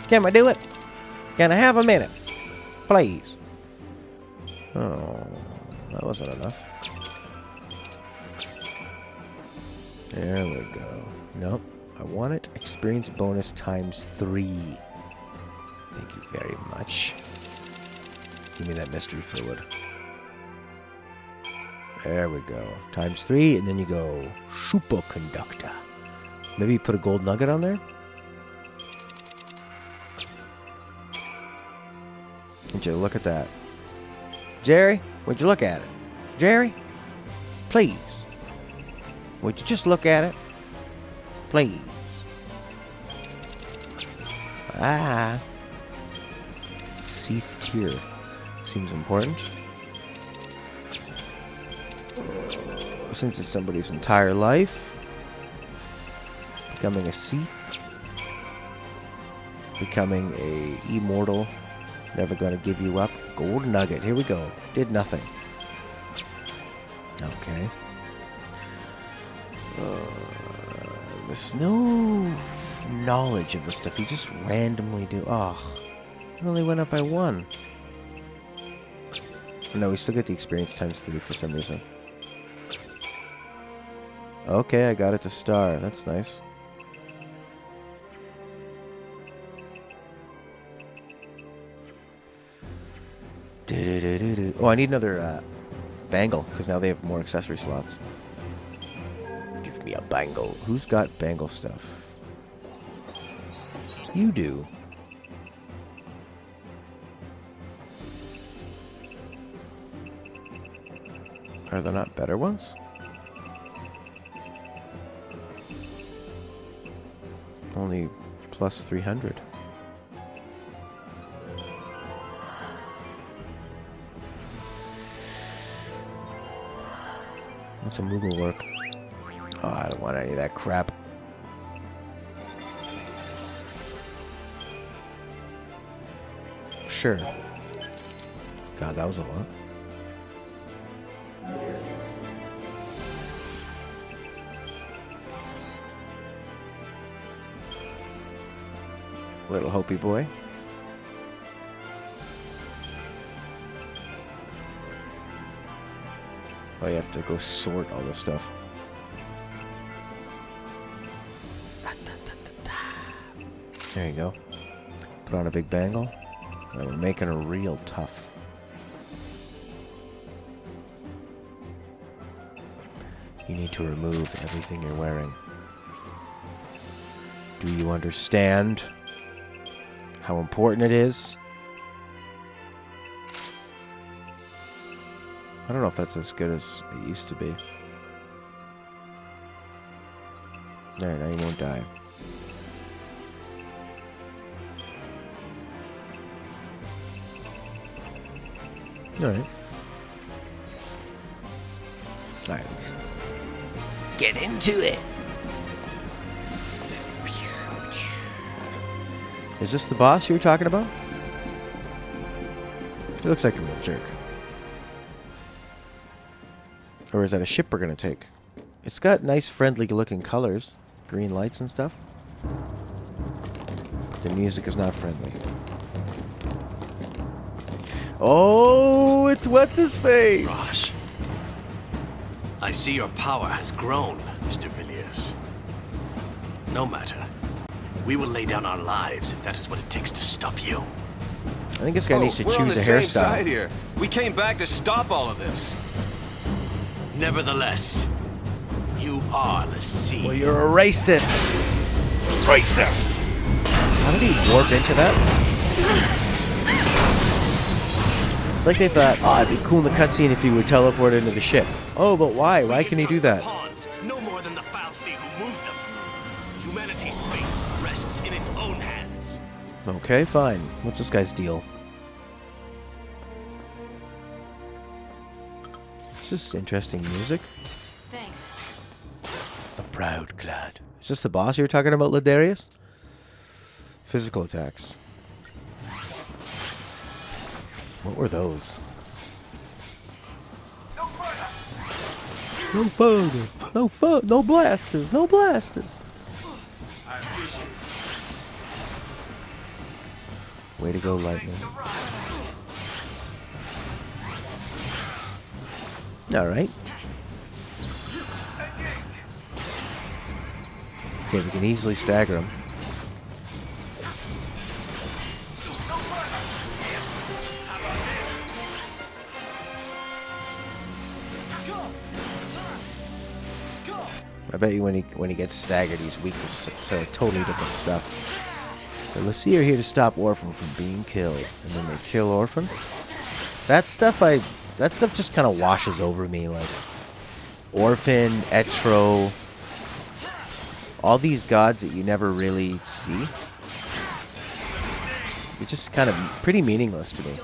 A: Can we do it? Can I have a minute? Please. Oh, that wasn't enough. There we go. Nope. I want it. Experience bonus ×3. Thank you very much. Give me that mystery fluid. There we go. ×3, and then you go superconductor. Maybe you put a gold nugget on there? Would you look at that? Jerry, would you look at it? Jerry? Please. Would you just look at it? Please. Ah. Seath tier. Seems important. Since it's somebody's entire life. Becoming a Seath. Becoming a immortal. Never gonna give you up. Gold nugget. Here we go. Did nothing. Okay. There's no knowledge of the stuff. You just randomly do. Oh. It only went up by 1. No, we still get the experience ×3 for some reason. Okay, I got it to star. That's nice. Oh, I need another bangle, because now they have more accessory slots. Give me a bangle. Who's got bangle stuff? You do. Are there not better ones? Only +300. What's a Moogle work? Oh, I don't want any of that crap. Sure. God, that was a lot. Little Hopi boy. Oh, you have to go sort all this stuff. There you go. Put on a big bangle. And we're making her real tough. You need to remove everything you're wearing. Do you understand how important it is? I don't know if that's as good as it used to be. There, now you won't die. Alright. Alright, let's get into it. Is this the boss you were talking about? He looks like a real jerk. Or is that a ship we're gonna take? It's got nice friendly looking colors. Green lights and stuff. The music is not friendly. Oh, it's what's his face?
F: Gosh. I see your power has grown, Mr. Villiers. No matter. We will lay down our lives if that is what it takes to stop you.
A: I think this guy needs to choose a hairstyle.
F: We're on the same side here. We came back to stop all of this. Nevertheless, you are the sea.
A: Well, you're a racist. Racist. How did he warp into that? It's like they thought, oh, it'd be cool in the cutscene if he would teleport into the ship. Oh, but why? Why can he do that?
F: No more than the foul sea who moved them. Humanity's fate rests in its own hands.
A: Okay, fine. What's this guy's deal? This is interesting music.
I: proud clad.
A: Is this the boss you were talking about, Ladarius? Physical attacks. What were those? No further. No blasters. No blasters. Way to go, lightning. Alright. Okay, we can easily stagger him. I bet you when he gets staggered, he's weak to totally different stuff. But let's see, you're here to stop Orphan from being killed, and then they kill Orphan. That stuff just kind of washes over me, like Orphan, Etro, all these gods that you never really see. It's just kind of pretty meaningless to me.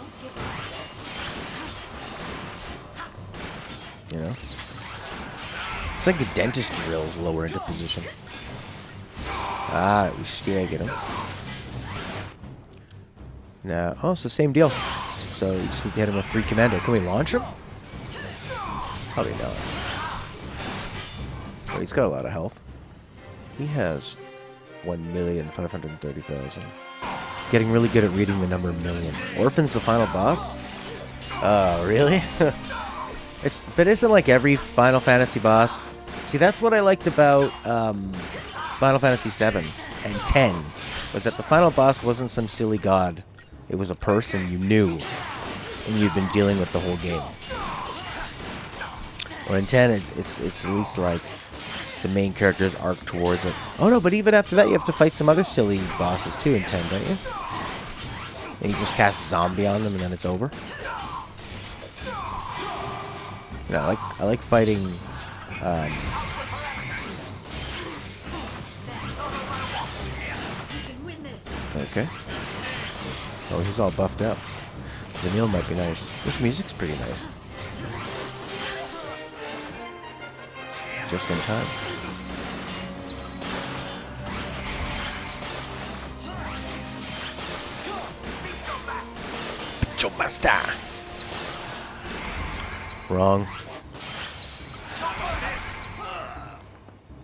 A: You know? It's like a dentist drills lower into position. Ah, we staggered him. Now, oh, it's the same deal. So we just need to hit him with 3 commando. Can we launch him? Probably not. Oh, he's got a lot of health. He has 1,530,000. Getting really good at reading the number million. Orphan's the final boss? Really? If it isn't like every Final Fantasy boss... See, that's what I liked about Final Fantasy VII and 10. Was that the final boss wasn't some silly god. It was a person you knew. And you've been dealing with the whole game. Or in 10, it's at least like the main character's arc towards it. Oh no, but even after that, you have to fight some other silly bosses too in 10, don't you? And you just cast a zombie on them and then it's over. Yeah, I like fighting. Okay. Oh, he's all buffed up. Vanille might be nice. This music's pretty nice. Just in time. Master. Wrong.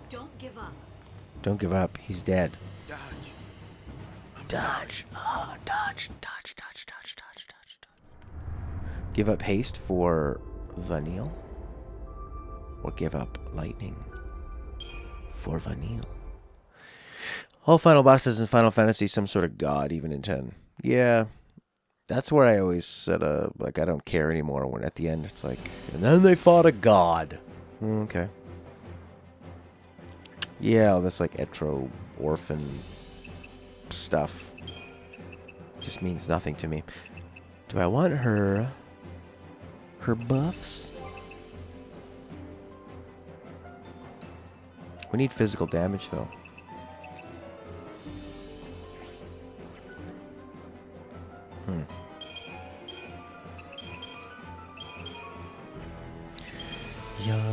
G: Don't give up.
A: Don't give up. He's dead. Dodge. Oh, dodge. Give up haste for Vanille? Or give up lightning for Vanille? All final bosses in Final Fantasy, some sort of god, even in 10. Yeah, that's where I always said, like, I don't care anymore when at the end it's like, and then they fought a god. Okay. Yeah, that's like Etro, Orphan stuff. Just means nothing to me. Do I want her buffs? We need physical damage though. Yeah.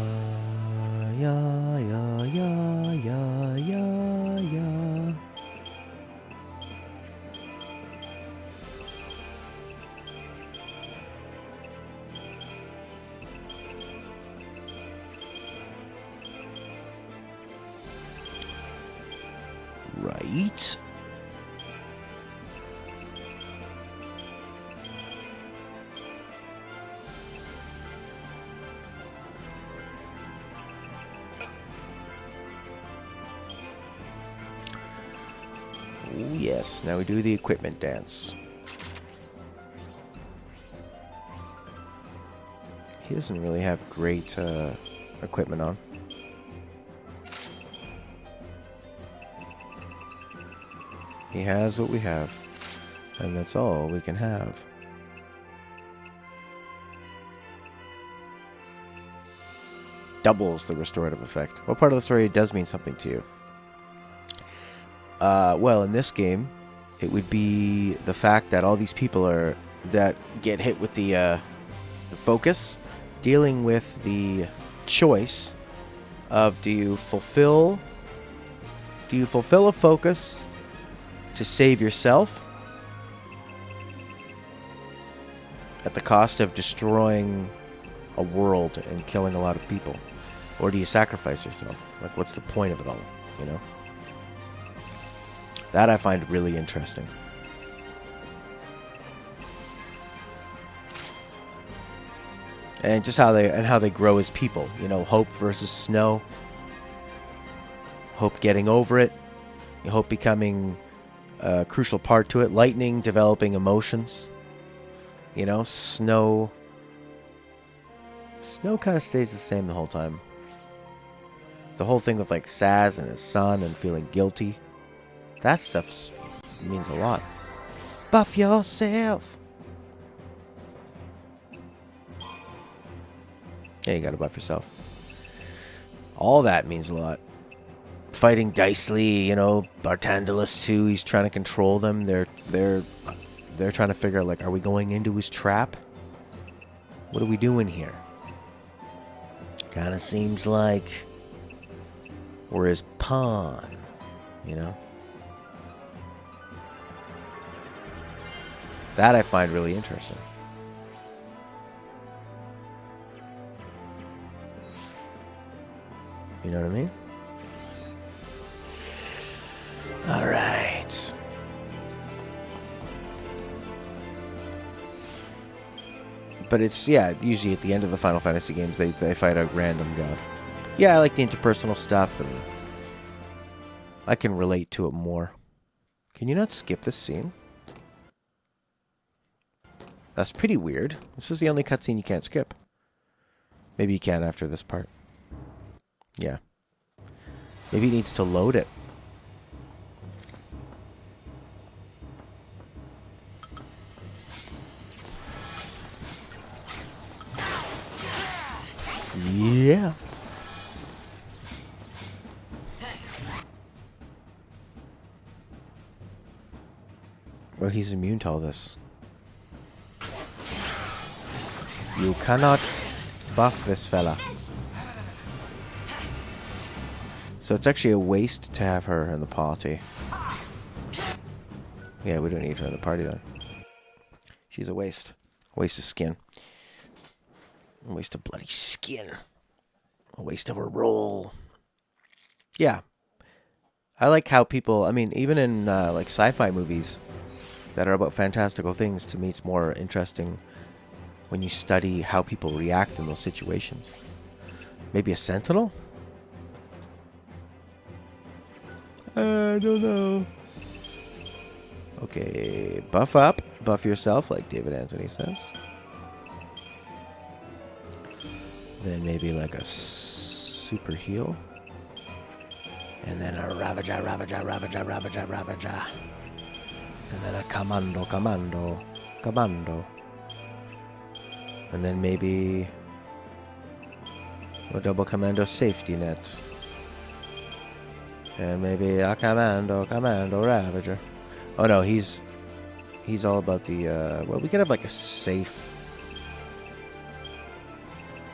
A: Right. Oh, yes. Now we do the equipment dance. He doesn't really have great equipment on. He has what we have, and that's all we can have. Doubles the restorative effect. What part of the story does mean something to you? Well, in this game, it would be the fact that all these people that get hit with the focus, dealing with the choice of do you fulfill a focus to save yourself at the cost of destroying a world and killing a lot of people? Or do you sacrifice yourself? Like, what's the point of it all, you know? That I find really interesting. And just how they grow as people, you know, hope versus snow. Hope getting over it. Hope becoming a crucial part to it. Lightning developing emotions. You know, snow kind of stays the same the whole time. The whole thing with like Saz and his son and feeling guilty. That stuff means a lot. Buff yourself. Yeah, you gotta buff yourself. All that means a lot. Fighting Dicely, you know, Barthandelus too. He's trying to control them. They're trying to figure out, like, are we going into his trap? What are we doing here? Kind of seems like we're his pawn, you know. That I find really interesting. You know what I mean? All right. But it's, yeah, usually at the end of the Final Fantasy games, they fight a random god. Yeah, I like the interpersonal stuff, and I can relate to it more. Can you not skip this scene? That's pretty weird. This is the only cutscene you can't skip. Maybe you can after this part. Yeah. Maybe it needs to load it. Yeah. Well, he's immune to all this. You cannot buff this fella. So it's actually a waste to have her in the party. Yeah, we don't need her in the party then. She's a waste. A waste of skin. A waste of bloody skin. A waste of a roll. Yeah. I like how people, I mean, even in like sci-fi movies that are about fantastical things, to me it's more interesting when you study how people react in those situations. Maybe a sentinel? I don't know. Okay, buff up. Buff yourself, like David Anthony says. Then maybe like a super heal. And then a Ravager. And then a Commando. And then maybe a double Commando safety net. And maybe a Commando Ravager. Oh no, he's all about the, well, we could have like a safe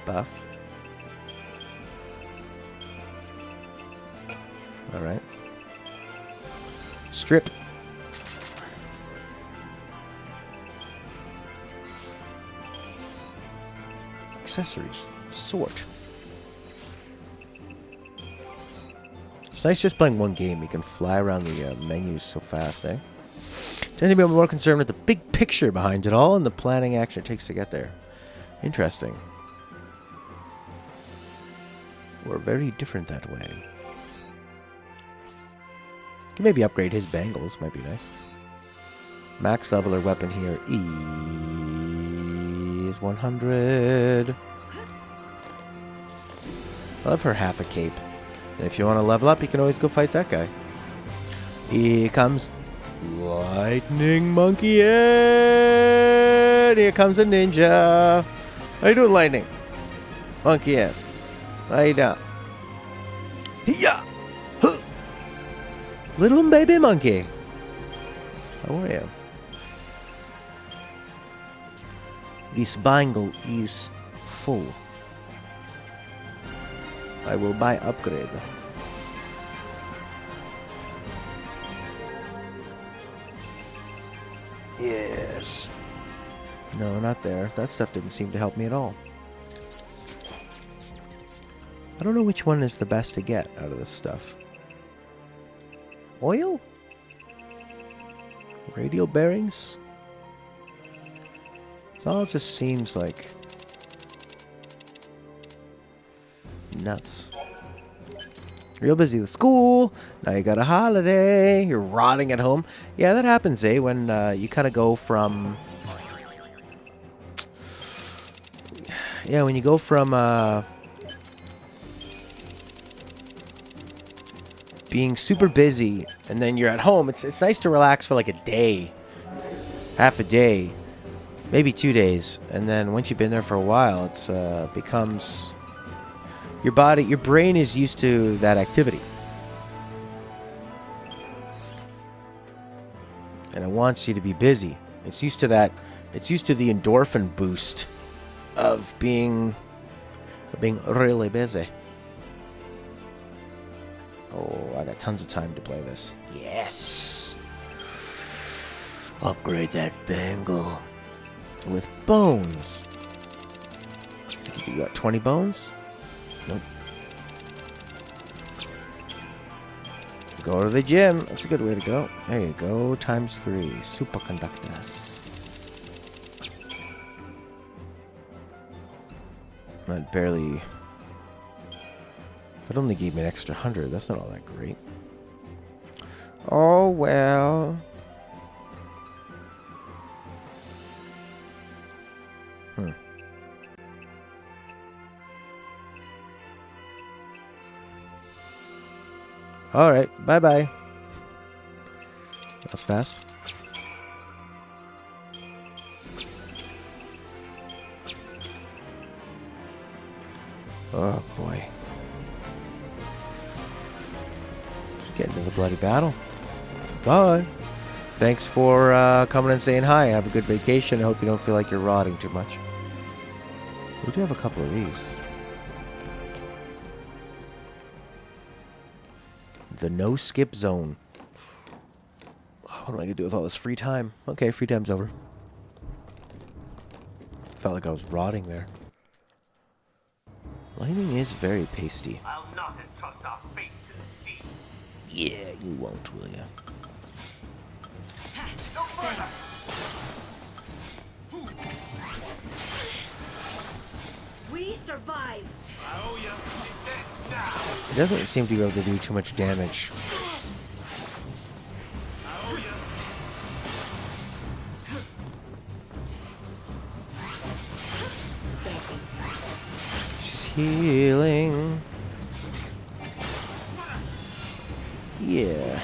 A: buff. Alright. Strip. Accessories. Sort. It's nice just playing one game. You can fly around the menus so fast, eh? Tend to be more concerned with the big picture behind it all and the planning action it takes to get there. Interesting. We're very different that way. Can maybe upgrade his bangles. Might be nice. Max leveler weapon here is 100. I'll have her half a cape. And if you want to level up, you can always go fight that guy. Here comes Lightning Monkey Head. Here comes a ninja. How you doing, Lightning? Monkey Head. How you doing? Yeah. Huh. Little baby monkey. How are you? This bangle is full. I will buy upgrade. Yes. No, not there. That stuff didn't seem to help me at all. I don't know which one is the best to get out of this stuff. Oil? Radial bearings? It all just seems like nuts. Real busy with school. Now you got a holiday. You're rotting at home. Yeah, that happens, eh? When you kind of go from... Yeah, when you go from being super busy and then you're at home, it's nice to relax for like a day. Half a day. Maybe 2 days. And then once you've been there for a while, it's becomes... Your body, your brain is used to that activity. And it wants you to be busy. It's used to that. It's used to the endorphin boost of being really busy. Oh, I got tons of time to play this. Yes. Upgrade that bangle with bones. I think you got 20 bones? Nope. Go to the gym. That's a good way to go. There you go. Times 3. Superconductors. That barely... That only gave me an extra 100. That's not all that great. Oh, well. Alright, bye-bye. That was fast. Oh, boy. Let's get into the bloody battle. Bye. Thanks for coming and saying hi. Have a good vacation. I hope you don't feel like you're rotting too much. We do have a couple of these. The no-skip zone. What am I going to do with all this free time? Okay, free time's over. Felt like I was rotting there. Lightning is very pasty.
H: I'll not entrust our fate to the sea.
A: Yeah, you won't, will ya?
H: No further.
L: We survive.
H: I owe you.
A: It doesn't seem to be able to do too much damage. She's healing. Yeah.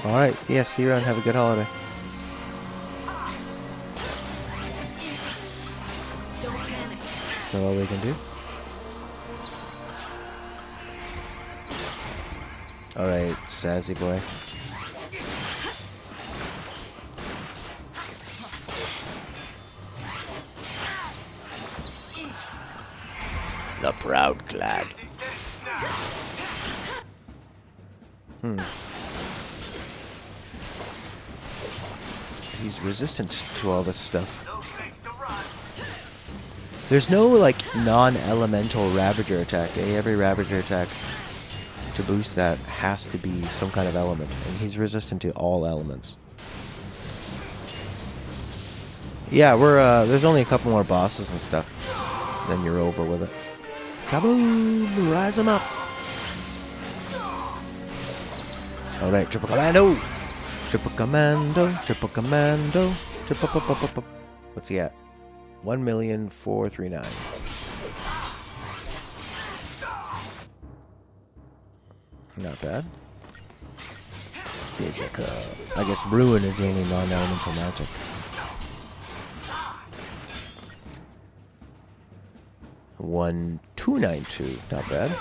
A: Alright, yes, see you around. Have a good holiday. Is that all we can do? Alright, sassy boy. The proud glad. He's resistant to all this stuff. There's no, like, non-elemental Ravager attack. Every Ravager attack, to boost that, has to be some kind of element. And he's resistant to all elements. Yeah, we're, there's only a couple more bosses and stuff. Then you're over with it. Kaboom! Rise him up! Alright, triple commando! Triple commando, triple commando, triple. What's he at? 1,439,000. Not bad. Physical. I guess Ruin is the only non-elemental magic. $1,292. Not bad.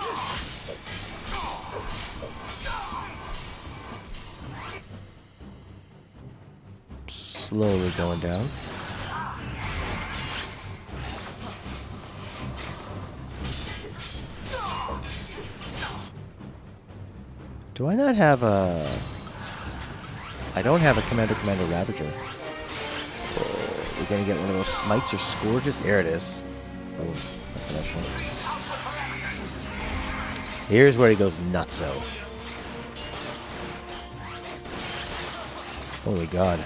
A: Slowly going down. Do I not have a... I don't have a Commander Ravager. Oh, we're gonna get one of those smites or scourges. There it is. Oh, that's a nice one. Here's where he goes nutso. Holy God.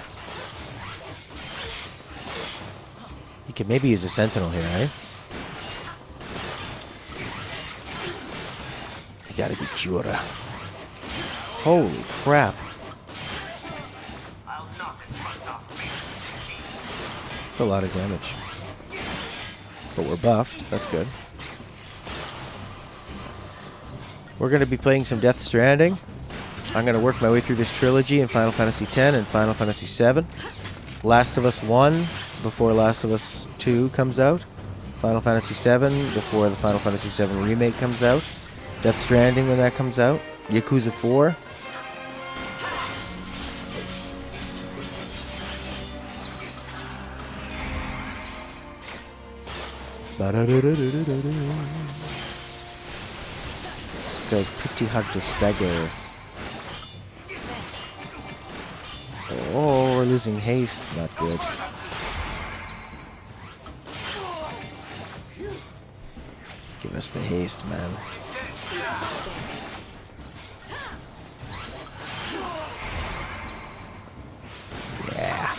A: He could maybe use a sentinel here, eh? You gotta be Cura. Holy crap. That's a lot of damage. But we're buffed. That's good. We're going to be playing some Death Stranding. I'm going to work my way through this trilogy in Final Fantasy X and Final Fantasy VII. Last of Us 1 before Last of Us 2 comes out. Final Fantasy VII before the Final Fantasy VII Remake comes out. Death Stranding when that comes out. Yakuza 4. This guy's pretty hard to stagger. Oh, we're losing haste. Not good. Give us the haste, man. Yeah.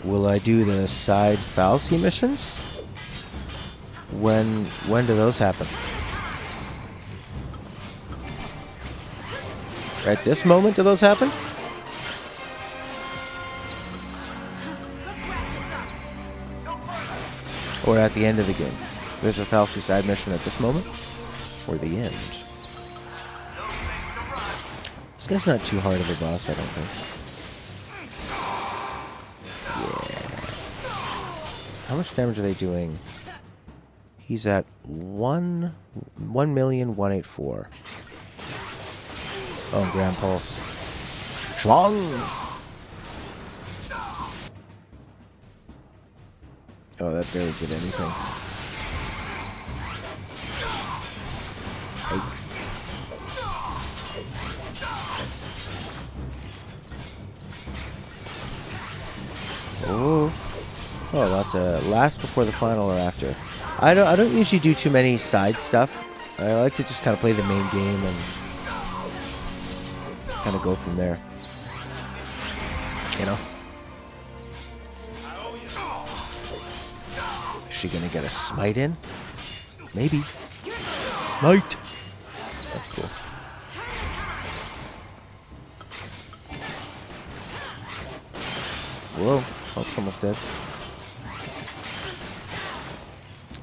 A: Will I do the side fallacy missions? When do those happen? Right this moment do those happen? Or at the end of the game? There's a fallacy side mission at this moment? Or the end? This guy's not too hard of a boss, I don't think. How much damage are they doing? He's at 1,184,000. Oh, Grand Pulse. Schwung! Oh, that barely did anything. Yikes. Oh. Oh, that's a last before the final or after. I don't usually do too many side stuff. I like to just kind of play the main game and kind of go from there. You know? Is she gonna get a smite in? Maybe. Smite! That's cool. Whoa. Oh, it's almost dead.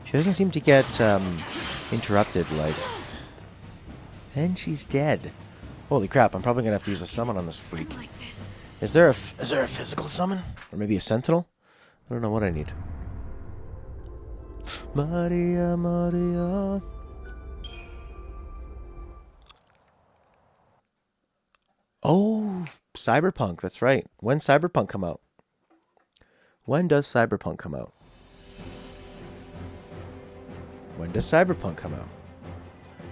A: She doesn't seem to get interrupted, like... And she's dead. Holy crap, I'm probably gonna have to use a summon on this freak. Is there a physical summon? Or maybe a sentinel? I don't know what I need. Maria, Maria. Oh, Cyberpunk, that's right. When's Cyberpunk come out? When does Cyberpunk come out? When does Cyberpunk come out?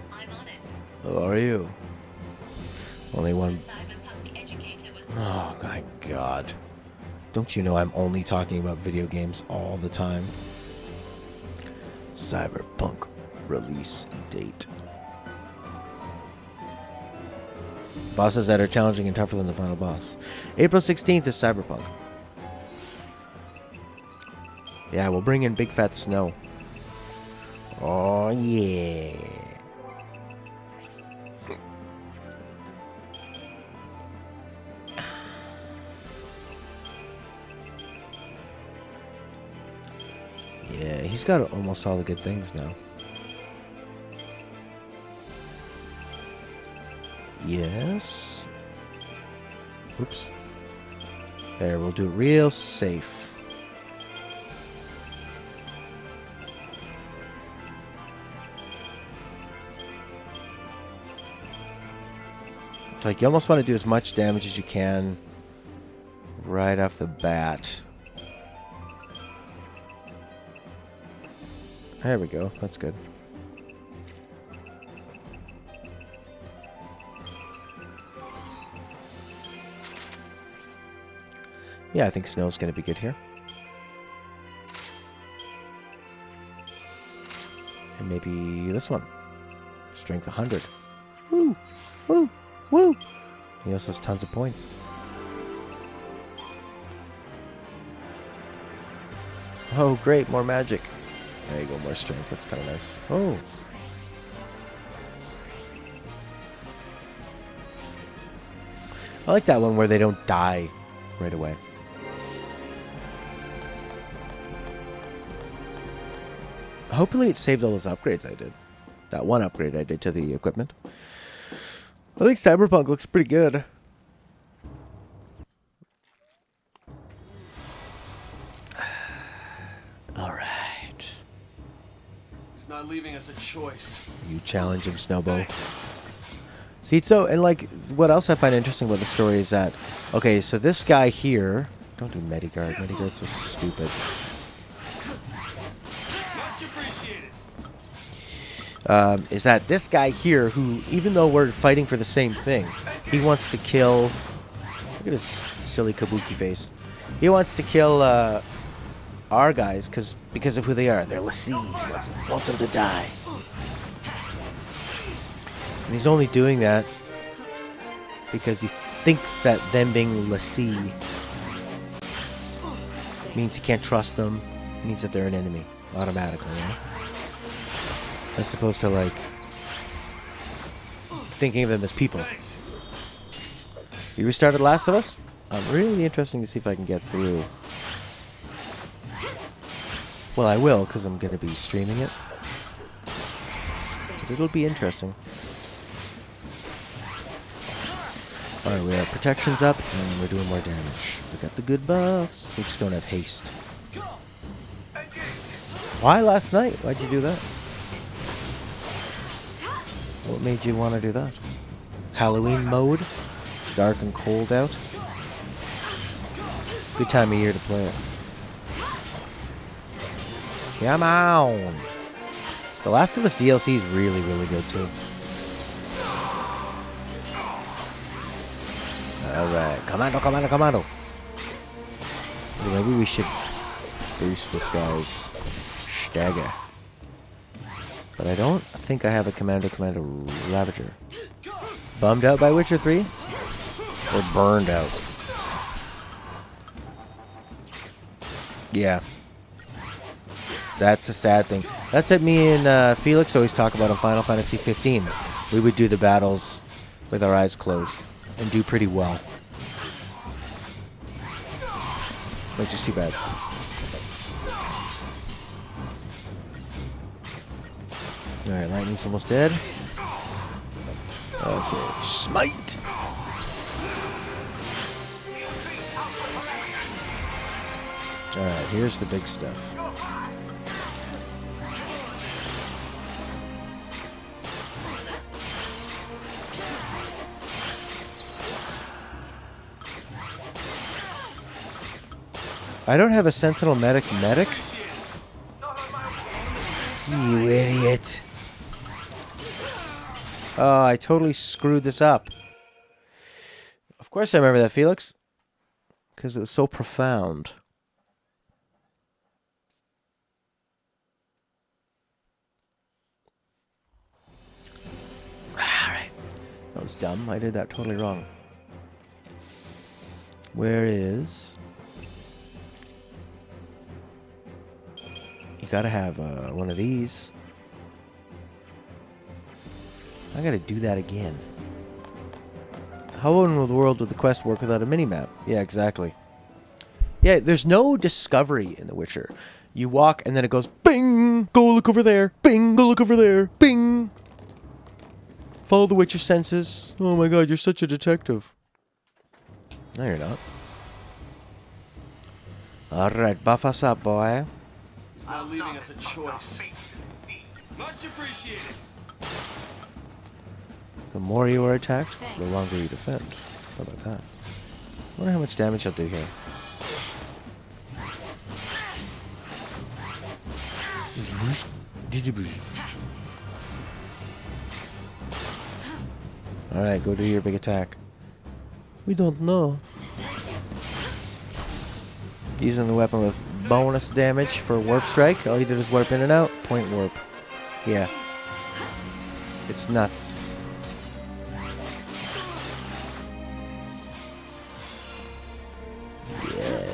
N: I'm on it.
A: Oh, are you? Only one.
N: Cyberpunk educator was
A: Oh, my God. Don't you know I'm only talking about video games all the time? Cyberpunk release date. Bosses that are challenging and tougher than the final boss. April 16th is Cyberpunk. Yeah, we'll bring in Big Fat Snow. Oh, yeah. Yeah, he's got almost all the good things now. Yes. Oops. There, we'll do it real safe. It's like you almost want to do as much damage as you can right off the bat. There we go. That's good. Yeah, I think snow's going to be good here. And maybe this one. Strength 100. Woo! Woo! Woo! He also has tons of points. Oh, great. More magic. There you go. More strength. That's kind of nice. Oh. I like that one where they don't die right away. Hopefully it saved all those upgrades I did. That one upgrade I did to the equipment. I think Cyberpunk looks pretty good. Alright.
F: It's not leaving us a choice.
A: You challenge him, Snowbo. See, so, and like, what else I find interesting about the story is that, okay, so this guy here, don't do Mediguard. Mediguard's so stupid. Is that this guy here, who, even though we're fighting for the same thing, he wants to kill... Look at his silly kabuki face. He wants to kill our guys because of who they are. They're l'Cie. He wants them to die. And he's only doing that because he thinks that them being l'Cie means he can't trust them. It means that they're an enemy automatically, right? As opposed to, like, thinking of them as people. You restarted Last of Us? Really interesting to see if I can get through. Well, I will, because I'm going to be streaming it. But it'll be interesting. Alright, we have protections up, and we're doing more damage. We got the good buffs. We just don't have haste. Why last night? Why'd you do that? What made you want to do that? Halloween mode? It's dark and cold out. Good time of year to play it. Come on! The Last of Us DLC is really, really good too. Alright, commando, commando, commando! Maybe we should boost this guy's stagger. But I don't think I have a Commando Ravager. Bummed out by Witcher 3? Or burned out? Yeah. That's a sad thing. That's what me and Felix always talk about in Final Fantasy 15. We would do the battles with our eyes closed and do pretty well. Which is too bad. Alright, lightning's almost dead. Okay, smite! Alright, here's the big stuff. I don't have a Sentinel medic. You idiot. Oh, I totally screwed this up. Of course I remember that, Felix. Because it was so profound. Alright. That was dumb. I did that totally wrong. Where is... You gotta have one of these. I gotta do that again. How in the world would the quest work without a minimap? Yeah, exactly. Yeah, there's no discovery in The Witcher. You walk and then it goes, bing! Go look over there! Bing! Go look over there! Bing! Follow the Witcher senses. Oh my god, you're such a detective. No, you're not. Alright, buff us up, boy.
F: It's not leaving us a choice. Much appreciated.
A: The more you are attacked, the longer you defend. How about that? I wonder how much damage I'll do here. Alright, go do your big attack. We don't know. Using the weapon with bonus damage for warp strike. All you did is warp in and out. Point warp. Yeah. It's nuts. Yeah.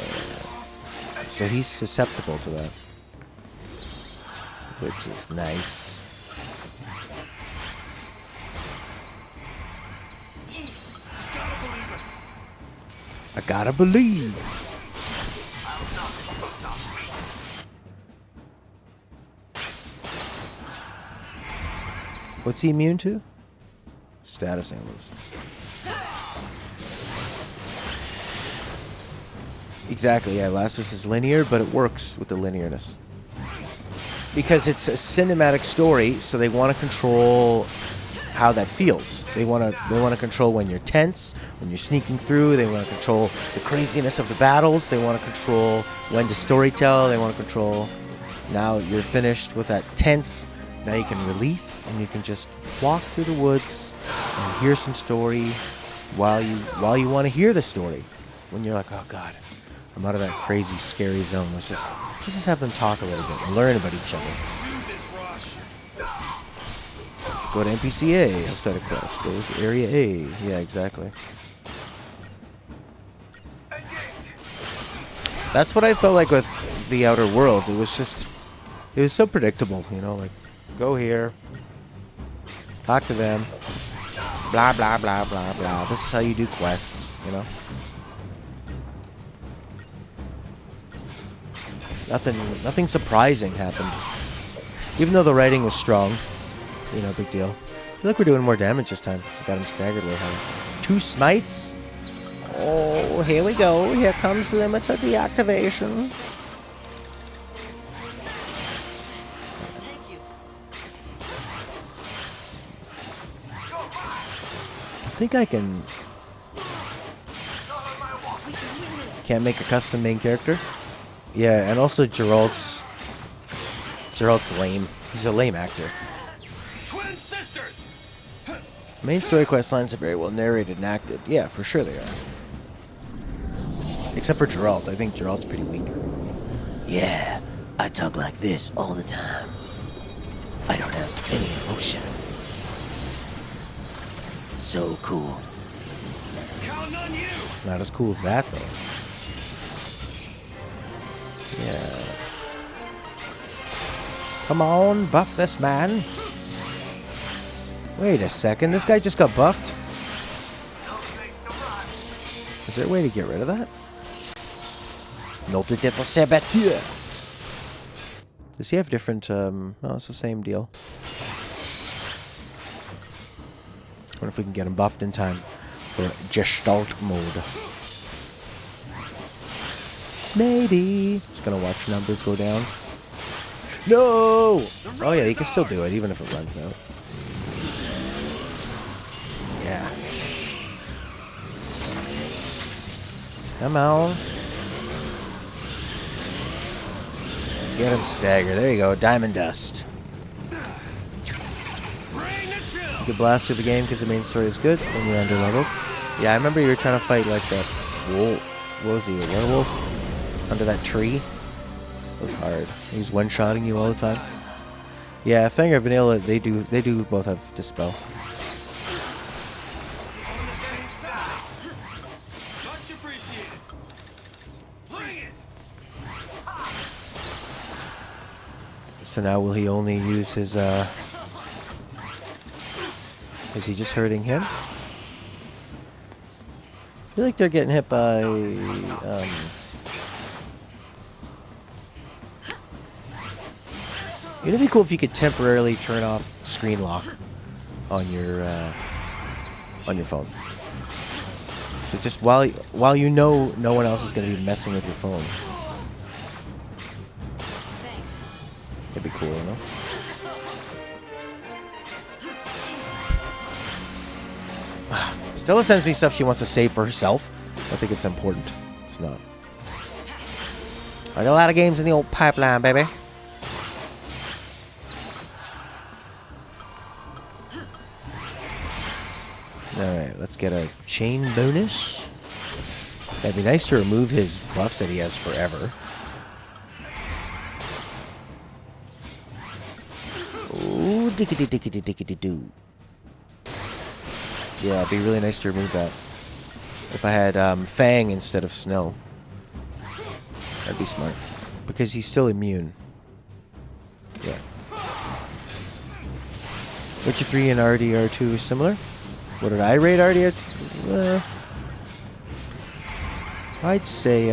A: So he's susceptible to that. Which is nice. I gotta believe. What's he immune to? Status ailments. Exactly, yeah. Last of Us is linear, but it works with the linearness. Because it's a cinematic story, so they want to control how that feels. They want to control when you're tense, when you're sneaking through. They want to control the craziness of the battles. They want to control when to storytell. They want to control. Now you're finished with that tense. Now you can release and you can just walk through the woods and hear some story while you want to hear the story. When you're like, oh God, I'm out of that crazy, scary zone. Let's just have them talk a little bit and learn about each other. Go to NPC A. I'll start a quest. Go to Area A. Yeah, exactly. That's what I felt like with the Outer Worlds. It was so predictable, you know, like, go here, talk to them, blah, blah, blah, blah, blah. This is how you do quests, you know? Nothing surprising happened. Even though the writing was strong, you know, big deal. I feel like we're doing more damage this time. Got him staggered with him. 2 smites? Oh, here we go. Here comes limited deactivation. I think I can... Can't make a custom main character? Yeah, and also Geralt's lame. He's a lame actor.
F: Twin sisters!
A: Main story quest lines are very well narrated and acted. Yeah, for sure they are. Except for Geralt. I think Geralt's pretty weak.
I: Yeah, I talk like this all the time. I don't have any emotion. So cool.
F: Counting on you!
A: Not as cool as that, though. Yeah. Come on, buff this man. Wait a second, this guy just got buffed? Is there a way to get rid of that? Notre Dame Sabateur. Does he have different, no, it's the same deal. I wonder if we can get him buffed in time for Gestalt mode. Maybe. Just gonna watch numbers go down. No! Oh yeah, you can still do it, even if it runs out. Yeah. Come on. Get him staggered. There you go. Diamond dust. You can blast through the game because the main story is good when you're under leveled. Yeah, I remember you were trying to fight like that wolf. What was he, a werewolf? Under that tree? It was hard. He was one-shotting you all the time. Yeah, Fang or Vanilla, they do both have Dispel. So now will he only use his, is he just hurting him? I feel like they're getting hit by, It'd be cool if you could temporarily turn off screen lock on your phone. So just while you know no one else is going to be messing with your phone. It'd be cool, you know? Stella sends me stuff she wants to save for herself. I think it's important. It's not. I got a lot of games in the old pipeline, baby. let's get a chain bonus. That'd be nice to remove his buffs that he has forever. Ooh, dickety-dickety-dickety-doo. Yeah, it'd be really nice to remove that. If I had Fang instead of Snow. That'd be smart. Because he's still immune. Yeah. Witcher 3 and RDR2 is similar. What did I rate RDR? I'd say,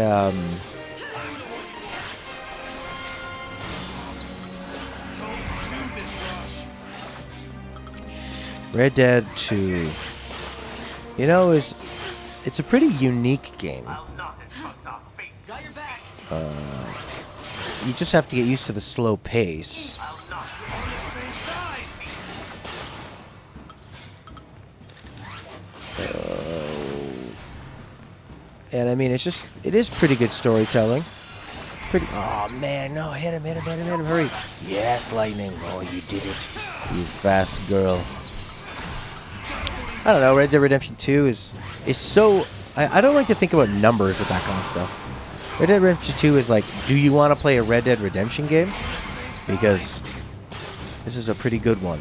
A: Red Dead 2. You know, it's a pretty unique game. You just have to get used to the slow pace. And I mean, it is pretty good storytelling. Oh man, no, hit him, hurry. Yes, Lightning. Oh, you did it. You fast girl. I don't know, Red Dead Redemption 2 is so... I don't like to think about numbers with that kind of stuff. Red Dead Redemption 2 is like, do you want to play a Red Dead Redemption game? Because this is a pretty good one.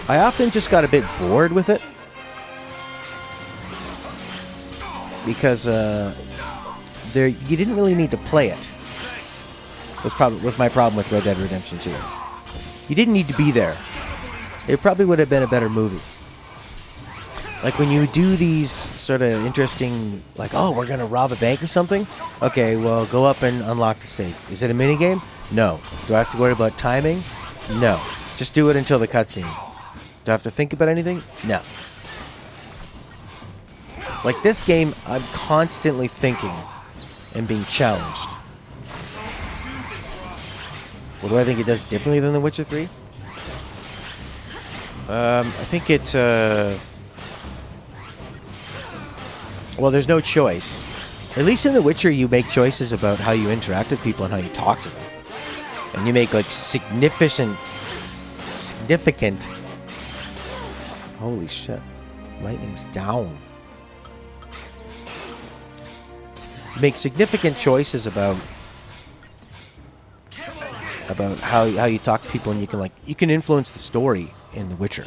A: I often just got a bit bored with it. Because you didn't really need to play it. Was my problem with Red Dead Redemption 2. You didn't need to be there. It probably would have been a better movie. Like when you do these sort of interesting, like, oh, we're gonna rob a bank or something. Okay, well, go up and unlock the safe. Is it a minigame? No. Do I have to worry about timing? No. Just do it until the cutscene. Do I have to think about anything? No. Like this game, I'm constantly thinking and being challenged. What do I think it does differently than The Witcher 3? I think it... well, there's no choice. At least in The Witcher, you make choices about how you interact with people and how you talk to them. And you make, like, significant... Holy shit. Lightning's down. You make significant choices about how you talk to people, and you can influence the story in The Witcher.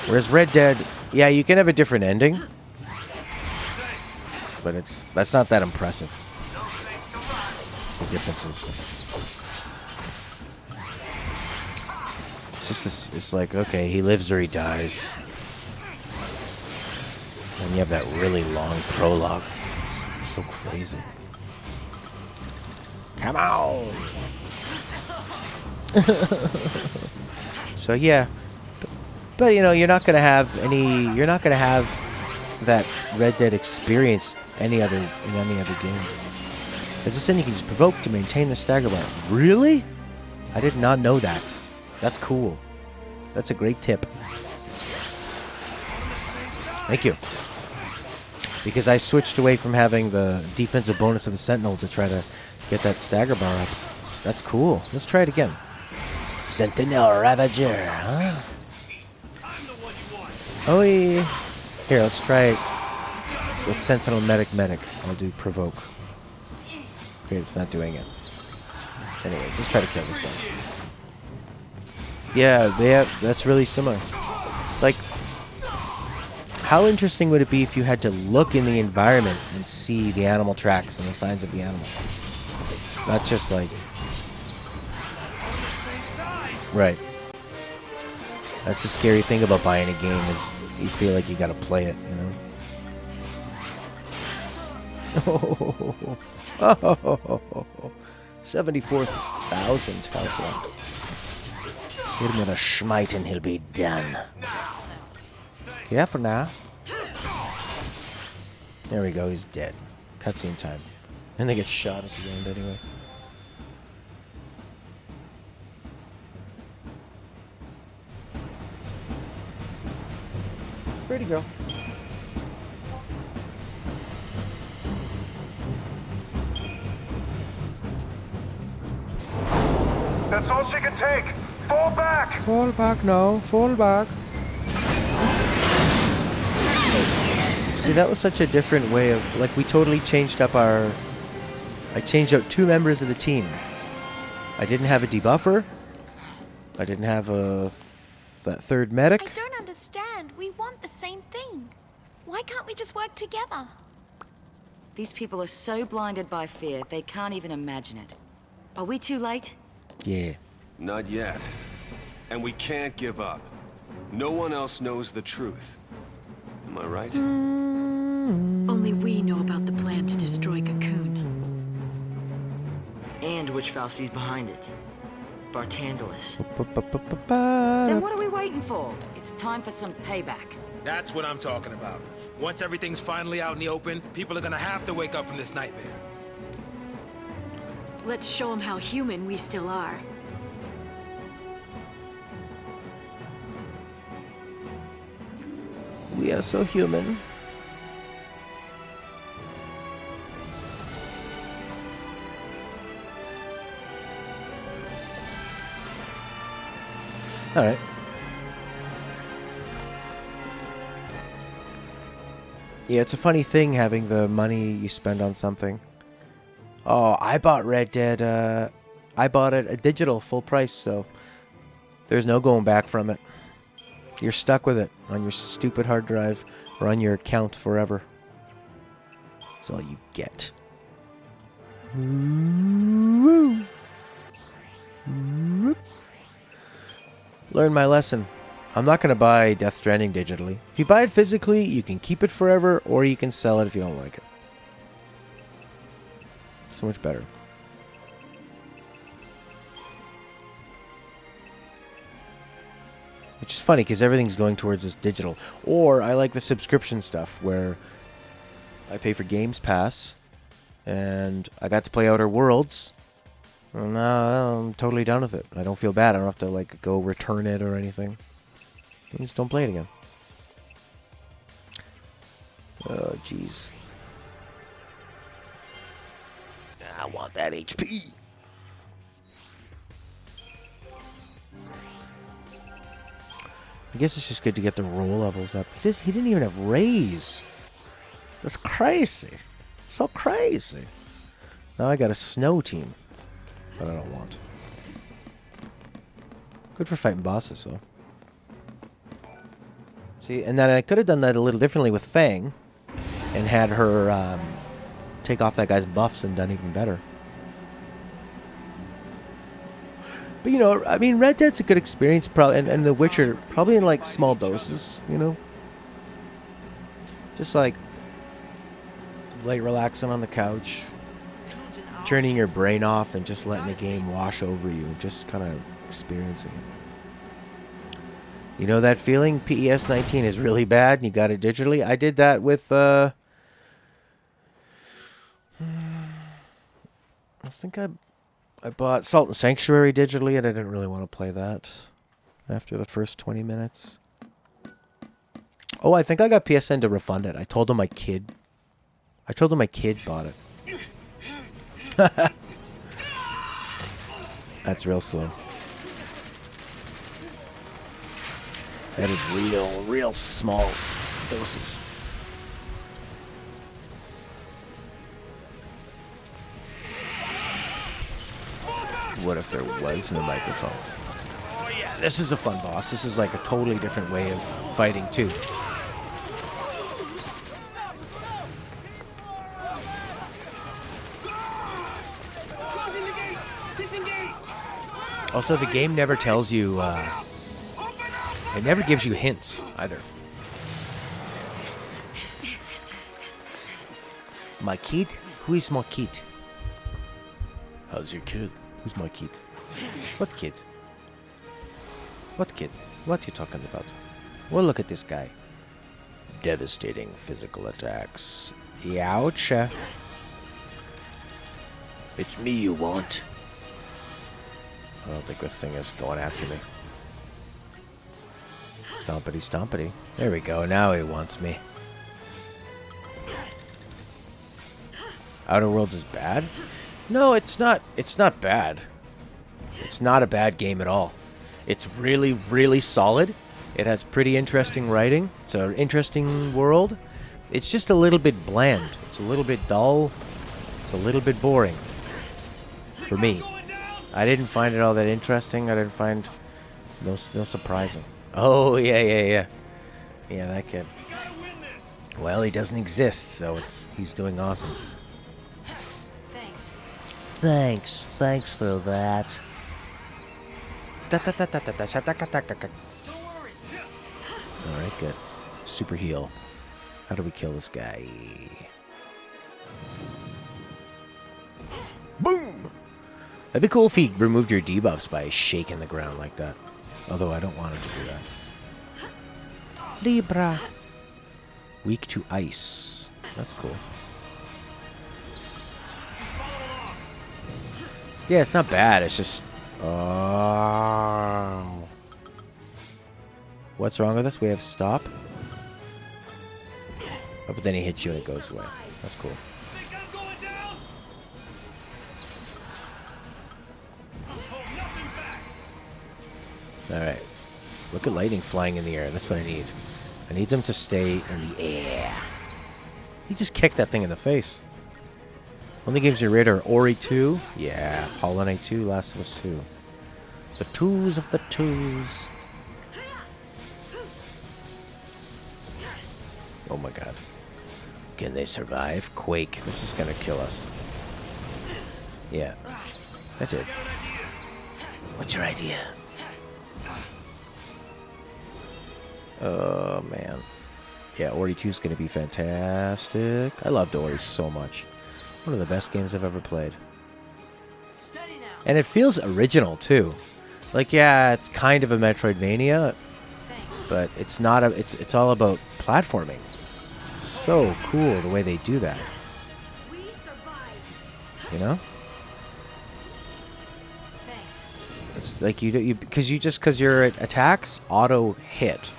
A: Whereas Red Dead, yeah, you can have a different ending, but that's not that impressive. The differences. It's just this. It's like, okay, he lives or he dies, and you have that really long prologue. It's so crazy. Come on. So yeah, but you know, you're not gonna have that Red Dead experience in any other game. As I said, you can just provoke to maintain the stagger bar. Really? I did not know that. That's cool. That's a great tip. Thank you. Because I switched away from having the defensive bonus of the Sentinel to try to get that stagger bar up. That's cool. Let's try it again. Sentinel Ravager, huh? Oh, yeah. Here, let's try it with Sentinel Medic. I'll do Provoke. Okay, it's not doing it. Anyways, let's try to kill this guy. Yeah, that's really similar. It's like, how interesting would it be if you had to look in the environment and see the animal tracks and the signs of the animal? Not just like... Right. That's the scary thing about buying a game, is you feel like you gotta play it, you know? Oh, 74,000 health. Hit him with a smite and he'll be done. Careful now. There we go, he's dead. Cutscene time. And they get shot at the end anyway. Pretty girl.
H: That's all she can take. Fall back.
A: Fall back now. Fall back. See, that was such a different way of, like, we totally changed up our... I changed out 2 members of the team. I didn't have a debuffer. I didn't have that third medic.
D: I don't understand. We want the same thing. Why can't we just work together?
C: These people are so blinded by fear, they can't even imagine it. Are we too late?
A: Yeah.
O: Not yet. And we can't give up. No one else knows the truth. Am I right?
G: Only we know about the plan to destroy Cocoon.
E: And which Falsi's behind it. Barthandelus.
C: Then what are we waiting for? It's time for some payback.
B: That's what I'm talking about. Once everything's finally out in the open, people are gonna have to wake up from this nightmare.
G: Let's show them how human we still are.
A: We are so human. All right. Yeah, it's a funny thing having the money you spend on something. Oh, I bought Red Dead. I bought it a digital full price, so there's no going back from it. You're stuck with it on your stupid hard drive or on your account forever. That's all you get. Learn my lesson. I'm not going to buy Death Stranding digitally. If you buy it physically, you can keep it forever, or you can sell it if you don't like it. So much better. Which is funny, because everything's going towards this digital. Or I like the subscription stuff, where I pay for Games Pass, and I got to play Outer Worlds. Well, now I'm totally done with it. I don't feel bad. I don't have to like go return it or anything. I just don't play it again. Oh, jeez. I want that HP. I guess it's just good to get the roll levels up. He didn't even have raise. That's crazy. So crazy. Now I got a snow team. That I don't want. Good for fighting bosses, though. See, and then I could have done that a little differently with Fang, and had her take off that guy's buffs and done even better. But you know, I mean, Red Dead's a good experience, probably, and The Witcher probably in like small doses, you know, just like relaxing on the couch. Turning your brain off and just letting the game wash over you, just kind of experiencing it. You know that feeling? PES 19 is really bad and you got it digitally. I did that with, I think I bought Salt and Sanctuary digitally, and I didn't really want to play that after the first 20 minutes. Oh, I think I got PSN to refund it. I told them my kid bought it. That's real slow. That is real small doses. What if there was no microphone? Oh yeah, this is a fun boss. This is like a totally different way of fighting too. Also, the game never tells you, it never gives you hints, either. My kid? Who is my kid? How's your kid? Who's my kid? What kid? What kid? What are you talking about? Well, look at this guy. Devastating physical attacks. Ouch. It's me you want. I don't think this thing is going after me. Stompity, stompity. There we go. Now he wants me. Outer Worlds is bad? No, it's not. It's not bad. It's not a bad game at all. It's really, really solid. It has pretty interesting writing. It's an interesting world. It's just a little bit bland. It's a little bit dull. It's a little bit boring. For me. I didn't find it all that interesting. I didn't find no surprising. Oh, yeah. Yeah, that kid. Well, he doesn't exist, so he's doing awesome. Thanks for that. Alright, good. Super heal. How do we kill this guy? Boom! That'd be cool if he removed your debuffs by shaking the ground like that. Although I don't want him to do that. Libra. Weak to ice. That's cool. Yeah, it's not bad. It's just... Oh. What's wrong with us? We have stop. Oh, but then he hits you and it goes away. That's cool. Alright. Look at lightning flying in the air. That's what I need. I need them to stay in the air. He just kicked that thing in the face. Only games you rate are Ori 2. Yeah. Hollow Knight 2. Last of Us 2. The twos of the twos. Oh my god. Can they survive? Quake. This is gonna kill us. Yeah. That did. What's your idea? Oh, man. Yeah, Ori 2 is going to be fantastic. I loved Ori so much. One of the best games I've ever played. And it feels original, too. Like, yeah, it's kind of a Metroidvania, but it's not a... It's all about platforming. It's so cool the way they do that. You know? It's like because your attacks auto hit.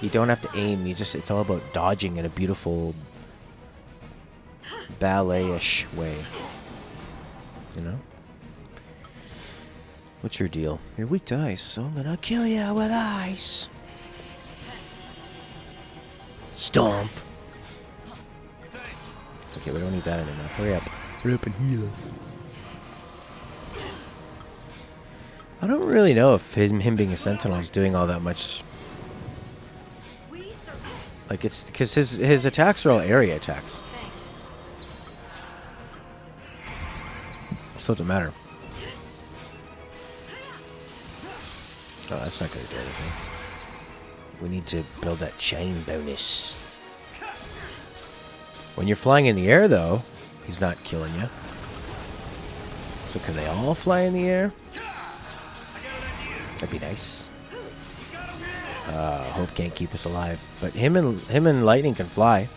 A: You don't have to aim. It's all about dodging in a beautiful ballet-ish way. You know? What's your deal? You're weak to ice, so I'm gonna kill you with ice. Stomp. Okay, we don't need that anymore. Hurry up. Hurry up and heal us. I don't really know if him being a sentinel is doing all that much. Like, it's because his attacks are all area attacks. So it doesn't matter. Oh, that's not going to do anything. We need to build that chain bonus. When you're flying in the air, though, he's not killing you. So can they all fly in the air? That'd be nice. Hope can't keep us alive, but him and lightning can fly.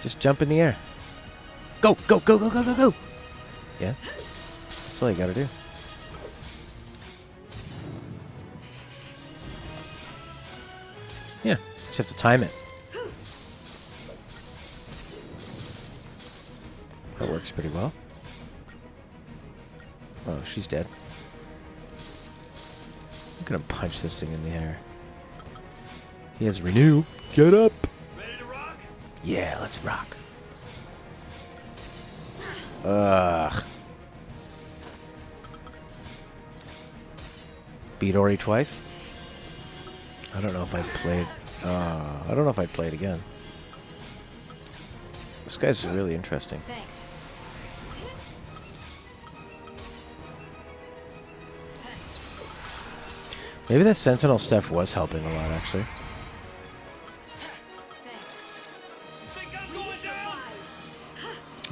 A: Just jump in the air. Go, go, go, go, go, go, go. Yeah, that's all you gotta do. Yeah, just have to time it. That works pretty well. Oh, she's dead. I'm gonna punch this thing in the air. He has renew. Get up.
K: Ready to rock?
A: Yeah, let's rock. Ugh. Beat Ori twice? I don't know if I'd play it. I don't know if I'd play it again. This guy's really interesting.
G: Thanks.
A: Maybe that sentinel stuff was helping a lot, actually.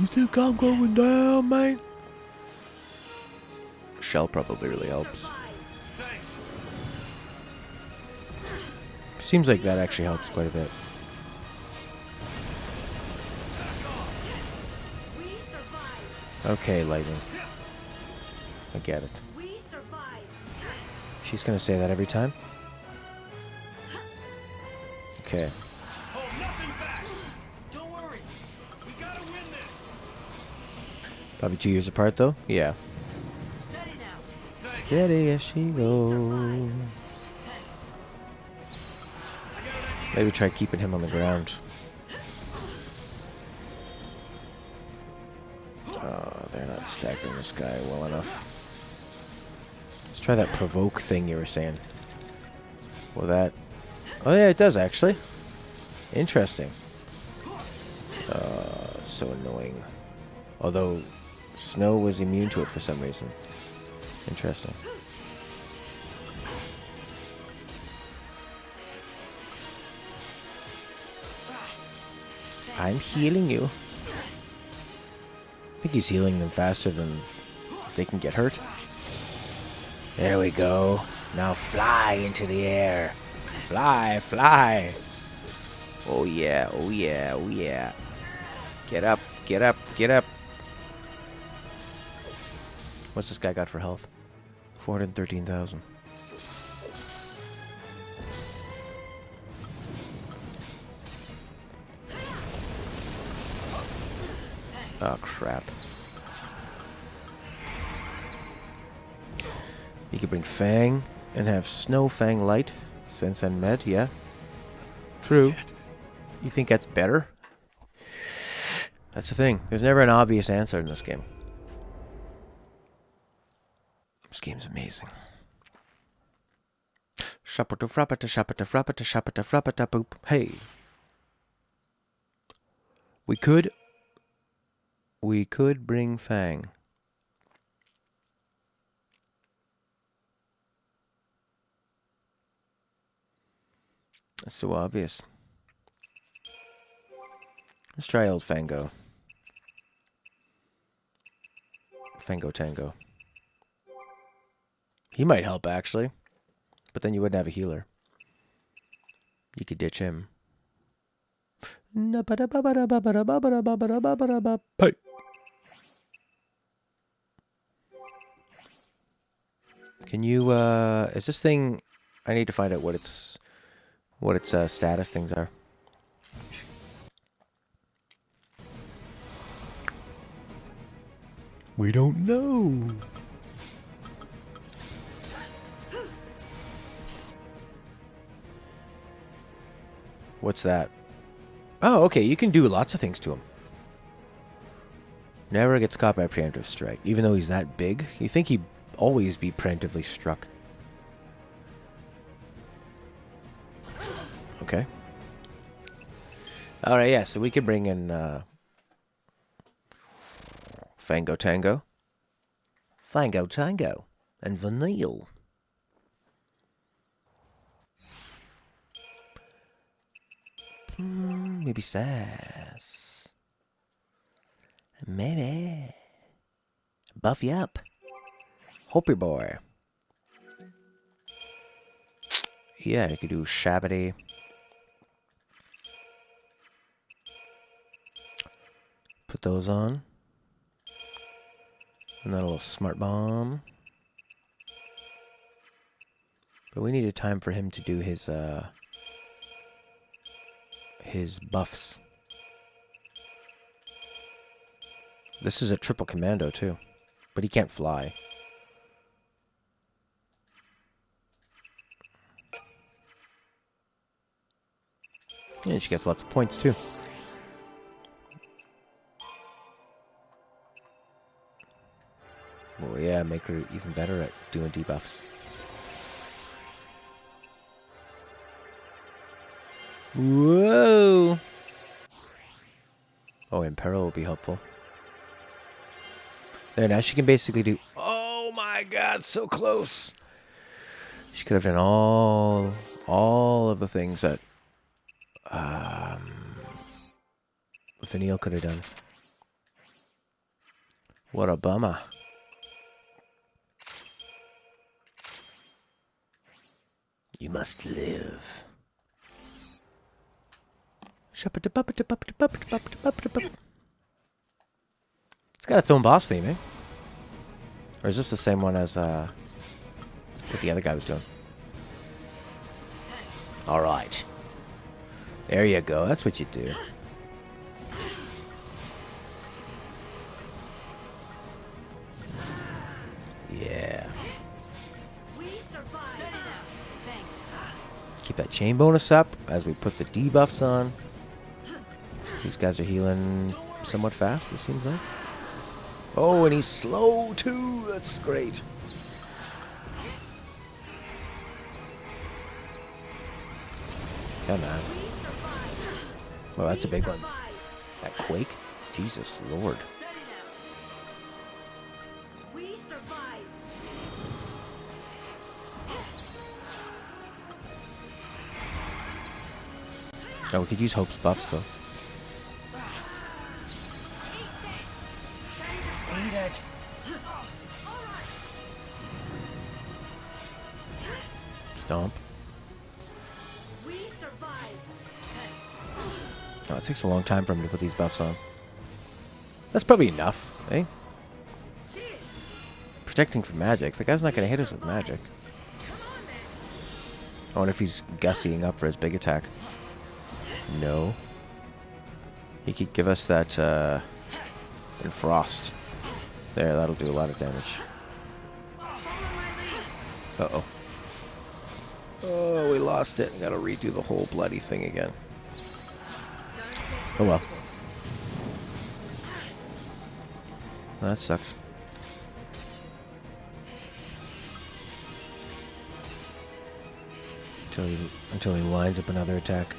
A: You think I'm going down, mate? Shell probably really helps. Seems like that actually helps quite a bit. Okay, lightning. I get it. She's gonna say that every time? Okay. Probably 2 years apart, though? Yeah. Steady as she goes. Maybe try keeping him on the ground. they're not staggering this guy well enough. Let's try that provoke thing you were saying. Well, that... Oh, yeah, it does, actually. Interesting. So annoying. Although, Snow was immune to it for some reason. Interesting. I'm healing you. I think he's healing them faster than they can get hurt. There we go. Now fly into the air. Fly, fly. Oh yeah, oh yeah, oh yeah. Get up, get up, get up. What's this guy got for health? 413,000. Oh, crap. You could bring Fang and have Snow Fang Light, Sense and Med, yeah. True. You think that's better? That's the thing. There's never an obvious answer in this game. This game's amazing. Shapata frappata shapata frappata shapata frappata boop. Hey. We could bring Fang. That's so obvious. Let's try old Fango. Fango Tango. He might help, actually. But then you wouldn't have a healer. You could ditch him. Hey. Can you, is this thing... I need to find out what its status things are. We don't know. What's that? Oh, okay, you can do lots of things to him. Never gets caught by preemptive strike. Even though he's that big, you think he'd always be preemptively struck. Okay. Alright, yeah, so we could bring in Fango Tango. Fango Tango. And Vanille. Maybe Sass. Maybe. Buff you up. Hope your boy. Yeah, you could do Shabity. Put those on. And then a little smart bomb. But we needed time for him to do his buffs. This is a triple commando too, but he can't fly. And she gets lots of points too. Well, yeah, make her even better at doing debuffs. Whoa! Oh, Imperil will be helpful. There, now she can basically do... Oh my god, so close! She could have done all of the things that Vanille could have done. What a bummer. You must live. It's got its own boss theme, eh? Or is this the same one as what the other guy was doing? Alright. There you go, that's what you do. Yeah. Keep that chain bonus up as we put the debuffs on. These guys are healing somewhat fast, it seems like. Oh, and he's slow too. That's great. Come on. Well, that's a big one. That quake? Jesus Lord.
L: We survive.
A: Oh, we could use Hope's buffs though. Eat it. Stomp.
L: We survive.
A: Oh, it takes a long time for him to put these buffs on. That's probably enough, eh? Protecting from magic. The guy's not going to hit us with magic. I wonder if he's gussying up for his big attack. No. He could give us that, and frost. There, that'll do a lot of damage. Uh-oh. Oh, we lost it. Gotta redo the whole bloody thing again. Oh well. That sucks. Until he lines up another attack.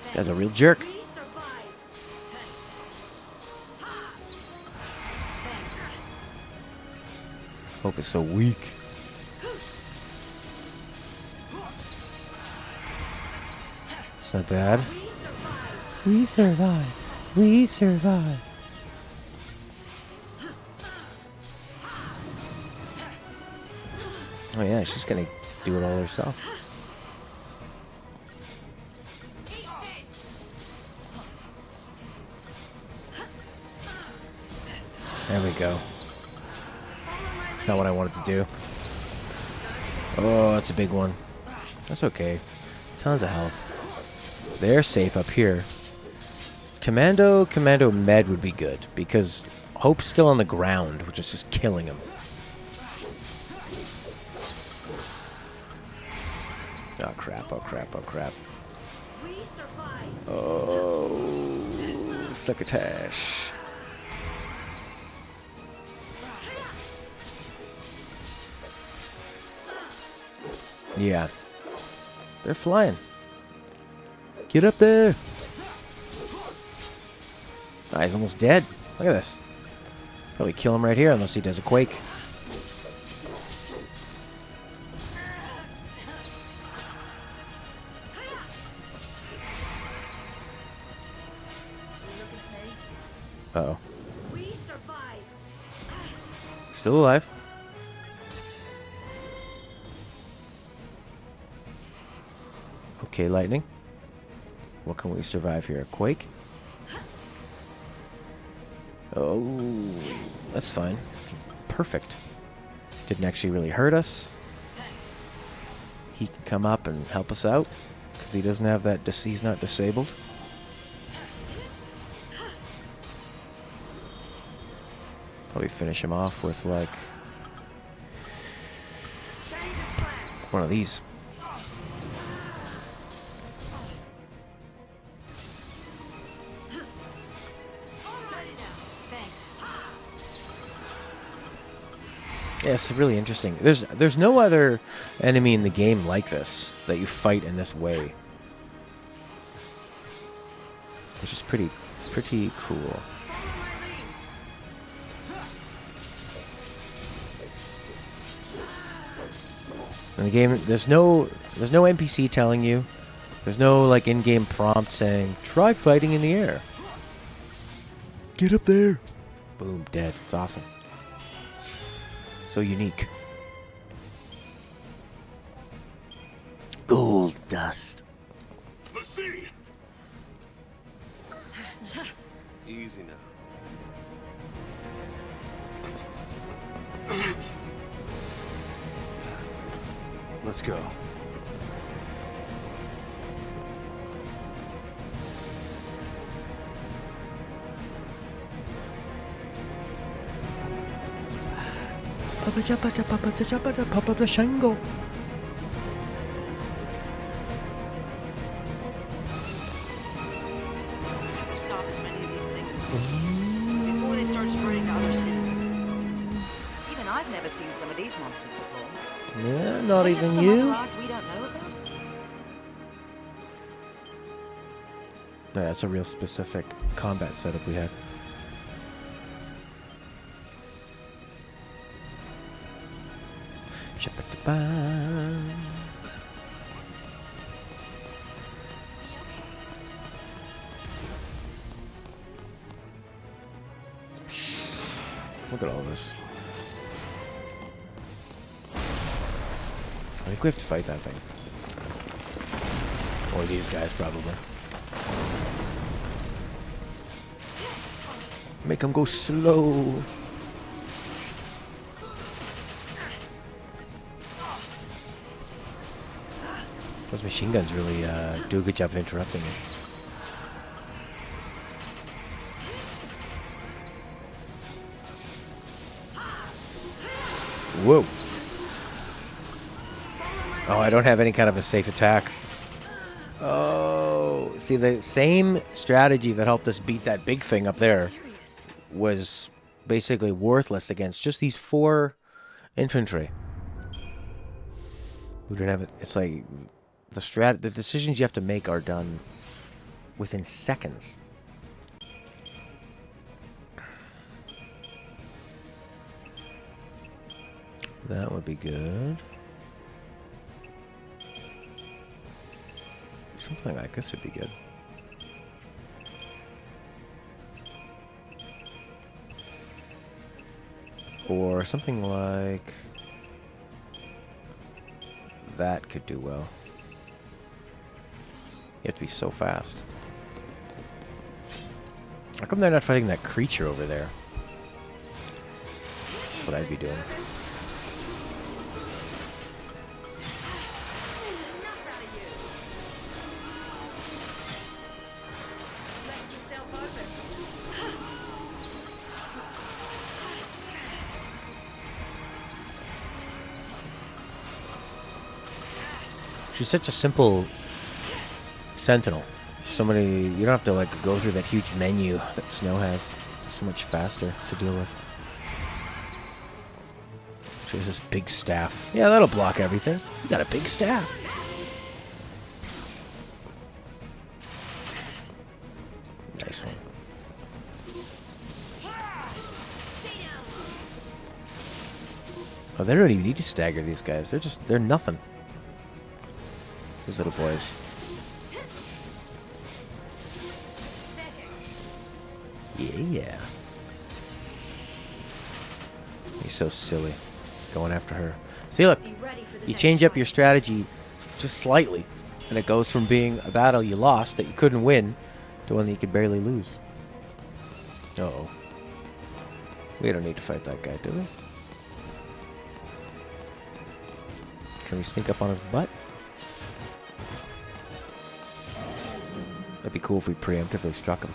A: This guy's a real jerk. Hope is so weak. It's not bad. We survive. We survive. Oh yeah, she's gonna do it all herself. There we go. It's not what I wanted to do. Oh, that's a big one. That's okay. Tons of health. They're safe up here. Commando med would be good, because Hope's still on the ground, which is just killing him. Oh crap, oh crap, oh crap. Oh, succotash. Yeah. They're flying. Get up there. Ah, he's almost dead. Look at this. Probably kill him right here unless he does a quake. Uh-oh. Still alive. Okay, lightning. What can we survive here? A quake? Oh, that's fine. Perfect. Didn't actually really hurt us. He can come up and help us out because he doesn't have that. He's not disabled. Probably finish him off with like one of these. Yeah, it's really interesting. There's no other enemy in the game like this that you fight in this way, which is pretty cool. In the game, there's no NPC telling you. There's no like in-game prompt saying try fighting in the air. Get up there. Boom, dead. It's awesome. So unique. Gold dust.
O: Let's see. Easy now. Let's go.
E: Before they start spreading to other cities.
C: Even I've never seen some of these monsters before.
A: Yeah, not
C: They have
A: even
C: some
A: you.
C: other life we don't know about?
A: Yeah, that's a real specific combat setup we had. Look at all this. I think we have to fight that thing. Or these guys, probably. Make them go slow. Those machine guns really do a good job of interrupting me. Whoa. Oh, I don't have any kind of a safe attack. Oh, see, the same strategy that helped us beat that big thing up there was basically worthless against just these 4 infantry. We didn't have it. It's like the decisions you have to make are done within seconds. That would be good. Something like this would be good. Or something like that could do well. You have to be so fast. How come they're not fighting that creature over there? That's what I'd be doing. She's such a simple sentinel. Somebody, you don't have to like go through that huge menu that Snow has. It's just so much faster to deal with. She has this big staff. Yeah, that'll block everything. You got a big staff. Nice one. Oh, they don't even need to stagger these guys. They're nothing. These little boys. Yeah. He's so silly. Going after her. See, look. You change up your strategy just slightly, and it goes from being a battle you lost that you couldn't win to one that you could barely lose. Uh-oh. We don't need to fight that guy, do we? Can we sneak up on his butt? That'd be cool if we preemptively struck him.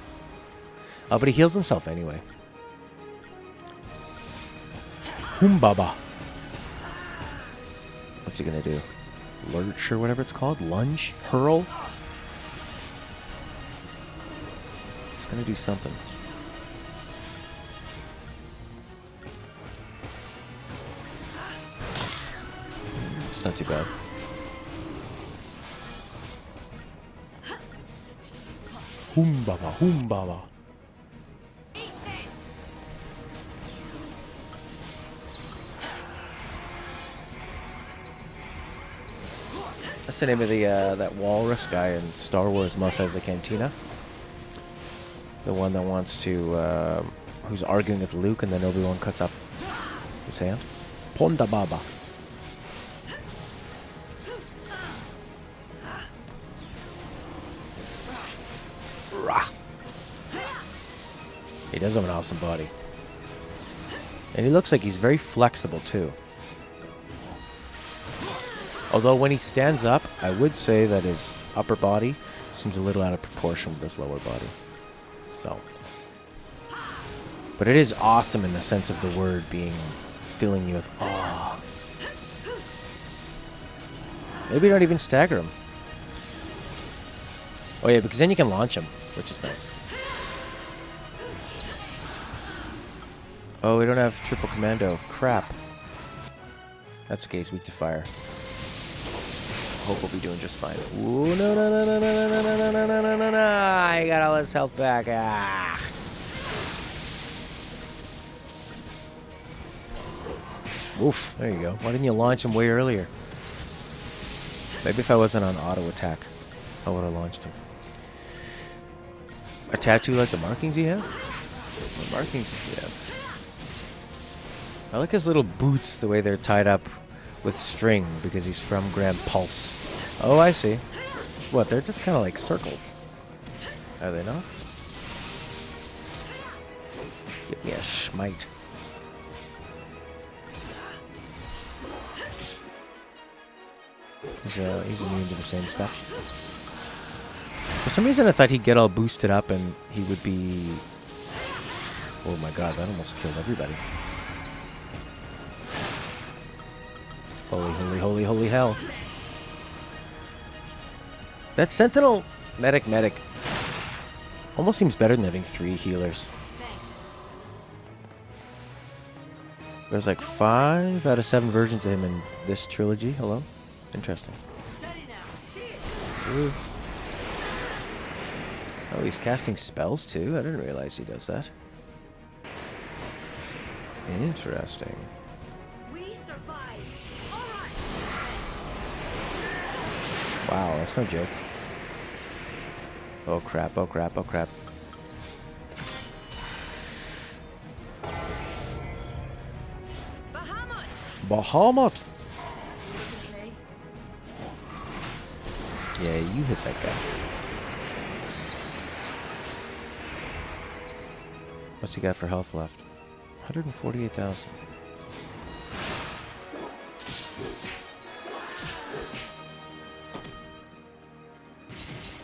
A: Oh, but he heals himself anyway. Humbaba. What's he gonna do? Lurch or whatever it's called? Lunge? Hurl? It's gonna do something. It's not too bad. Humbaba, humbaba. That's the name of the that walrus guy in Star Wars Mos Eisley Cantina. The one that wants to, who's arguing with Luke, and then Obi-Wan cuts up his hand. Ponda Baba. He does have an awesome body. And he looks like he's very flexible, too. Although when he stands up, I would say that his upper body seems a little out of proportion with his lower body. So. But it is awesome in the sense of the word being, filling you with awe. Maybe don't even stagger him. Oh yeah, because then you can launch him, which is nice. Oh, we don't have triple commando. Crap. That's okay, he's weak to fire. Hope we'll be doing just fine. Ooh, no, no, no, no, no, no, no, no, no, no, no, no, no. I got all his health back. Ah. Oof, there you go. Why didn't you launch him way earlier? Maybe if I wasn't on auto attack, I would have launched him. A tattoo like the markings he has? What markings does he have? I like his little boots, the way they're tied up with string, because he's from Grand Pulse. Oh, I see. What, they're just kind of like circles. Are they not? Give me a schmite. He's immune to the same stuff. For some reason I thought he'd get all boosted up and he would be... Oh my god, that almost killed everybody. Holy, holy, holy, holy hell. That Sentinel medic almost seems better than having 3 healers. There's like 5 out of 7 versions of him in this trilogy. Hello? Interesting. Ooh. Oh, he's casting spells too? I didn't realize he does that. Interesting. Wow, that's no joke. Oh crap, oh crap, oh crap. Bahamut! Yeah, you hit that guy. What's he got for health left? 148,000.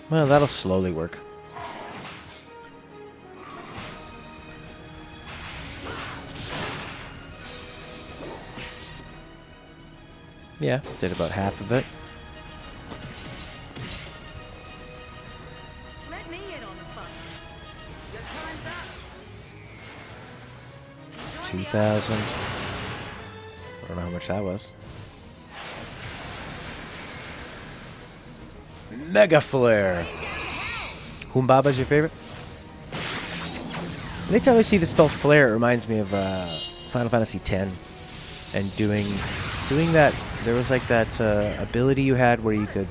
A: Well, that'll slowly work. Yeah, did about half of it.
L: Let me in on the fun. Your time's up.
A: 2,000. I don't know how much that was. Mega Flare. Humbaba's your favorite? Anytime I see the spell Flare, it reminds me of Final Fantasy X. And doing that, there was like that ability you had where you could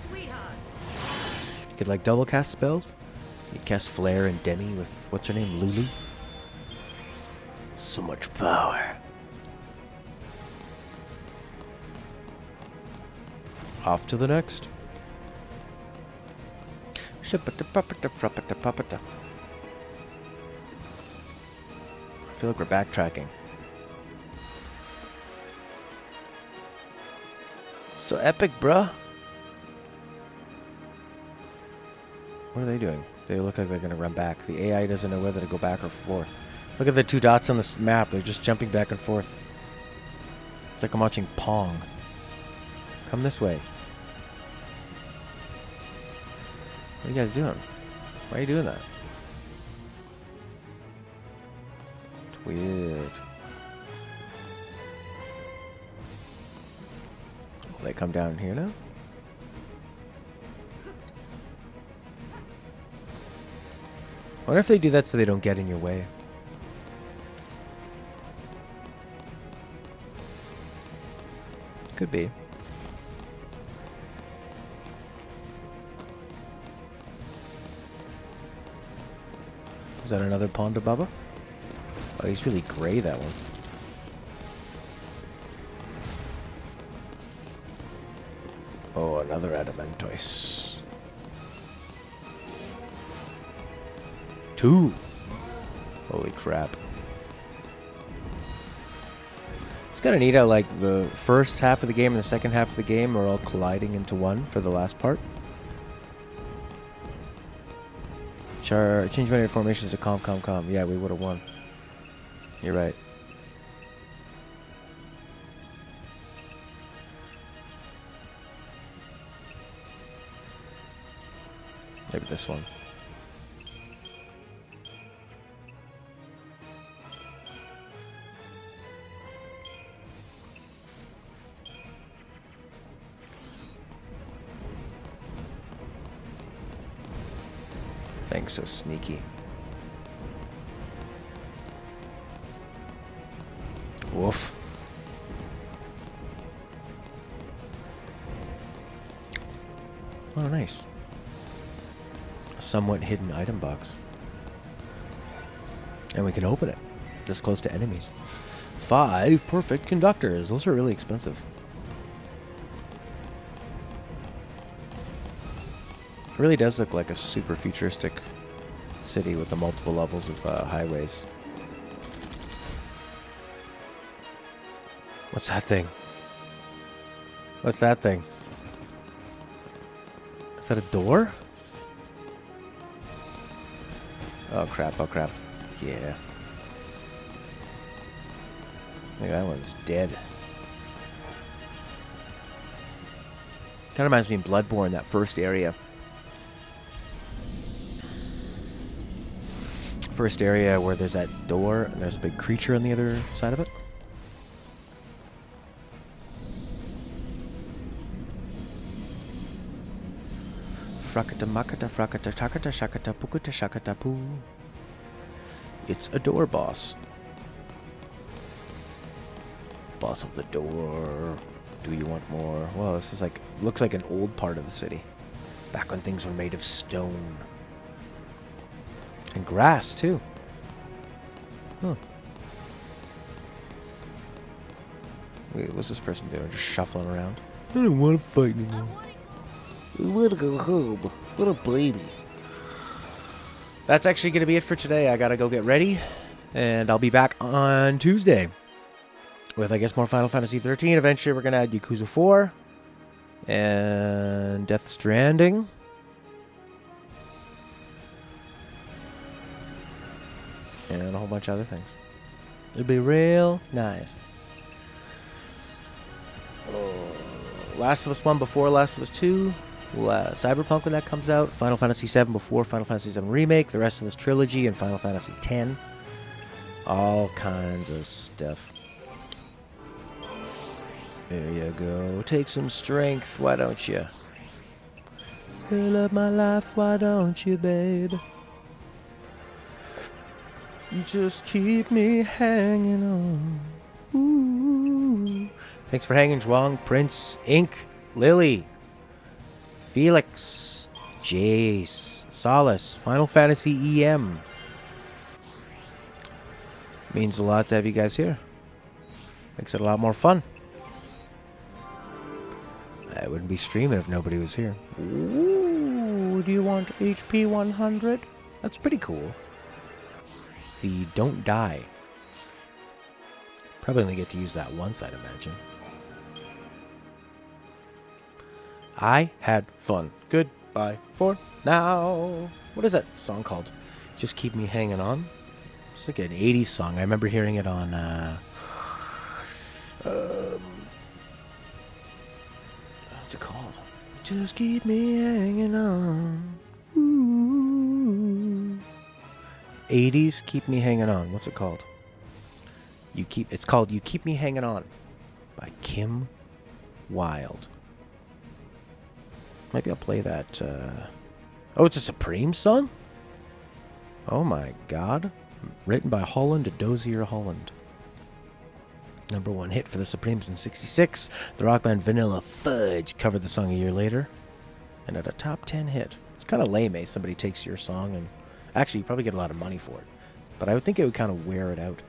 A: like double cast spells. You cast Flare and Demi with, what's her name, Lulu? So much power. Off to the next. I feel like we're backtracking. So epic, bruh. What are they doing? They look like they're going to run back. The AI doesn't know whether to go back or forth. Look at the 2 dots on this map. They're just jumping back and forth. It's like I'm watching Pong. Come this way. What are you guys doing? Why are you doing that? It's weird. Will they come down here now? I wonder if they do that so they don't get in your way. Could be. Is that another Ponda Baba? Oh, he's really gray, that one. Oh, another Adamantoise. 2. Holy crap. It's kind of neat how, like, the first half of the game and the second half of the game are all colliding into one for the last part. Change many formations to calm. Yeah, we would have won. You're right. Maybe this one. Thing's so sneaky. Woof. Oh, nice. A somewhat hidden item box. And we can open it. This close to enemies. 5 perfect conductors. Those are really expensive. It really does look like a super futuristic city with the multiple levels of highways. What's that thing? What's that thing? Is that a door? Oh crap, oh crap. Yeah. I think that one's dead. Kind of reminds me of Bloodborne, that first area. First area where there's that door and there's a big creature on the other side of it. Frakata makata frakata shakata shakata pukata shakata poo. It's a door boss. Boss of the door. Do you want more? Well, this is like, looks like an old part of the city. Back when things were made of stone. And grass, too. Huh. Wait, what's this person doing? Just shuffling around? I don't want to fight anymore. I want to go home. What a baby. That's actually going to be it for today. I got to go get ready. And I'll be back on Tuesday. With, I guess, more Final Fantasy XIII. Eventually, we're going to add Yakuza 4. And Death Stranding. And a whole bunch of other things. It'll be real nice. Oh, Last of Us 1 before Last of Us 2. Cyberpunk when that comes out. Final Fantasy 7 before Final Fantasy 7 Remake. The rest of this trilogy and Final Fantasy 10. All kinds of stuff. There you go. Take some strength, why don't you? Fill up my life, why don't you, babe? You just keep me hanging on. Ooh. Thanks for hanging, Zhuang, Prince, Ink, Lily, Felix, Jace, Solace, Final Fantasy EM. Means a lot to have you guys here. Makes it a lot more fun. I wouldn't be streaming if nobody was here. Ooh, do you want HP 100? That's pretty cool. The Don't Die. Probably only get to use that once, I'd imagine. I had fun. Goodbye for now. What is that song called? Just Keep Me Hanging On? It's like an 80s song. I remember hearing it on, what's it called? Just keep me hanging on. Ooh. 80s, Keep Me Hanging On. What's it called? It's called You Keep Me Hanging On by Kim Wilde. Maybe I'll play that. Oh, it's a Supreme song? Oh my god. Written by Holland to Dozier Holland. #1 hit for the Supremes in '66. The rock band Vanilla Fudge covered the song a year later. And at a top 10 hit. It's kind of lame, eh? Somebody takes your song and... Actually, you probably get a lot of money for it. But I would think it would kind of wear it out.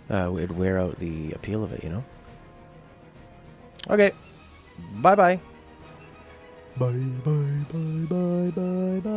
A: It'd wear out the appeal of it, you know? Okay. Bye-bye. Bye, bye, bye, bye, bye, bye.